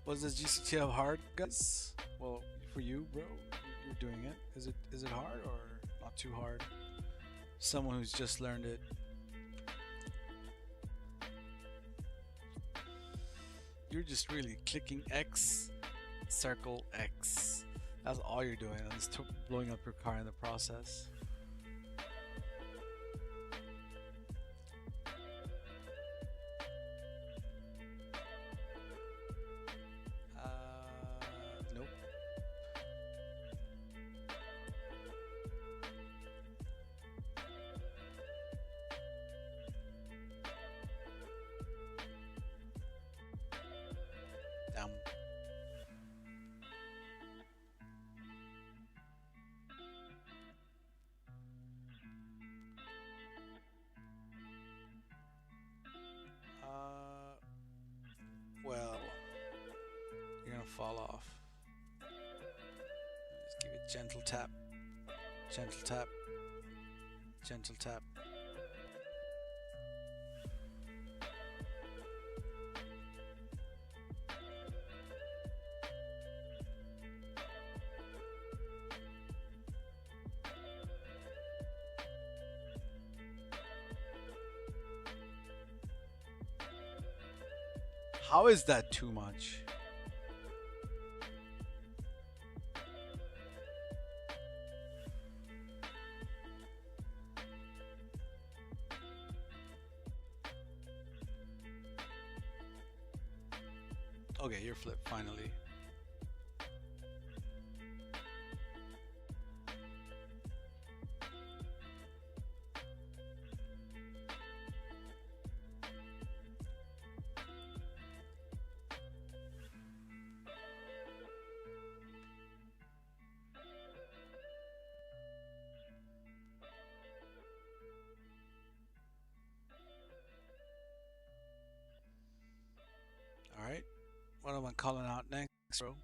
Was this GCTF hard, guys? Well, for you, bro, you're doing it. Is it hard or not too hard? Someone who's just learned it. You're just really clicking X, circle X. That's all you're doing, and just blowing up your car in the process. Nope. Damn. Well, you're gonna fall off. Just give it gentle tap, gentle tap, gentle tap. How is that too much? Okay, you're flipped finally. All right. What am I calling out next, bro?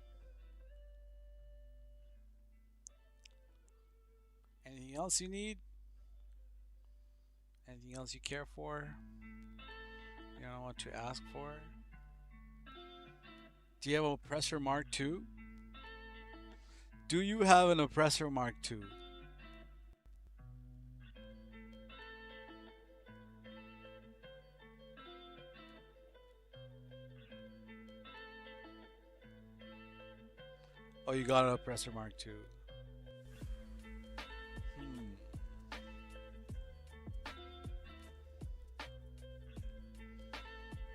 Anything else you need? Anything else you care for? You don't know what to ask for? Do you have a Oppressor Mark II? Do you have an Oppressor Mark II? Oh, you got an Oppressor Mark II.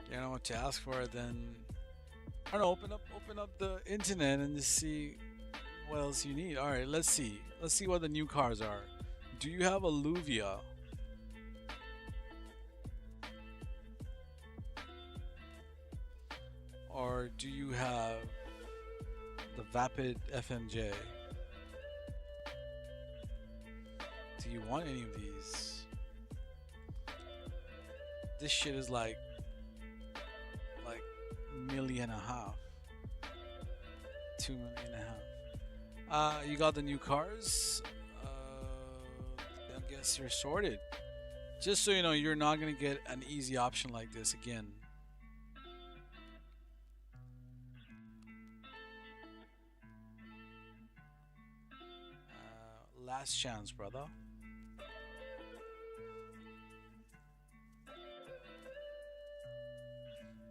You don't know what to ask for, then I don't know, open up the internet and just see what else you need. Alright, let's see. Let's see what the new cars are. Do you have a Luvia? Or do you have the Vapid FMJ? Do you want any of these? This shit is like million and a half, 2 million and a half. You got the new cars. I guess you're sorted. Just so you know, you're not gonna get an easy option like this again. Last chance, brother.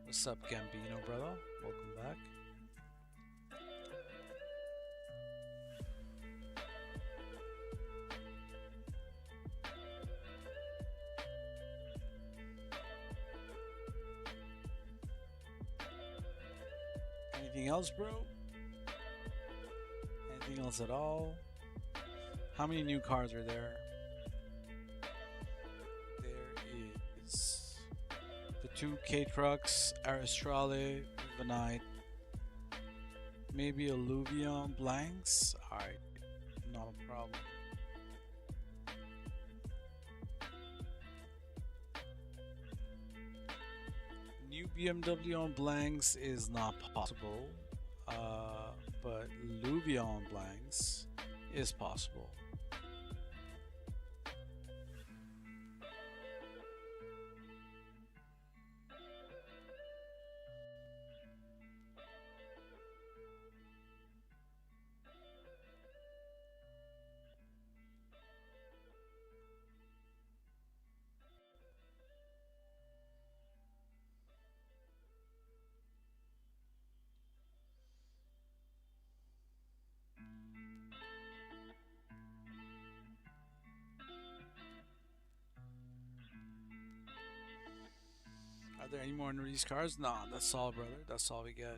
What's up, Gambino, brother? Welcome back. Anything else, bro? Anything else at all? How many new cars are there? There is the 2 K-Trucks, Aristrale, Vanite, maybe a Luvion Blanks. Alright, not a problem. New BMW on Blanks is not possible, but Luvion Blanks is possible. Are there any more unreleased cars? Nah, that's all, brother. That's all we get.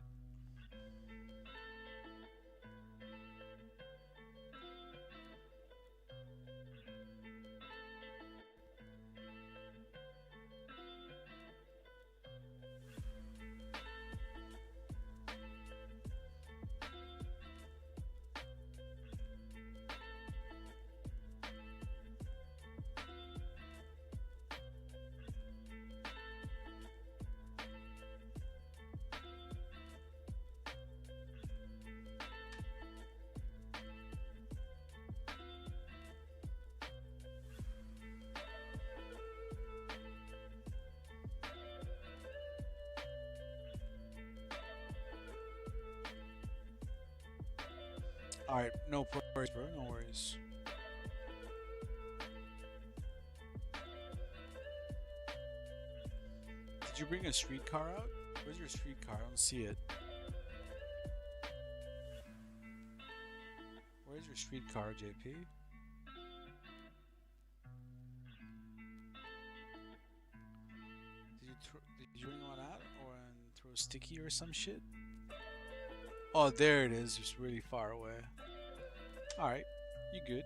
All right, no worries, bro. No worries. Did you bring a streetcar out? Where's your streetcar? I don't see it. Where's your streetcar, JP? Did you bring one out or throw a sticky or some shit? Oh, there it is. Just really far away. All right, you good?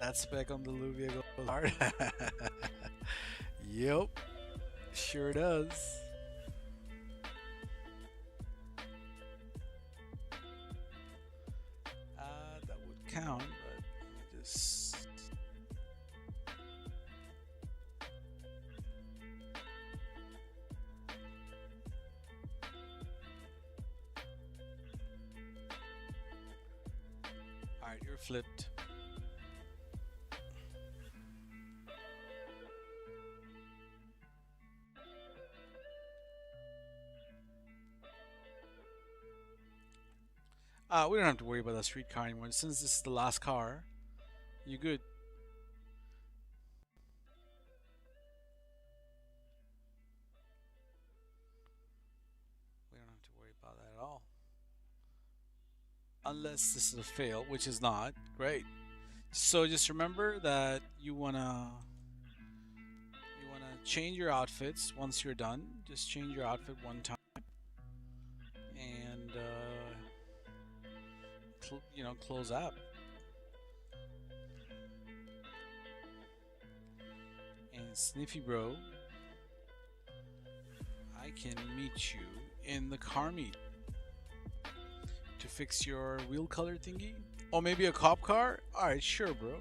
That spec on the Luvia goes hard. Yep, sure does. That would count, but let me just. All right, you're flipped. We don't have to worry about that streetcar anymore. Since this is the last car, you good. We don't have to worry about that at all. Unless this is a fail, which is not. Great. So just remember that you wanna change your outfits once you're done. Just change your outfit one time, and close app. And Sniffy Bro, I can meet you in the car meet to fix your wheel color thingy. Or maybe a cop car? Alright, sure, bro.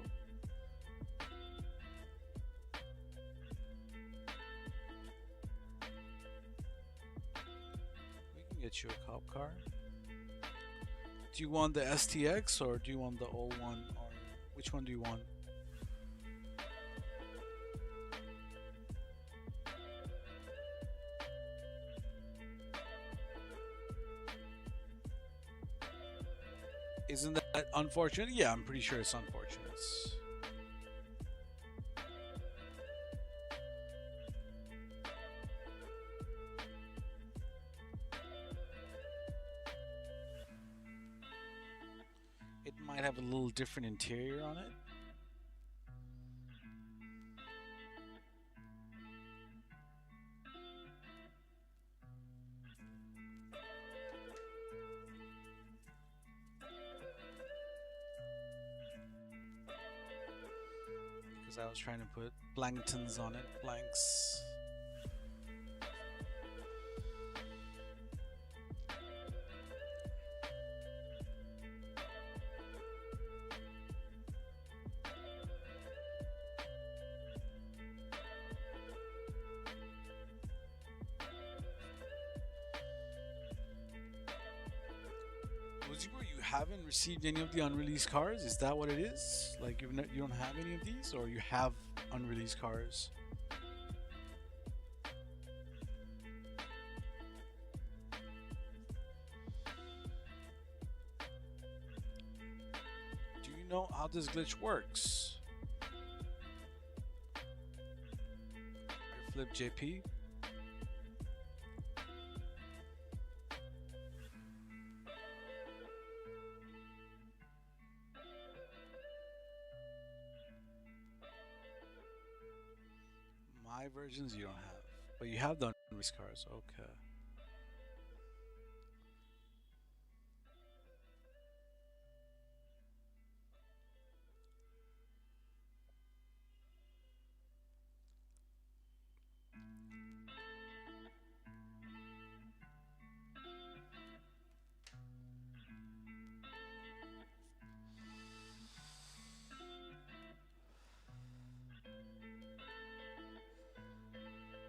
We can get you a cop car. Do you want the STX or do you want the old one? Or which one do you want? Isn't that unfortunate? Yeah, I'm pretty sure it's unfortunate. It might have a little different interior on it. I was trying to put planktons on it, blanks. You haven't received any of the unreleased cars? Is that what it is? Like you don't have any of these, or you have unreleased cars? know how this glitch works. Flip JP. My versions you don't have, but you have done race cars. Okay.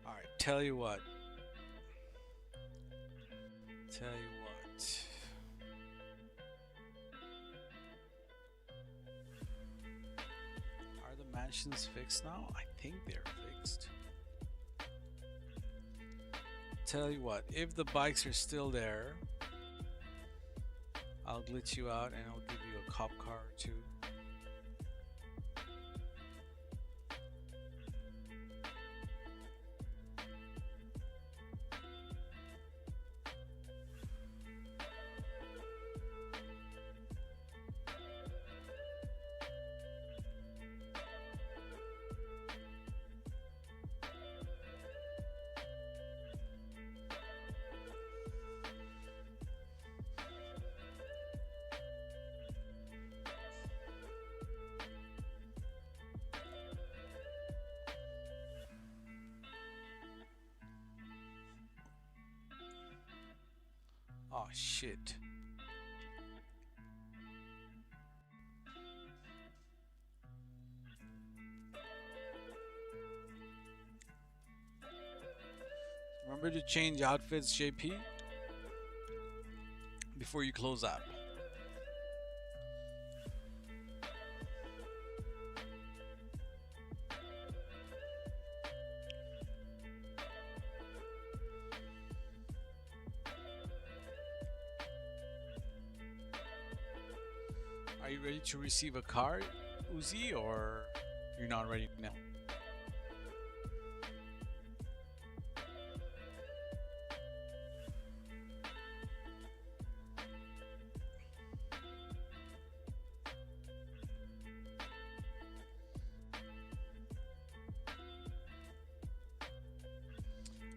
All right. Tell you what. Tell you what. Are the mansions fixed now? I think they're fixed. Tell you what, if the bikes are still there, I'll glitch you out and I'll give you a cop car or two. Oh shit. Remember to change outfits, JP, before you close up. Are you ready to receive a card, Uzi, or you're not ready now?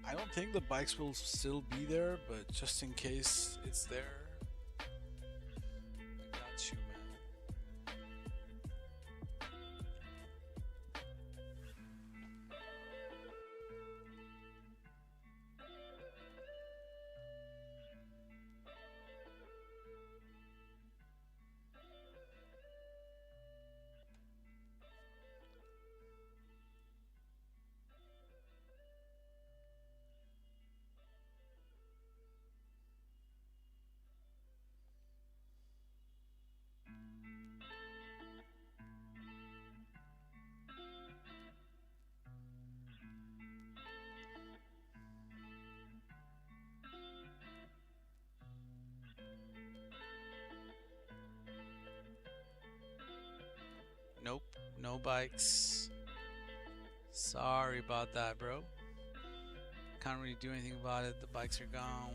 I don't think the bikes will still be there, but just in case it's there, I got you, man. Nope, no bikes. Sorry about that, bro. Can't really do anything about it. The bikes are gone.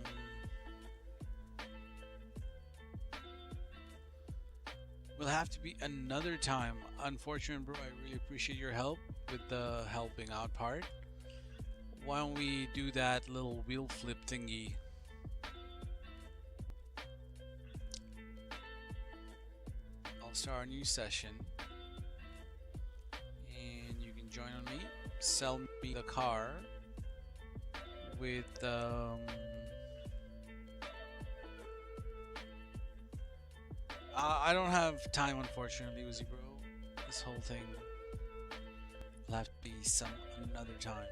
Will have to be another time. Unfortunate, bro. I really appreciate your help with the helping out part. Why don't we do that little wheel flip thingy? I'll start a new session. And you can join on me. Sell me the car with I don't have time, unfortunately, Uzi, bro. This whole thing will have to be some another time.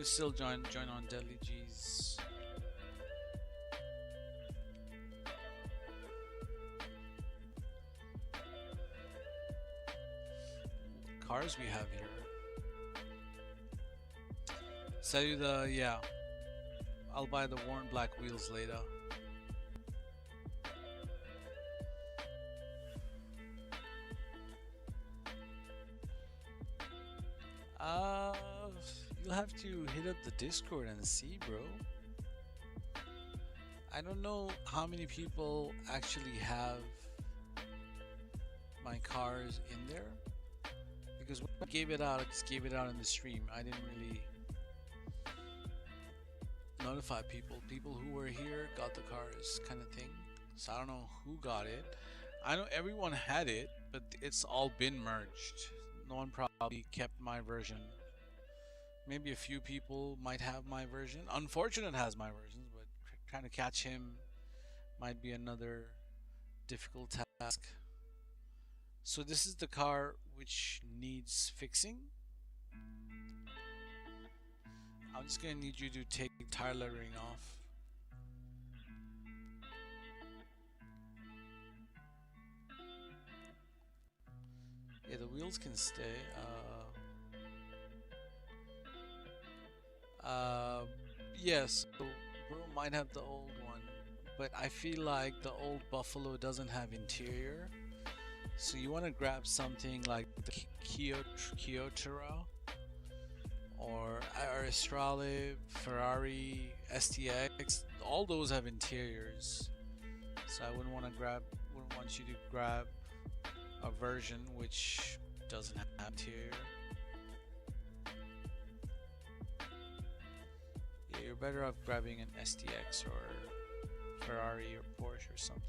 still join on Deadly G's. Cars we have here. Sell you the, yeah. I'll buy the worn black wheels later. Uh, you'll have to hit up the Discord and see, bro. I don't know how many people actually have my cars in there, because when I gave it out, I just gave it out in the stream. I didn't really notify people. People who were here got the cars, kind of thing. So I don't know who got it. I know everyone had it, but it's all been merged. No one probably kept my version. Maybe a few people might have my version. Unfortunate has my versions, but trying to catch him might be another difficult task. So this is the car which needs fixing. I'm just gonna need you to take tire lettering off. Yeah, the wheels can stay. Yes, so bro might have the old one, but I feel like the old Buffalo doesn't have interior. So you want to grab something like the Kyotera or Aristrale, Ferrari, STX. All those have interiors. So I wouldn't want you to grab a version which doesn't have interior. Yeah, you're better off grabbing an STX or Ferrari or Porsche or something.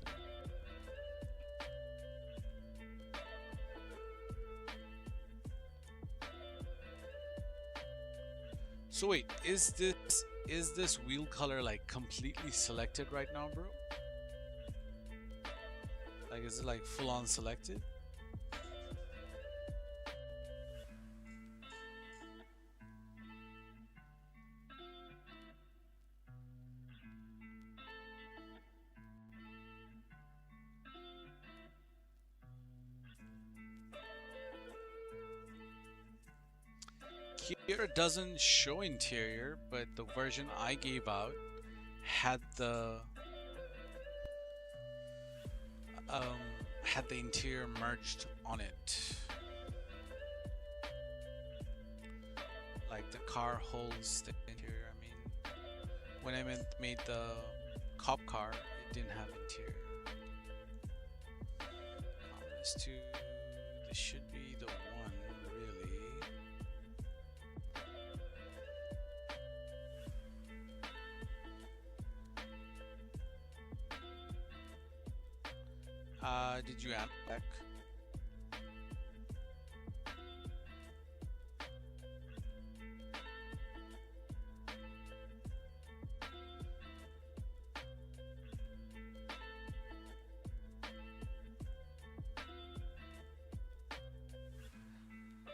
So wait, is this wheel color like completely selected right now, bro? Like, is it like full on selected? Here doesn't show interior, but the version I gave out had the interior merged on it. Like the car holds the interior. I mean, when I made the cop car, it didn't have interior. This should be the one, really. Did you add back?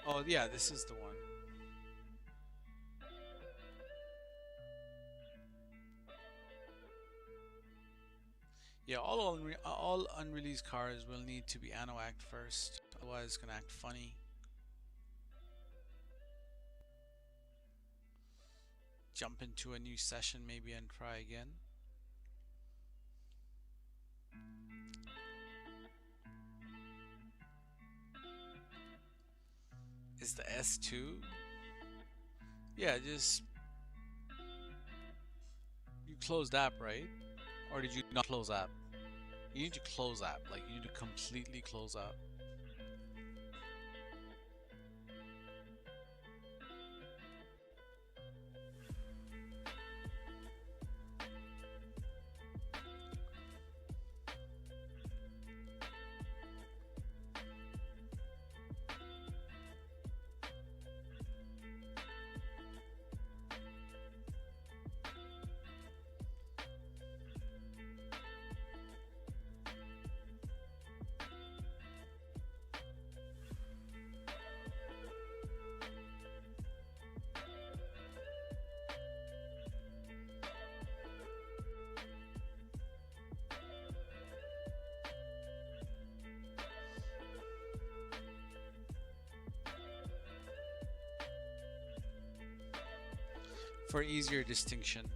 Oh yeah, this is the one. Yeah, all unreleased cars will need to be anno-act first, otherwise it's gonna act funny. Jump into a new session maybe and try again. Is the S2? Yeah, just you closed app, right? Or did you not close app? You need to close app, like you need to completely close app. for easier distinction.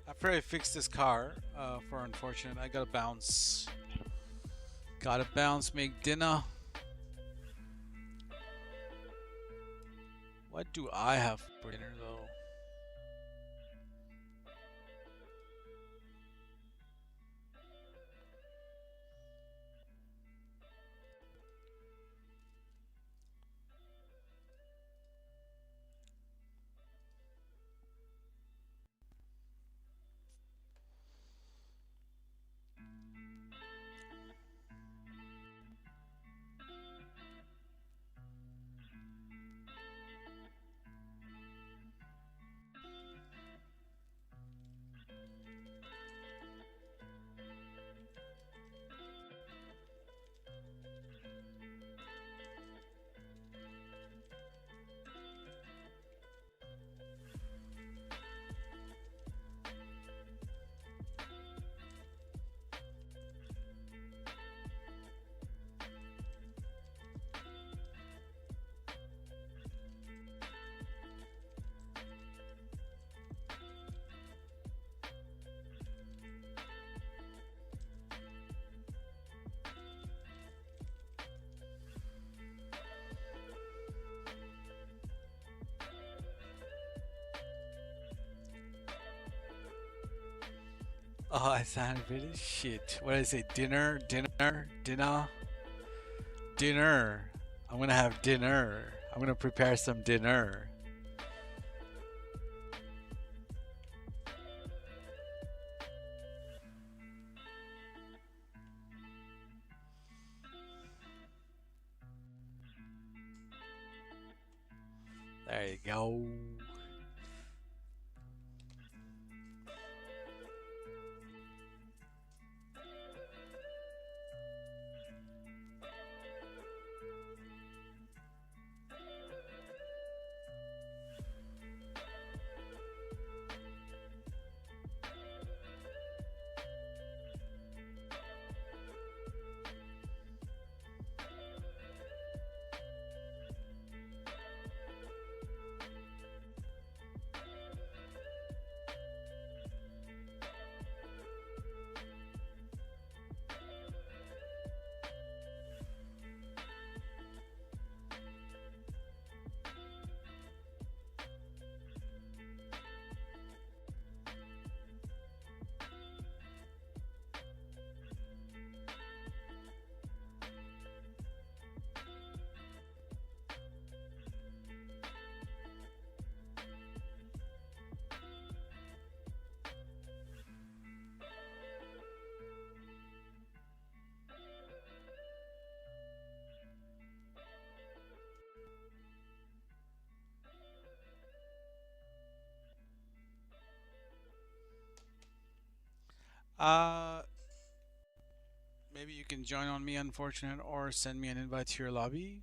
After I fix this car, for unfortunate, I gotta bounce. Gotta bounce, make dinner. What do I have for dinner though? Oh, I sound really shit. What did I say? Dinner, dinner, dinner, dinner. I'm gonna have dinner. I'm gonna prepare some dinner. There you go. Uh, Maybe you can join on me, unfortunate, or send me an invite to your lobby.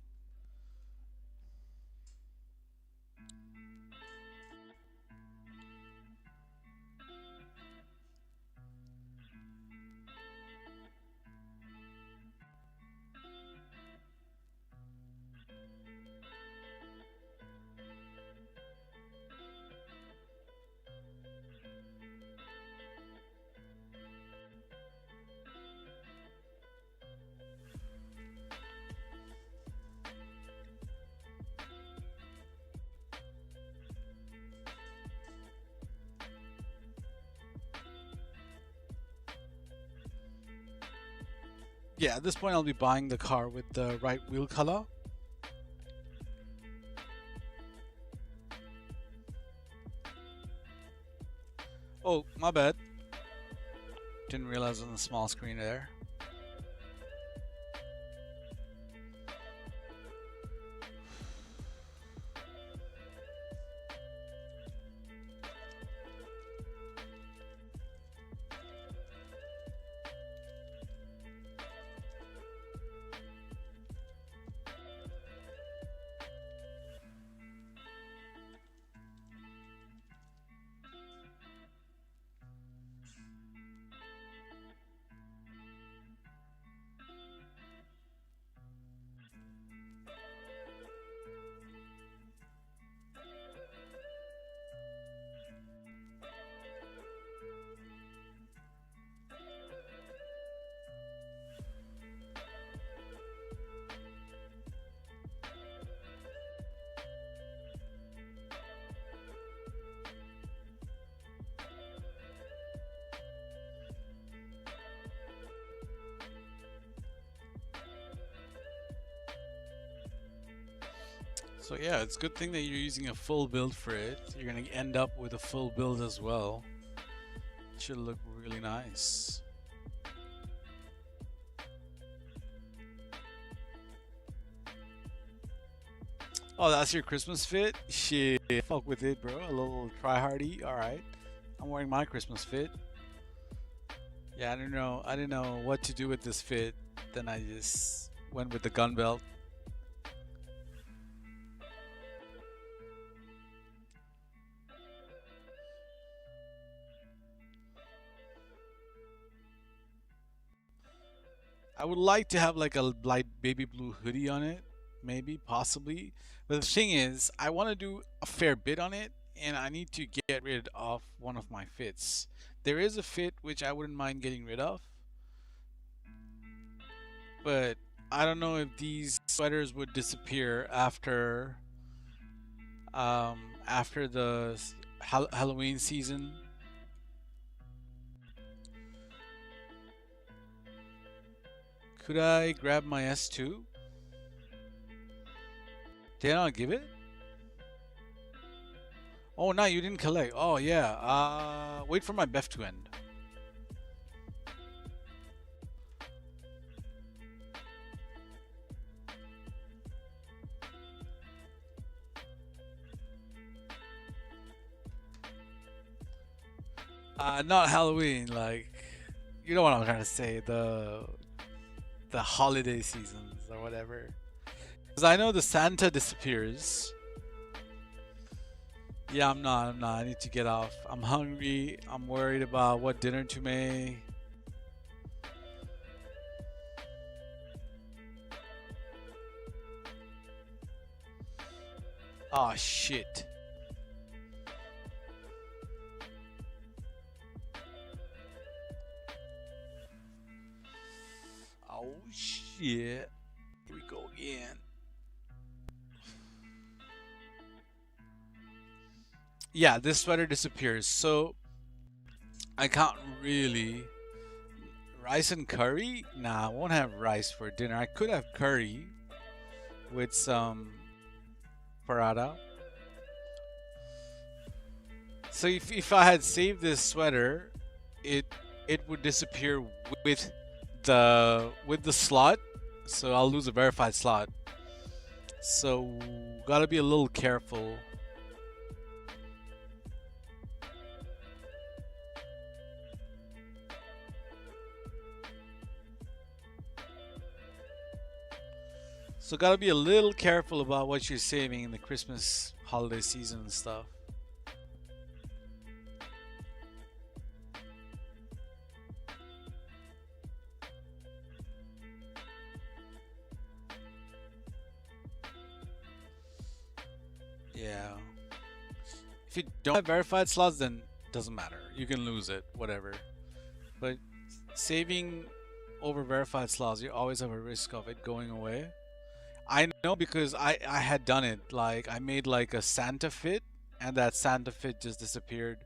Yeah, at this point I'll be buying the car with the right wheel color. Oh, my bad. Didn't realize on the small screen there. So yeah, it's a good thing that you're using a full build for it. You're gonna end up with a full build as well. It should look really nice. Oh, that's your Christmas fit? Shit, fuck with it, bro. A little try hardy. All right, I'm wearing my Christmas fit. Yeah, I don't know. I didn't know what to do with this fit. Then I just went with the gun belt. I would like to have like a light baby blue hoodie on it, maybe, possibly. But the thing is, I want to do a fair bit on it, and I need to get rid of one of my fits. There is a fit which I wouldn't mind getting rid of, but I don't know if these sweaters would disappear um, after the Halloween season. Could I grab my S2? Did I not give it? Oh, no, you didn't collect. Oh, yeah. Wait for my BEF to end. Not Halloween. Like, you know what I'm trying to say. The holiday seasons or whatever. Because I know the Santa disappears. Yeah, I'm not. I'm not. I need to get off. I'm hungry. I'm worried about what dinner to make. Oh, shit. Oh, shit. Here we go again. Yeah, this sweater disappears. So I can't really. Rice and curry? Nah, I won't have rice for dinner. I could have curry with some paratha. So if I had saved this sweater, it it would disappear with the slot. So I'll lose a verified slot. So gotta be a little careful. So gotta be a little careful about what you're saving in the Christmas holiday season and stuff. Yeah. If you don't have verified slots, then it doesn't matter. You can lose it, whatever. But saving over verified slots, you always have a risk of it going away. I know because I had done it. Like I made like a Santa fit, and that Santa fit just disappeared.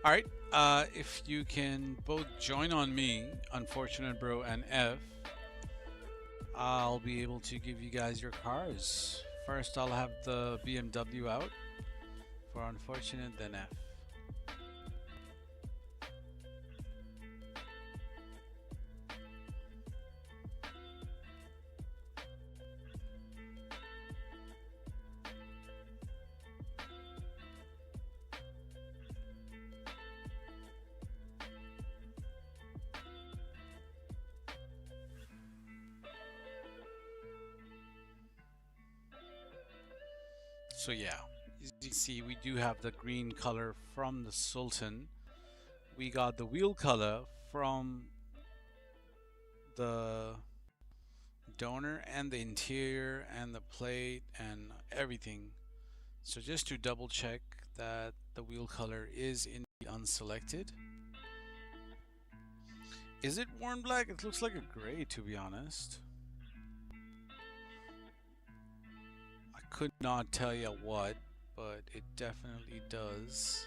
All right. If you can both join on me, Unfortunate Bro and F, I'll be able to give you guys your cars. First, I'll have the BMW out for Unfortunate, then F. So yeah, as you can see, we do have the green color from the Sultan. We got the wheel color from the donor and the interior and the plate and everything. So just to double check that the wheel color is in the unselected. Is it worn black? It looks like a gray, to be honest. I could not tell you what, but it definitely does.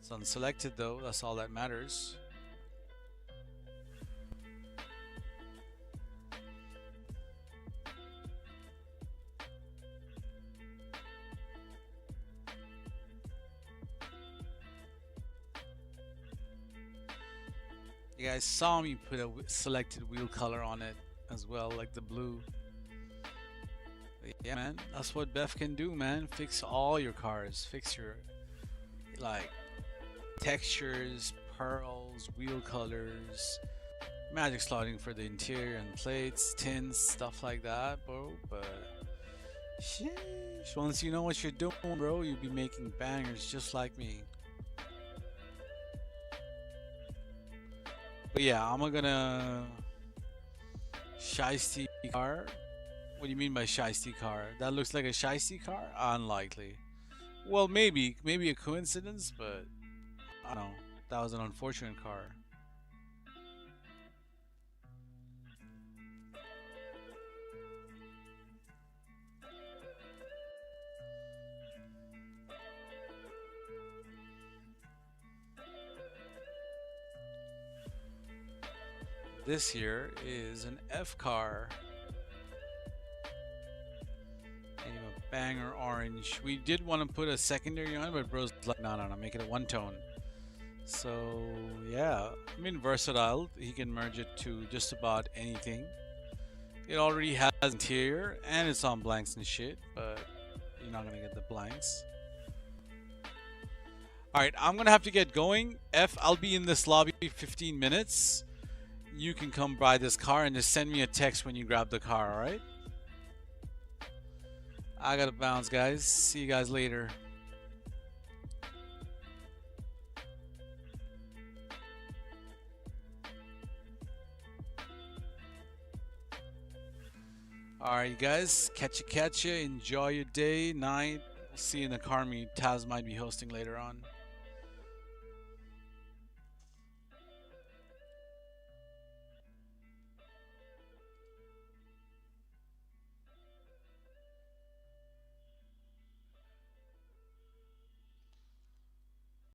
It's unselected though, that's all that matters. You guys saw me put a selected wheel color on it as well, like the blue. But yeah, man, that's what Beth can do, man. Fix all your cars. Fix your, like, textures, pearls, wheel colors, magic slotting for the interior and plates, tints, stuff like that, bro. But sheesh, once you know what you're doing, bro, you'll be making bangers just like me. But yeah, I'm gonna shiesty car. What do you mean by shiesty car? That looks like a shiesty car? Unlikely. Well, maybe a coincidence, but I don't know. That was an unfortunate car. This here is an F car. And a banger orange. We did want to put a secondary on it, but bro's like, no, make it a one tone. So yeah, I mean versatile. He can merge it to just about anything. It already has interior and it's on blanks and shit, but you're not gonna get the blanks. Alright, I'm gonna have to get going. F, I'll be in this lobby 15 minutes. You can come buy this car and just send me a text when you grab the car, alright? I gotta bounce, guys. See you guys later. Alright, you guys. Catch ya. Enjoy your day, night. We'll see you in the car meet Taz might be hosting later on.